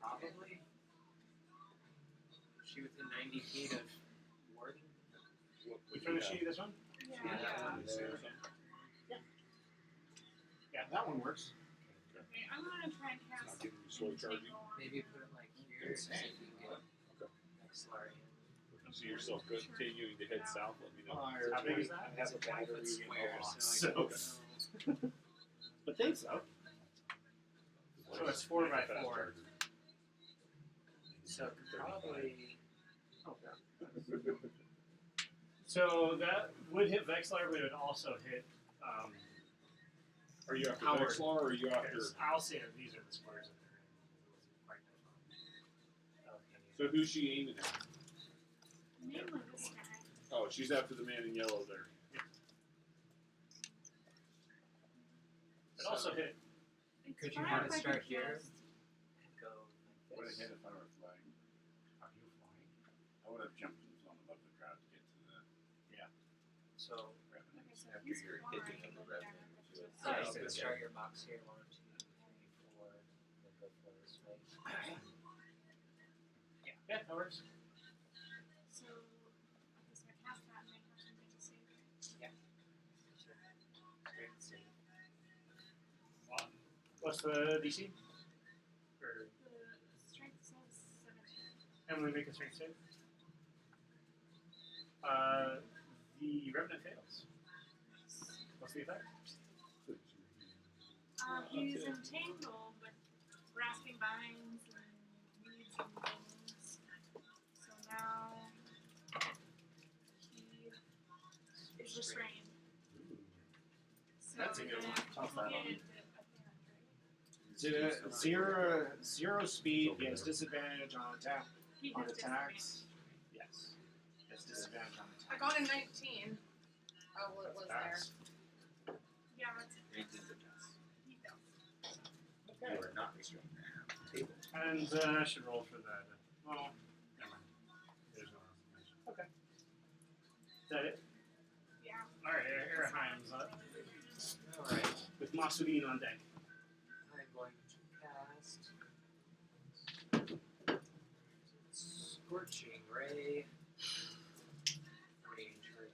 Probably. Is she within 90 feet of Warden? Which one is she? This one? Yeah. Yeah, that one works. Okay, I'm gonna try and cast. Not giving you slow charging. Entangle on- Maybe put it like here to see if we can get Xlarian. If you see yourself continuing to head south, let me know. How big is that? I have a battery It's in square, my box, so I don't so. know. But thanks, though. So it's 4 by 4. So probably. So that would hit Vexlar, but it would also hit. Are you after Howard. Vexlar or are you after? Because I'll say that these are the squares that they're in. So who's she aiming at? Mainly this guy. Oh, she's after the man in yellow there. It also hit. It's Could you fine have if it I start could here? just- And go Would like have this. hit if I were flying. Are you flying? I would have jumped and flown above the crowd to get to the So, revenue. Okay, so After he's you're flying, hitting on the and revenue, then I you could do it. so just- you Yeah. could start your box here. 1, 2, 3, 4. Then go for this way. Yeah, that works. So, okay, so I cast that and I have something to say. Great to see. What's the DC? Or The strength says 17. Emily, make a strength save. The Revenant fails. What's the effect? He's entangled with grasping vines and weeds and things. So now he is restrained. So That's a good then one. Toss that he on. gets a parent, Zero speed, he has disadvantage on attack. right? He On has attacks. Yes. Yes, disadvantage on I got a 19. Oh, well, it was there. Pass. Yeah, that's Granted the pass. he fails. You are not restrained. Table. And I should roll for that. Well, never mind. There's no information. Okay. Is that it? Yeah. Alright, Airheim's up. Alright, With Masurin on deck. I'm going to cast Scorching Ray. Range for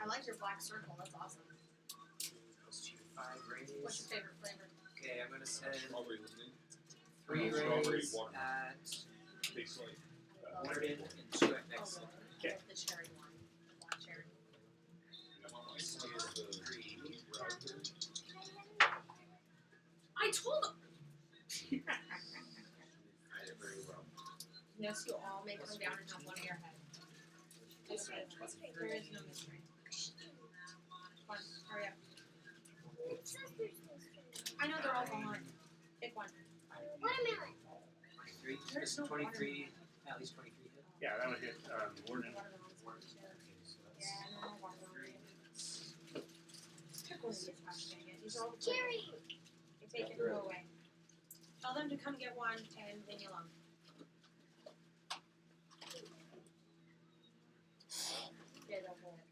I like your black circle. That's awesome. 2 plus 2, 5 rays. What's your favorite flavor? Okay, I'm gonna send Strawberry listening. 3 Strawberry rays watermelon. at Tastes like Warden and 2 at Oh, next. really? Okay. I love the cherry one. The black cherry. Let's do 3. I told him. I did it very well. Yes, you all may come down and have one in your head. This Okay. one, 23. There is no mystery. Come on, hurry up. I know they're all gone. Pick one. 23. There's This no 23. At least 23 hit. Yeah, that would hit Warden. Watermelon's one, too. Okay, so that's Yeah, no, watermelon. 3. Pick one of these, gosh dang it. These are all the cherry. You take it and go away. Tell them to come get one and leave me alone. Yeah, they'll pull it.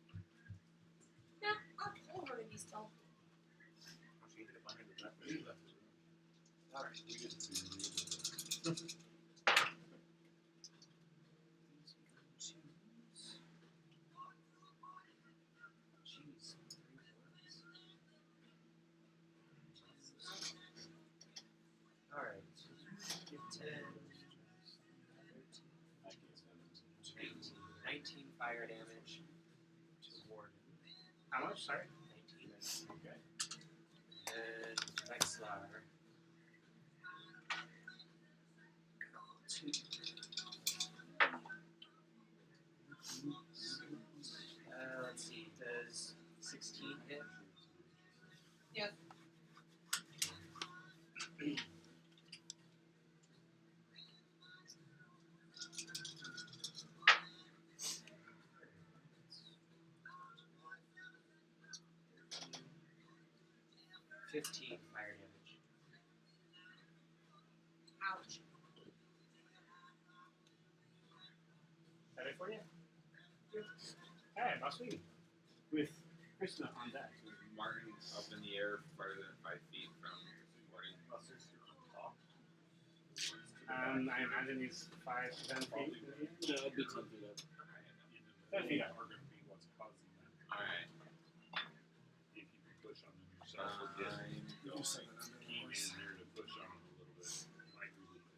Yeah, I'll hurt it still. Alright. Jeez, 3 ones. Alright. Give 10. 19 fire damage to Warden. How much? Sorry? 19. Okay. And Vexlar. 2. Let's see, does 16 hit? Yes. $15 fire damage. Ouch. That it for you? Alright, Masurin. With Krishna on deck. Martin up in the air farther than 5 feet from Warden. I imagine he's 5 to 10 feet. No, it'd be 10 feet up. 10 feet up. Are going to be what's causing that. Alright. If you can push on them yourself or get I'm Keen going. in there to push on them a little bit. Might relieve it.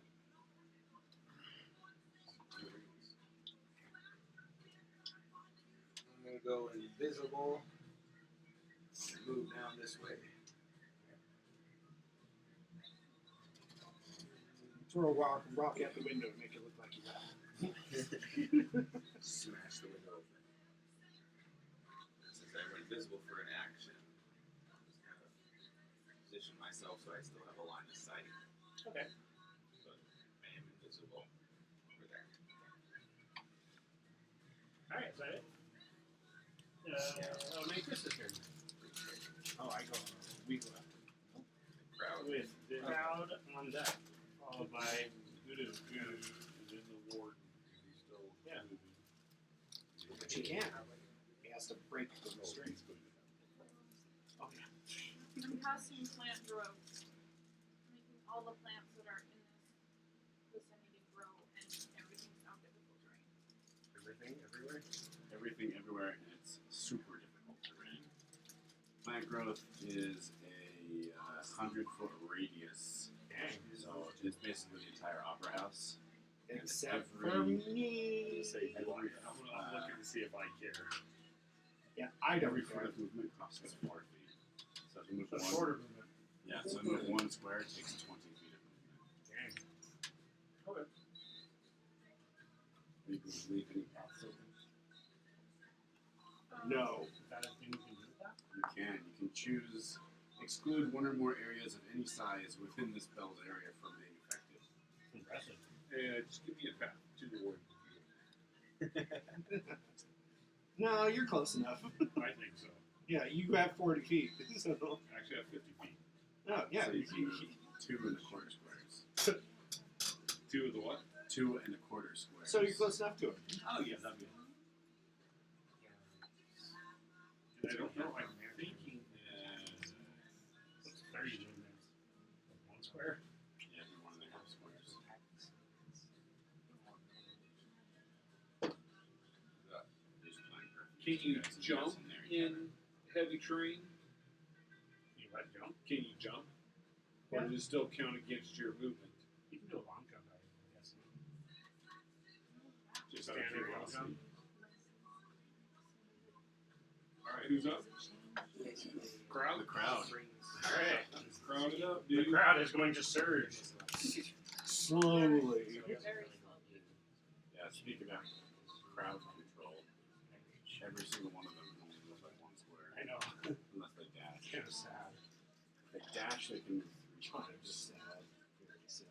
I'm gonna go invisible. Move down this way. Throw a rock out the window and make it look like he's out. Smash the window open. Since I went invisible for an action, just kind of position myself so I still have a line of sight. Okay. But I am invisible over there. Alright, is that it? Oh, make this turn. Oh, I go weak left. Crowd. With the crowd on deck. Followed by Voodoo. Voodoo is in the warden. He's still Yeah. moving. But you can't. He has to break the restraint. Oh, yeah. I'm casting plant growth, making all the plants that are in this vicinity grow, and everything's now difficult to rain. Everything, everywhere. Everything everywhere, and it's super difficult to rain. Plant growth is a 100-foot radius, Dang. so it's basically the entire opera house. Except every- for me. Say, I'm looking to see if I care. Yeah, I don't Every care. foot of movement costs 4 feet. So if you move So one, shorter movement. yeah, so move 1 square takes 20 feet of movement. Dang. You can leave any paths open. No. Is that a thing you can do with that? You can choose, exclude 1 or more areas of any size within the spell's area from being effective. Impressive. Just give me a path to the warden. No, you're close enough. I think so. Yeah, you have 40 feet. So, I actually have 50 feet. no, yeah. So you- 2 1/4 squares. 2 of the what? 2 1/4 squares. so you're close enough to him. Oh yeah, that'd be. And I don't know. I'm thinking. What's 30 movements? 1 square? Yeah, do 1 1/2 squares. Just playing perfect. Can you guys and jump guys in there together. in heavy terrain? You let jump? Can you jump? Or does it still count against your movement? You can do a long jump, I guess. Just out of Standard long curiosity. jump. Alright, who's up? Crowd? The crowd. Alright. Crowd it up, The dude. crowd is going to surge. Slowly. Yeah, speak about crowd control. Every single one of them can only move like 1 square. I know. Unless they dash. Kind of sad. If they dash, they can move 3 Kind of times. sad. Very sad.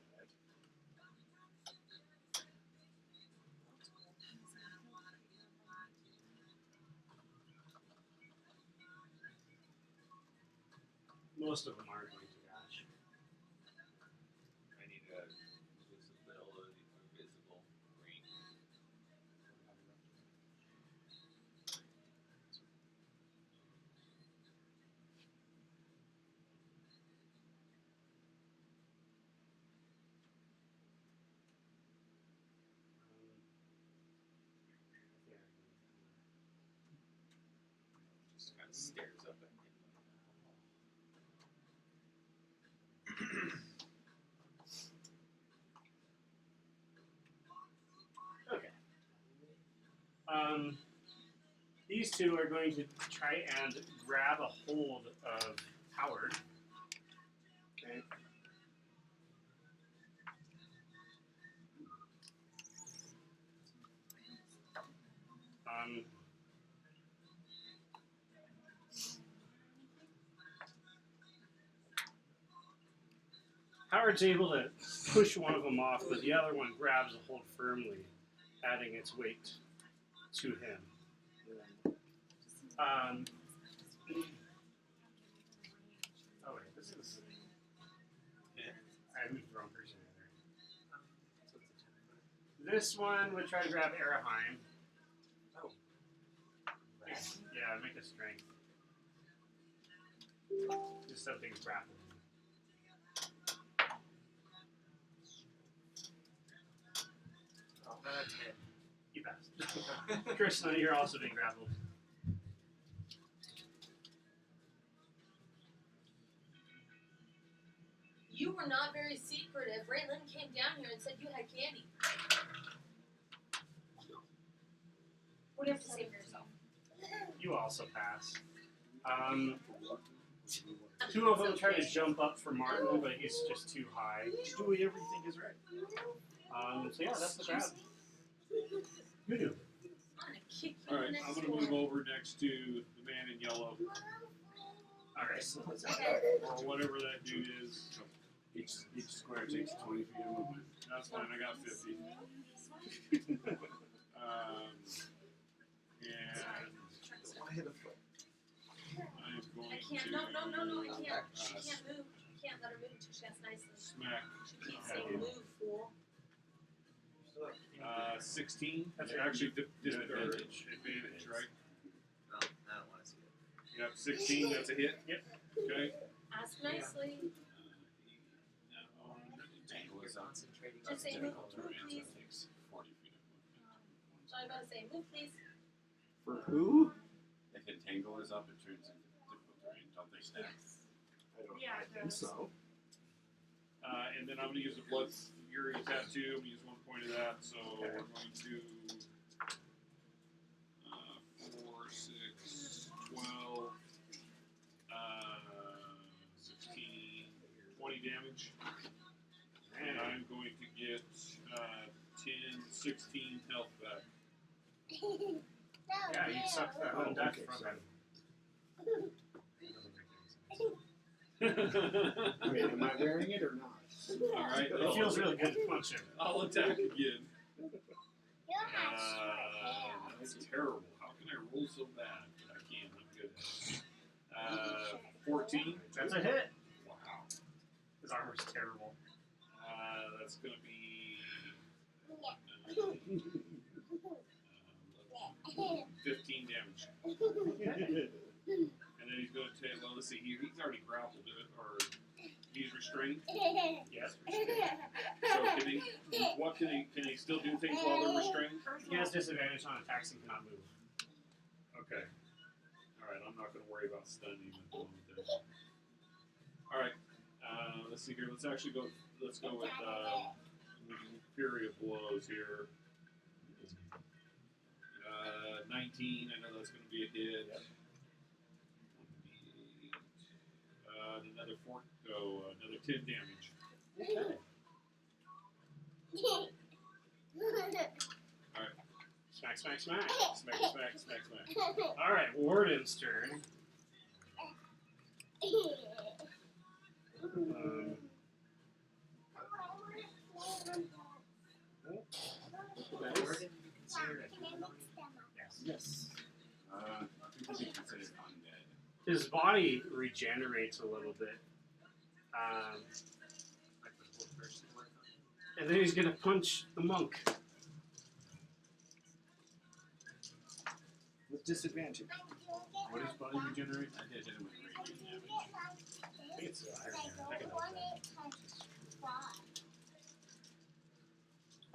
Most of them are going to dash. I need a visibility or visible ring. Just kind of stares up at me. Okay. These two are going to try and grab a hold of Howard. Okay. Howard's able to push one of them off, but the other one grabs a hold firmly, adding its weight to him. Oh wait, this is. I moved the wrong person in there. This one would try to grab Araheim. Oh. Yeah, make a strength. Just something's grappling. Oh, 10. You passed. Krishna, you're also being grappled. You were not very secretive. Raylan came down here and said you had candy. What do you have to say for yourself? You also pass. Two of them try to jump up for Martin, but he's just too high. Do what everything is right. So yeah, that's the grab. You do. I'm gonna kick you Alright, next I'm gonna door. move over next to the man in yellow. Alright. Or whatever that dude is. Each square takes 20 feet of movement. That's fine, I got 50. And I hit a foot. I'm going I can't. to No, I can't. She can't move. You can't let her move until she has nicely. smack She keeps saying move, fool. 16. That's Actually, Advantage. advantage, right? No, I don't want to see it. Yep, 16, that's a hit. Yep. Okay. Ask nicely. Tangle is up. Concentrating Just say on move, difficult move, terrain. please. That takes 40 feet of movement. So I gotta say move, please. For who? If Entangle is up, it turns into difficult terrain. Don't they snap? Yes. Yeah, I think so. And then I'm going to use a Blood Fury Tattoo. I'm going to use 1 point of that. So we're going to 4, 6, 12, 16, 20 damage. And I'm going to get 10, 16 health back. Yeah, you sucked that one deck from him. I mean, am I wearing it or not? Alright. It feels really good to punch him. I'll attack again. You have short hair. That's terrible. How can can I roll so bad? But I can. I'm good at it. 14. That's a hit. Wow. His armor's terrible. That's gonna be 15 damage. And then he's going to take, well, let's see, he's already grappled it, or he's restrained. Yes. So can he still do things while they're restrained? He has disadvantage on attacks and cannot move. Okay. Alright, I'm not going to worry about stunning at the moment then. Alright, let's see here, let's go with Fury of Blows here. 19, I know that's going to be a hit. Another 10 damage. Alright. Smack, smack, smack. Smack, smack, smack, smack. Alright, Warden's turn. Warden considered a humanoid? Yes. I think we can consider it undead. His body regenerates a little bit. And then he's gonna punch the monk. With disadvantage. What is body regenerate? I did it with radiant damage. I think it's second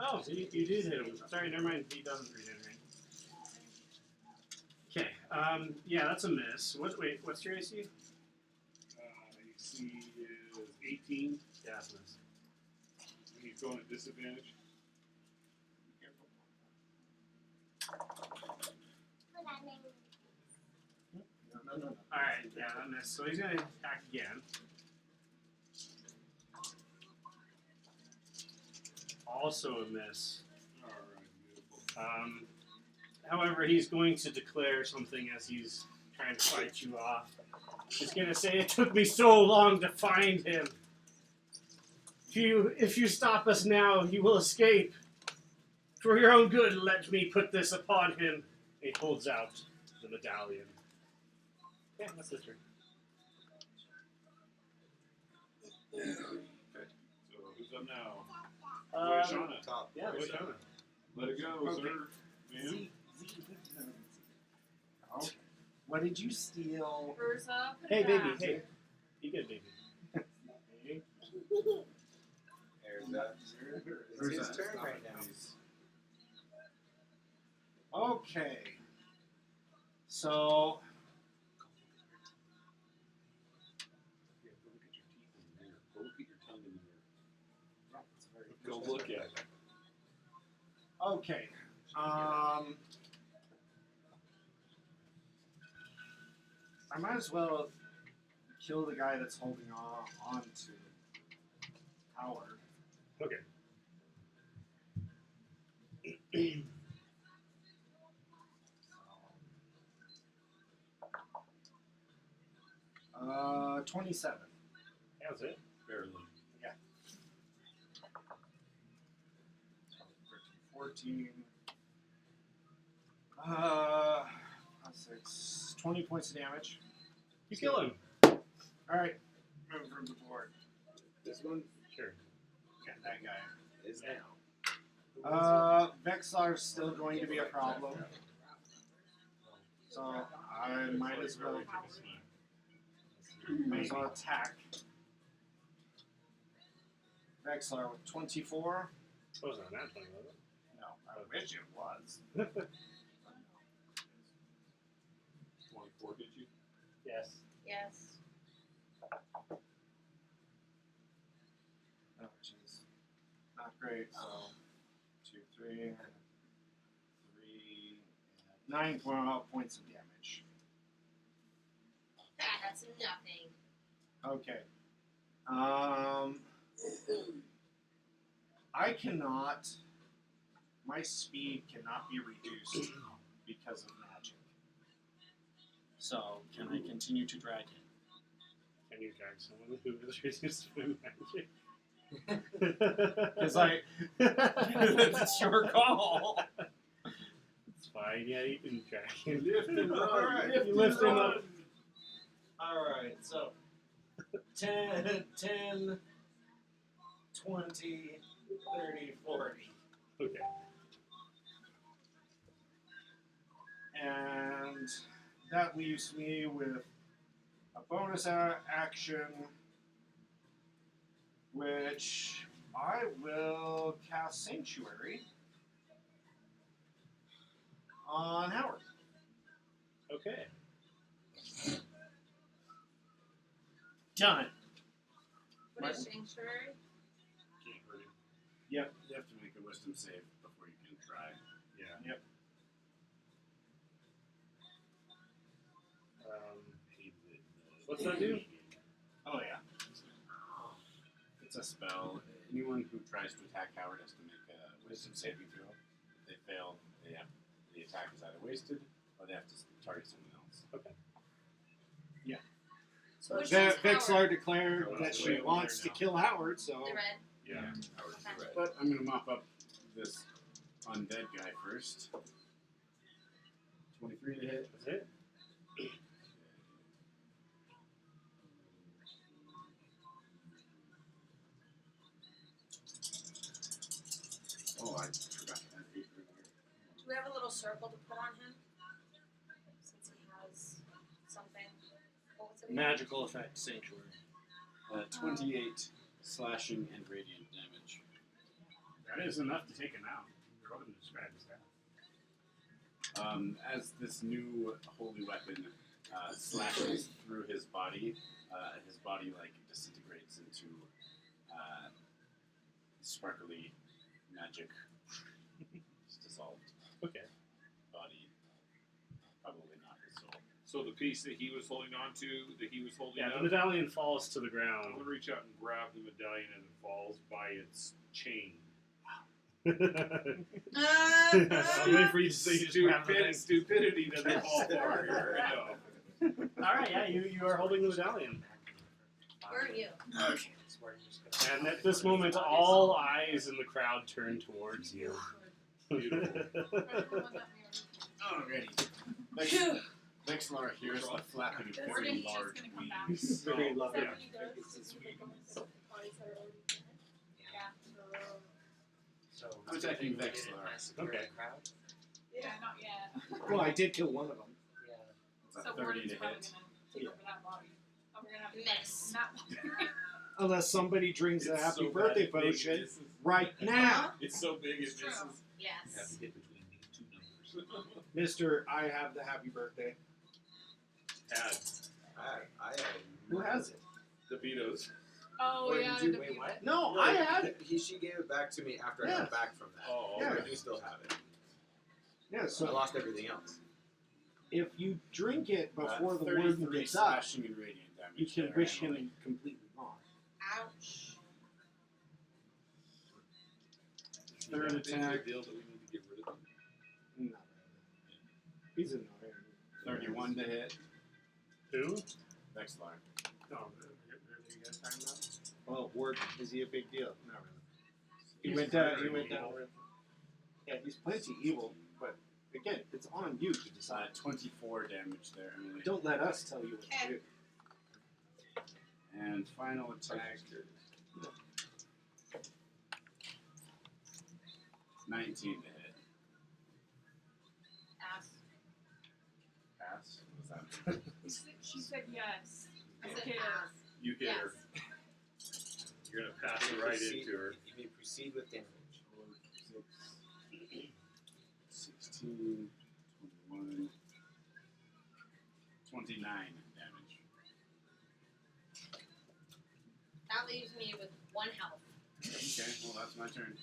Oh, so you did hit him. Sorry, never mind. He doesn't regenerate. Okay. Yeah, that's a miss. What's your AC? AC is 18. Yeah, that's a miss. And he's going at disadvantage. No. Alright, yeah, that missed. So he's gonna attack again. Also a miss. Alright, beautiful. However, he's going to declare something as he's trying to fight you off. He's going to say, "It took me so long to find him. If you stop us now, he will escape. For your own good, let me put this upon him." He holds out the medallion. Yeah, that's his turn. Okay. So who's up now? Um, Top. yeah, Wait, Shona. Let it go, Okay. sir. Man. Okay. What did you steal? Urza, put Hey, it baby, back. hey. You good, baby. Hey. There's that. It's his turn right now. Okay. So Yeah, go look at your teeth in the mirror. Go look at your tongue in the mirror. that's very Go look at it. okay. I might as well kill the guy that's holding on to Howard. Okay. 27. That's it. Barely. 14. 6. 20 points of damage. You kill him. Alright. Move from the board. This one Sure. Yeah, that guy. is now. Vexlar's still going to be a problem. So I might as well attack Vexlar with 24. It wasn't on that thing, was it? No, I wish it was. 24 hit you? Yes. Yes. Which is not great. So 2, 3, 3, 9 points of damage. That's nothing. Okay. I cannot. My speed cannot be reduced because of magic. So, can I continue to drag him? Can you drag someone who is reduced by magic? Because it's your call. It's fine. Yeah, you can drag him. Lift and run. Alright. You lift him up. Alright, so 10, 20, 30, 40. Okay. And that leaves me with a bonus action, which I will cast Sanctuary on Howard. Okay. Done. What is sanctuary? Can't hurt him. Yep, you have to make a wisdom save before you can try. Yeah. What's that do? Oh yeah. It's a spell. Anyone who tries to attack Howard has to make a wisdom saving throw. If they fail, the attack is either wasted or they have to target someone else. Okay. So Which one's Vexlar Howard? declared Oh, that it's she way over wants there to kill Howard, so The red. Yeah. Howard's Okay. red. But I'm going to mop up this undead guy first. 23 to hit. That's it? Oh, I forgot to add 8 earlier. Do we have a little circle to put on him? Since he has something. What was it again? magical effect Sanctuary. 28 slashing and radiant damage. That is enough to take him out. You're welcome to describe his death. As this new holy weapon slashes through his body like disintegrates into sparkly magic. It's dissolved Okay. body. Probably not his soul. So the piece that he was holding on to, that he was holding Yeah, the up, medallion falls to the I'm ground. gonna reach out and grab the medallion and it falls by its chain. I'm waiting for you to say you just grab the thing. Stupidity doesn't fall far here. I know. Alright, yeah, you are holding the medallion. Where are you? Okay. And at this moment, all eyes in the crowd turn towards you. Alrighty. Phew. Vexlar hears the flapping of Or very he's just large gonna come back. wings. Very lovely. Yeah. So I'm attacking we didn't Vexlar. massacre Okay. the crowd? Yeah, not yet. Well, I did kill one of them. Yeah. It's a So 30 Warden's to probably hit. gonna take over that body. Oh, we're gonna have to Miss. not Unless somebody drinks a It's happy so birthday bad, it potion misses. right now. It's so big it It's true. misses. Yes. hit between these two numbers. Mr. I have the happy birthday. Tad. I had Who has it? The Betos. Oh Wait, yeah, did you- the Wait, what? No, No, I had it. She gave it back to me after I Yeah. got back from that. Oh, Yeah. I do still have it. Yeah, I so lost everything else. if you drink it before the 33 warden gets up, slashing and radiant damage. you can there, wish Emily. him completely gone. Ouch. Third Big attack. deal that we need to get rid of him. Not really. He's annoying. 31 to hit. Who? Vexlar. No, who are you guys talking about? Well, warden, is he a big deal? Not really. He He's went down. He very went down. evil. with- Yeah, he's plenty evil, but again, it's on you to decide. 24 damage there, Emily. Don't let us tell you what to Okay. do. And final attack. 19 to hit. Ass. Pass. What was that? She said yes. I As a said kid. pass. You hit her. Yes. You're gonna pass it right into her. You may proceed with damage. 16, 21, 29 damage. That leaves me with 1 health. Okay, well that's my turn.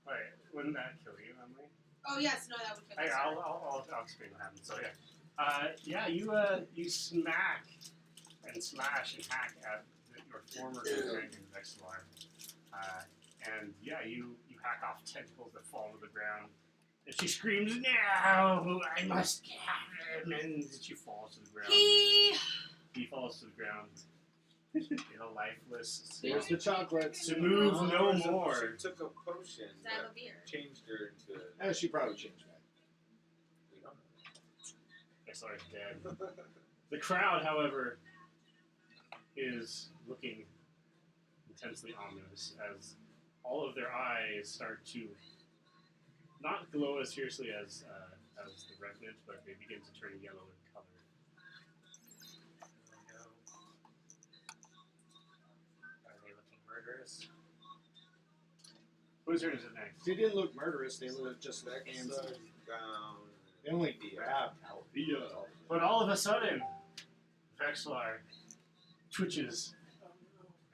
Wait, wouldn't that kill you, Emily? Oh yes, no, that would kill Hey, me. I'll explain what happened. So yeah, you smack and slash and hack at your former companion Vexlar, and yeah, you hack off tentacles that fall to the ground. And she screams, "No, I must have him!" And she falls to the ground. He falls to the ground, lifeless. There's the chocolates. To move no She more. took a potion Does that have a that beer? changed her into. She probably changed that. Vexlar is dead. The crowd, however, is looking intensely ominous as all of their eyes start to not glow as fiercely as the Revenant, but they begin to turn yellow in color. Oh no. Are they looking murderous? Whose turn is it next? They didn't look murderous. They looked just like Next, handsome. down. They only grabbed Althea. But all of a sudden, Vexlar twitches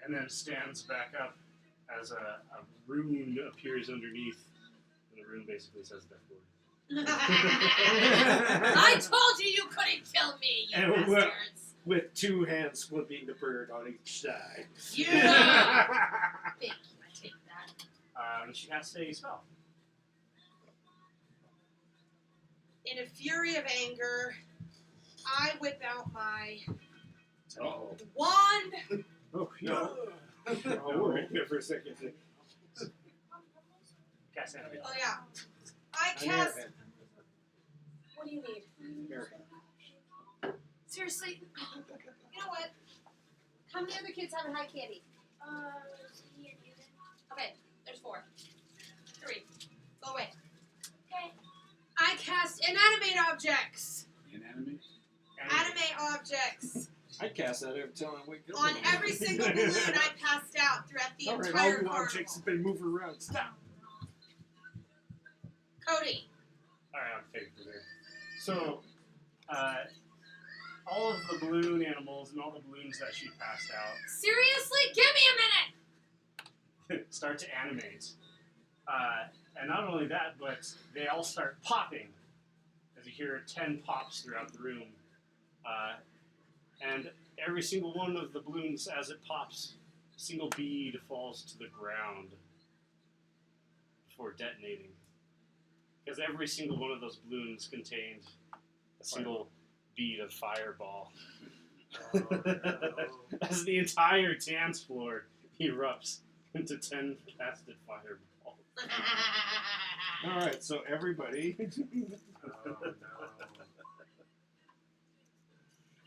and then stands back up as a rune appears underneath. And the rune basically says death word. I told you you couldn't kill me, you And bastards. With two hands flipping the bird on each side. Yeah. Thank you. I take that. She casts a spell. In a fury of anger, I whip out my Oh. wand. Oh, no. Oh, we're in here for a second. Cast animate. Oh yeah. I cast. What do you need? Seriously, you know what? How many other kids haven't had candy? Okay, there's 4. 3. Go away. Okay. I cast inanimate objects. Inanimate? Animate objects. I cast that every time I wake up. On every single balloon I passed out throughout the All right, entire all you carnival. objects have been moving around. Stop. Cody. Alright, I'm fake for there. So, all of the balloon animals and all the balloons that she passed out Seriously? Give me a minute! start to animate. And not only that, but they all start popping as you hear 10 pops throughout the room. And every single one of the balloons, as it pops, a single bead falls to the ground before detonating. Because every single one of those balloons contained a single bead of fireball. Oh no. As the entire dance floor erupts into 10 casted fireballs. All right, so everybody. Oh no.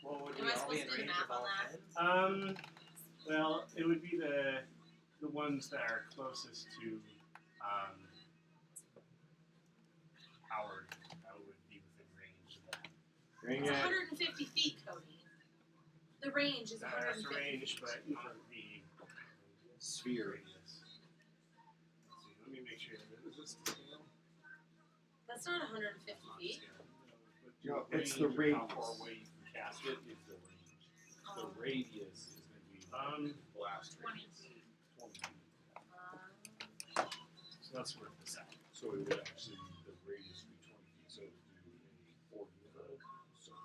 Well, would Am we I all supposed be to in do the range math of all on 10? Well, it would be the ones that are closest to Howard. That would be within range of that. Bring It's it. 150 feet, Cody. The range is That's 150 range, feet. but not the Sphere. radius. Let's see, let me make sure. Is this the scale? That's not 150 feet. No, it's the How radius. far away you can cast it is the range. The radius is going to be Blast 20 radius. feet. 20 feet. So that's worth this out. So it would actually, the radius would be 20 feet, so it would do a 40 foot circle.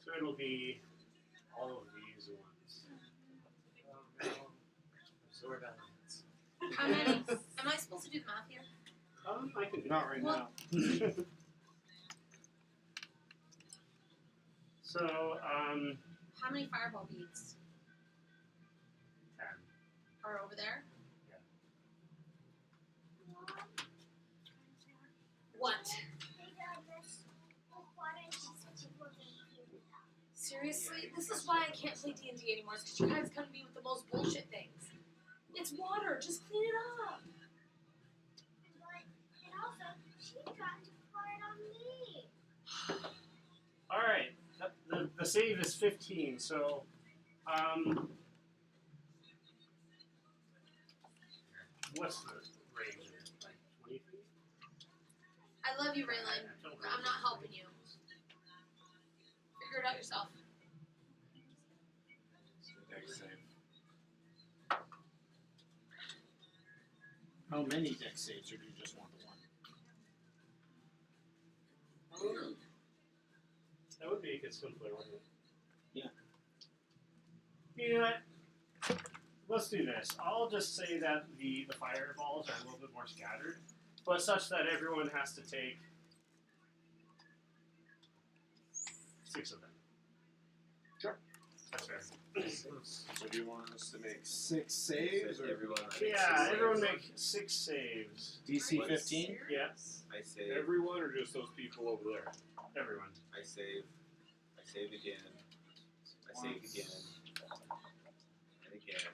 So it'll be all of these ones. Oh no. Absorb elements. How many? Am I supposed to do the math here? I can do Not right now. So, How many fireball beads 10. are over there? What? Seriously? This is why I can't play D&D anymore. It's because you guys come to me with the most bullshit things. It's water. Just clean it up. Alright, the save is 15, so, what's the range of it? Like 20 feet? I love you, Raylan. I'm not helping you. Figure it out yourself. Dex save. How many dex saves, or do you just want the one? That would make it simpler, wouldn't it? Yeah. You know what? Let's do this. I'll just say that the fireballs are a little bit more scattered, but such that everyone has to take 6 of them. Sure. That's fair. So do you want us to make 6 saves or Everyone. Yeah, everyone make 6 saves. DC 15? Yeah, I save. Everyone or just those people over there? everyone. I save. I save again. I save again. And again.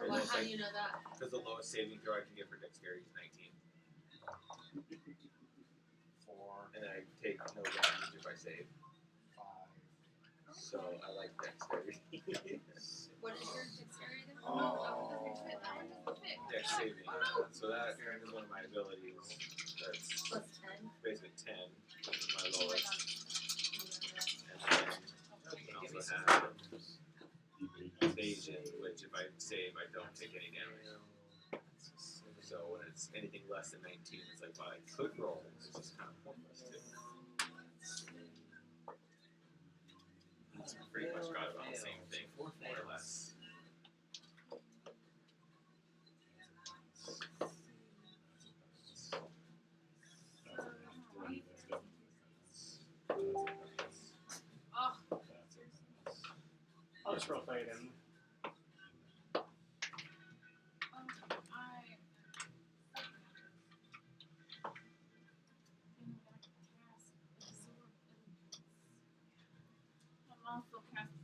Well, how do you know that? Because the lowest saving throw I can get for dexterity is 19. 4, And I take no damage if I save. 5. So I like dexterity. What is your dexterity? Oh. No, that one doesn't fit. That one doesn't fit. Dex saving. So that is one of my abilities. That's Plus 10. basically 10, which is my lowest. And then I also have evasion, which if I save, I don't take any damage. So when it's anything less than 19, it's like, well, I could roll. It's just kind of pointless too. It's pretty much got about the same thing, more or less. Oh, I'll just roll play it in. I'm also casting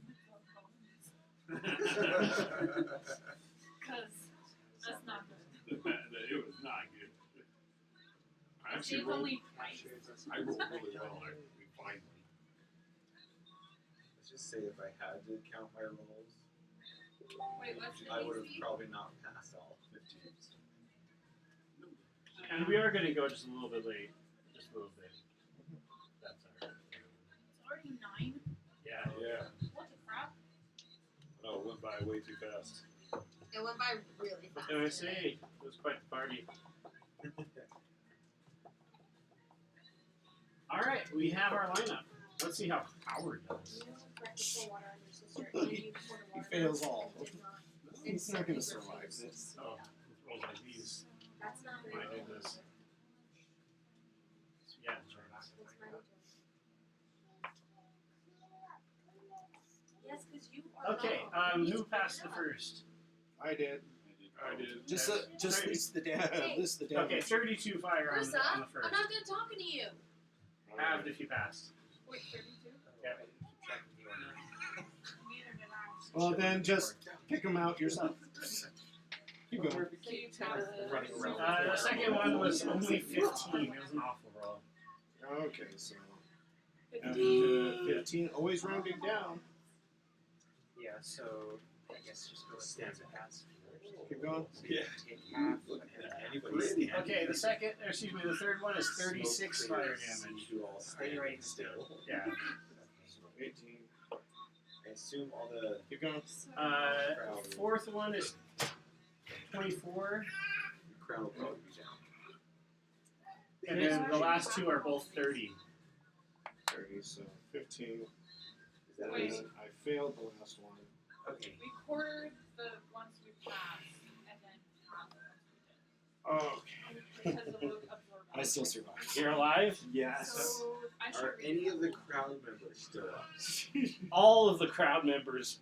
because that's not good. It was not good. I actually Save rolled. only twice. I rolled really well. We finally. Let's just say if I had to count my rolls, Wait, what's the I would have AC? probably not passed all 15. And we are going to go just a little bit late. Just a little bit. That's alright. It's already 9. Yeah. Yeah. What the crap? No, it went by way too fast. It went by really What fast. can I today. say? It was quite the party. Alright, we have our lineup. Let's see how Howard does. You practice the water on your sister, and you pour the water He fails on all. her, and not- He's it's not gonna super survive fast. this. Oh, with rolls like these. That's not My very goodness. Yeah, that's right. What's my turn? Yes, because you are Okay, wrong. You need who to figure passed it the out. first? I did. I did. Just Thirty. list the damage. Okay, 32 fire on the Marissa, first. I'm not done talking to you. Halved if you passed. Wait, 32? Yeah. Neither did I. Well, then just pick them out yourself. Keep going. So you passed Running around. The second one was only 15. It was an awful roll. Okay, so after 15. 15, always rounding down. Yeah, so I guess just go with the pass. Keep going. Yeah. Take half. Anybody stand? Okay, the third one is 36 fire damage. You all Stay stand right still. Yeah. 18. I assume all the Keep going. Fourth one is 24, crown will probably be down. and then the last two are both 30. 30, so 15. Is that And Wait. amazing? I failed the last one. Okay. We quartered the ones we passed, and then half the ones we did. Okay. Because of absorb. I still survived. You're alive? Yes. So I should Are read any of the them. crowd members still up? All of the crowd members,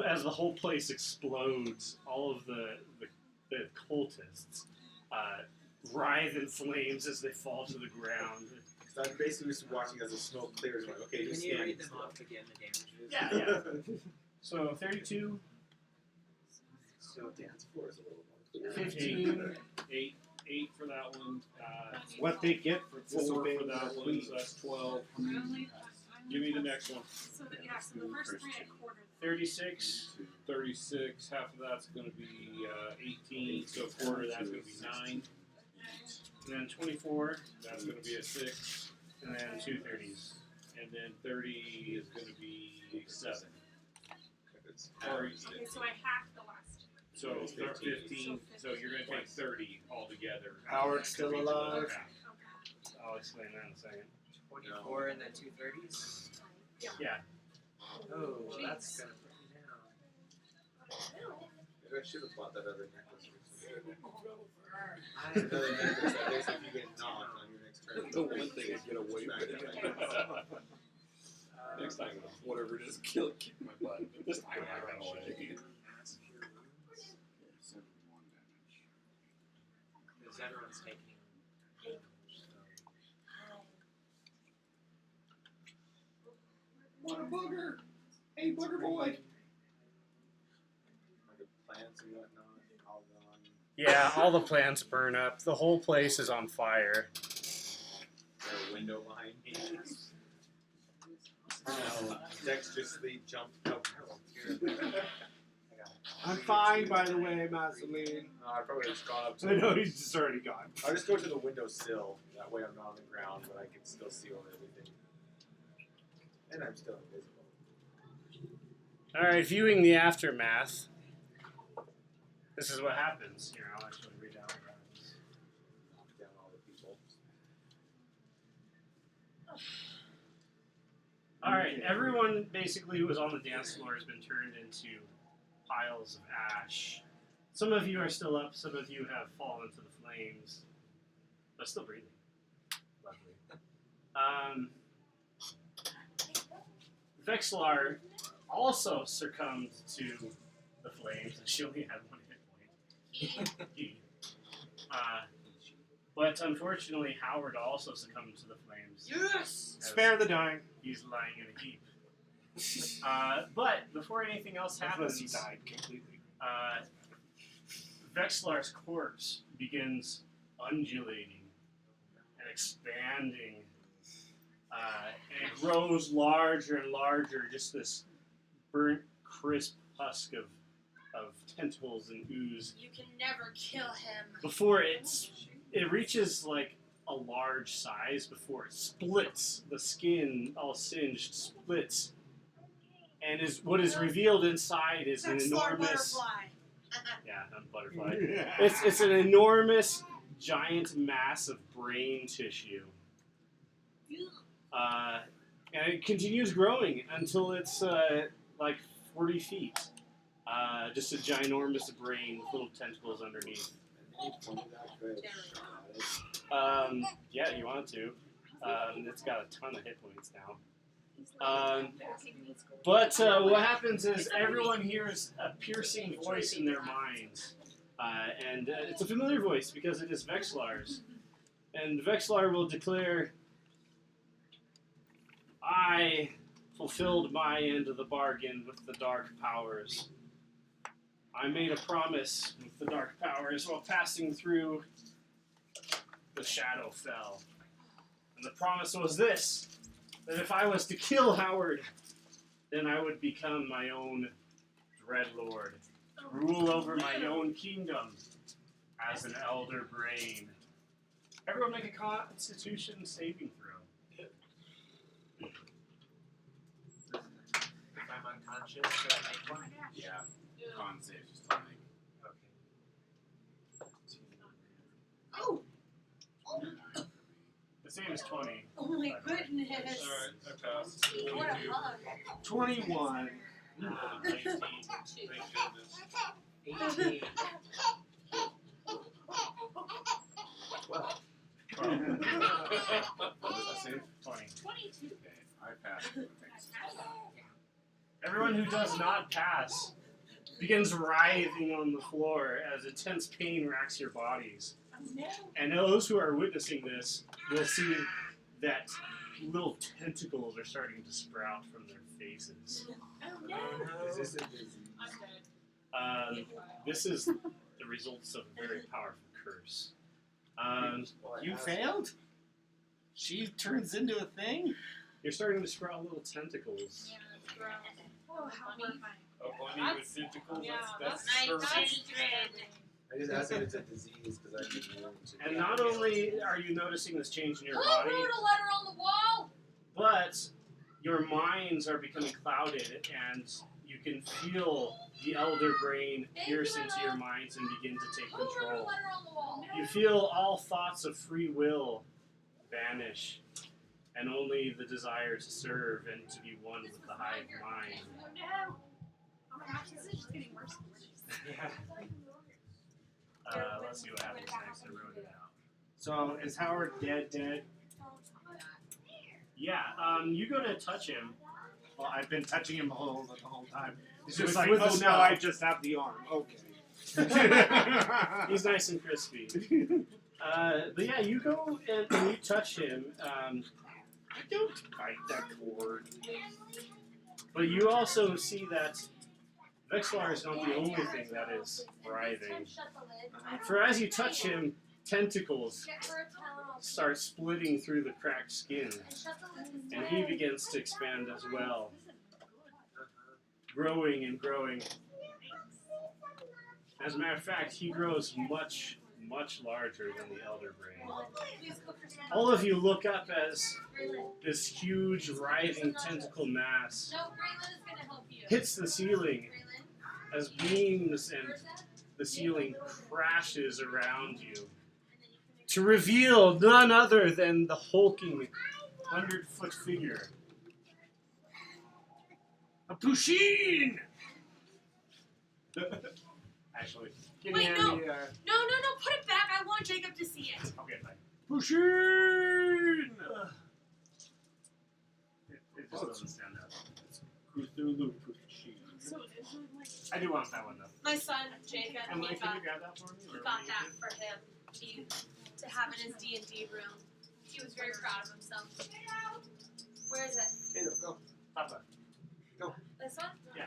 as the whole place explodes, all of the cultists writhe in flames as they fall to the ground. Because I'm basically just watching as the smoke clears. I'm like, okay, Can just you stand read them still. off again, the damages? Yeah, yeah. So 32, So dance floor is a little more clear. 15, 8 for that one. What they get for 4 for disobeying that the one. queen. So that's 12. I only Give me the next one. So the, yeah, so the first three I quartered. 36, 36. Half of that's going to be 18. So a quarter of that's going to be 9. and then 24, That's going to be a 6. and then 2 30s. And then 30 is going to be 7. If it's Or, Okay, so I hacked the last two. so 15. So you're going to take 30 altogether. Howard's still alive. Okay. I'll explain that in a second. 24 and then 2 30s? Yeah. Oh, well, that's gonna put me down. Maybe I should have bought that other necklace. I, Another necklace that basically if you get knocked on your next turn. The one thing is get away with it. Next time, whatever it is, kill my Just I got away. 71 damage. Because everyone's taking damage, so. What a booger! Hey, booger boy! Like the plants and whatnot, all gone. Yeah, all the plants burn up. The whole place is on fire. Is there a window behind me? Dexterously jumped out. I'm fine, by the way, Mazeline. I probably just gone up to I know he's just already gone. I'll just go to the windowsill. That way I'm not on the ground, but I can still see over everything. And I'm still invisible. Alright, viewing the aftermath. This is what happens. Here, I'll actually read out what happens. Knock down all the people. Alright, everyone basically who was on the dance floor has been turned into piles of ash. Some of you are still up, some of you have fallen to the flames, but still breathing. Lovely. Vexlar also succumbed to the flames, and she only had 1 hit point. But unfortunately, Howard also succumbed to the flames. Yes! Spare the dying. He's lying in a heap. But before anything else Unless he happens, died completely. Vexlar's corpse begins undulating and expanding, and it grows larger and larger. Just this burnt, crisp husk of tentacles and ooze. You can never kill him. Before it reaches like a large size, before it splits, the skin all singed splits, and what is revealed inside is an enormous. Yeah, not a butterfly. It's an enormous, giant mass of brain tissue, and it continues growing until it's like 40 feet. Just a ginormous brain with little tentacles underneath. Yeah, you want to. It's got a ton of hit points now. But what happens is everyone hears a piercing voice in their minds. And it's a familiar voice because it is Vexlar's. And Vexlar will declare, I fulfilled my end of the bargain with the dark powers. I made a promise with the dark powers while passing through the Shadowfell. And the promise was this, that if I was to kill Howard, then I would become my own Dreadlord, rule over my own kingdom as an Elder Brain. Everyone make a Constitution saving throw. If I'm unconscious, should I make one? Yeah. Con save just to make. Okay. Oh! The same as 20. Oh my goodness. Alright, I passed. What a hug. 21. 19. Thank goodness. 18. Well, What was that save? 20. 22. Okay, I passed. Thanks. Everyone who does not pass begins writhing on the floor as intense pain racks your bodies. Oh no. And those who are witnessing this will see that little tentacles are starting to sprout from their faces. Oh no. Is this a disease? I'm dead. This is the results of a very powerful curse. You failed? She turns into a thing? You're starting to sprout little tentacles. Yeah, that's gross. Oh, how horrifying. A bunny with tentacles? Yeah, That's I disturbing. I just asked if it's a disease because I've been immune to And not only are you noticing this change in your body, a letter on the wall? but your minds are becoming clouded and you can feel the Elder Brain pierce into your minds and begin to take control. on the wall? You feel all thoughts of free will vanish, and only the desire to serve and to be one with the hive mind. Oh no. Oh my gosh, this is just getting worse and worse. Yeah. Let's see what happens next. I wrote it out. So, is Howard dead? Yeah, you go to touch him. Well, I've been touching him the whole time. He's just With- like, with oh, the now spell. I just have the arm. Okay. He's nice and crispy. But yeah, you go and you touch him. I don't bite that cord. But you also see that Vexlar is not the only thing that is writhing. For as you touch him, tentacles start splitting through the cracked skin, and he begins to expand as well, growing and growing. As a matter of fact, he grows much, much larger than the Elder Brain. All of you look up as this huge, writhing tentacle mass hits the ceiling as beams and the ceiling crashes around you to reveal none other than the hulking 100-foot figure. A Pushin! Actually, can you Wait, hand no. me, No, put it back. I want Jacob to see it. okay, fine. Pushin! It just doesn't stand out. Cthulhu Puccini. So it is like I do want that one though. My son, Jacob, Emily, he can you got, grab that for me? he Or got will you that do- for him to have in his D&D room. He was very proud of himself. Where is it? Taylor, go. Top left. This one? Yeah.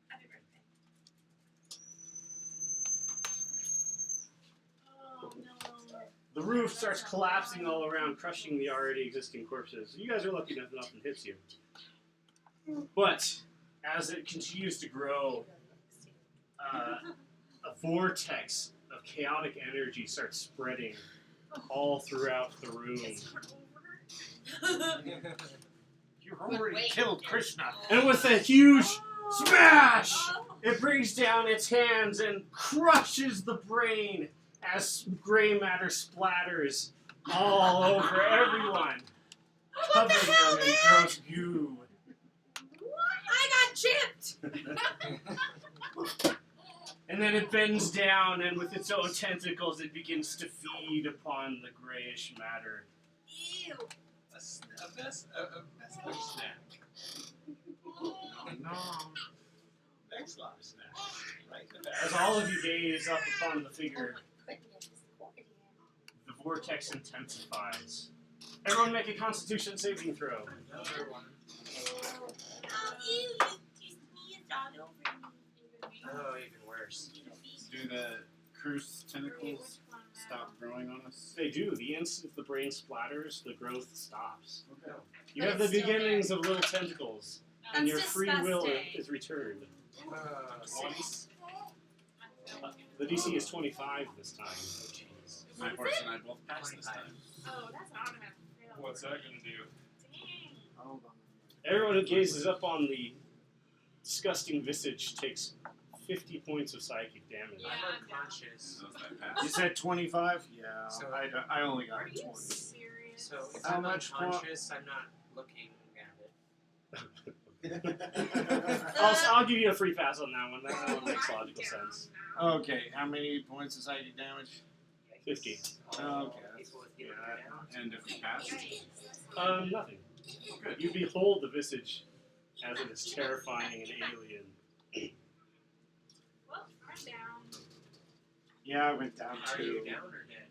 Happy birthday. oh no. The roof starts collapsing all around, crushing the already existing corpses. You guys are lucky enough nothing hits you. But as it continues to grow, a vortex of chaotic energy starts spreading all throughout the room. You've already killed Krishna. And with a huge smash, it brings down its hands and crushes the brain as gray matter splatters all over everyone, What the covering hell, them in man? gross goo. I got chipped! And then it bends down, and with its own tentacles, it begins to feed upon the grayish matter. Ew. A best snack. No. Next lot of snacks. Right in the As back. all of you gaze up upon the figure, the vortex intensifies. Everyone make a Constitution saving throw. Another one. You sneezed all over me. Oh, even worse. Do the cruise tentacles stop growing on us? They do. The instant the brain splatters, the growth stops. Okay. You But have the it's still beginnings of little tentacles, and That's your free will disgusting. is returned. 6. The DC is 25 this time. Oh, jeez. My horse and I both passed this time. Oh, that's an automatic fail. What's that gonna do? Dang. Hold on. Everyone who gazes up on the disgusting visage takes 50 points of psychic damage. Yeah, I'm I'm down. unconscious. Those that You passed. said 25? Yeah. So- I only got Are you 20. serious? So if How I'm much more- unconscious, I'm not looking at it. I'll give you a free pass on that one. That one makes I'm logical down sense. now. Okay, how many points of psychic damage? 50. All Okay, people with you yeah. down. And if we pass, Nothing. good. You behold the visage as it is terrifying and alien. Well, I'm down. Yeah, I went down Are you 2. down or dead?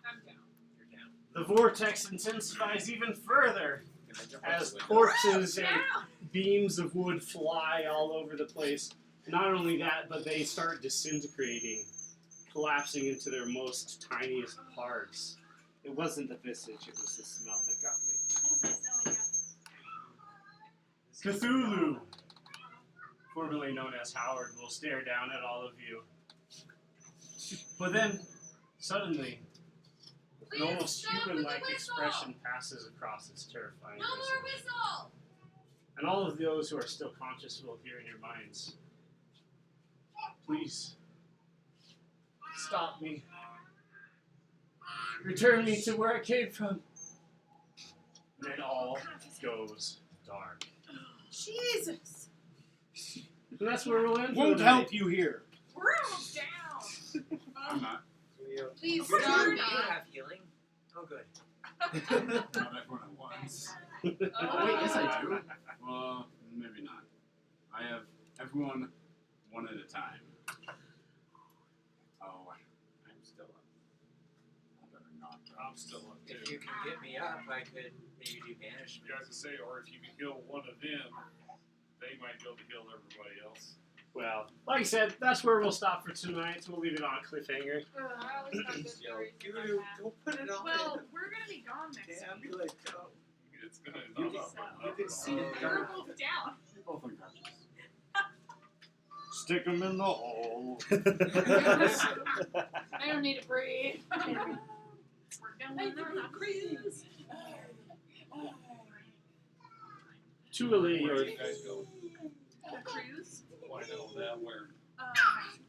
I'm down. You're down. The vortex intensifies even further Can I jump out as the window? corpses and Down. beams of wood fly all over the place. Not only that, but they start disintegrating, collapsing into their most tiniest parts. It wasn't the visage, it was the smell that got me. It was nice knowing you. Cthulhu, formerly known as Howard, will stare down at all of you. But then, suddenly, an almost human-like expression passes across its terrifying No more visage. whistle! And all of those who are still conscious will hear in your minds, please, stop me. Return me to where I came from. And it all goes dark. Jesus! And that's where we'll end for Won't the night. help you here. We're almost down. I'm not. Please We're stop not. me. Do you have healing? Oh, good. Not everyone at once. Oh, wait, yes I do. Well, maybe not. I have everyone one at a time. Oh, I'm still up. I better not. I'm still up too. If you can get me up, I could maybe do banishment. You guys to say, or if you can heal one of them, they might be able to heal everybody else. Well, like I said, that's where we'll stop for tonight. We'll leave it on a cliffhanger. I always have good stories about You that. go put it on Well, we're gonna be gone next the week. ambulance. Go. It's gonna You not can- up, you can see it. We're both down. You're both unconscious. Stick them in the hole. I don't need to breathe. We're going on a cruise. Tuali, Where or do you guys go? A cruise? Why know that where? Mexico.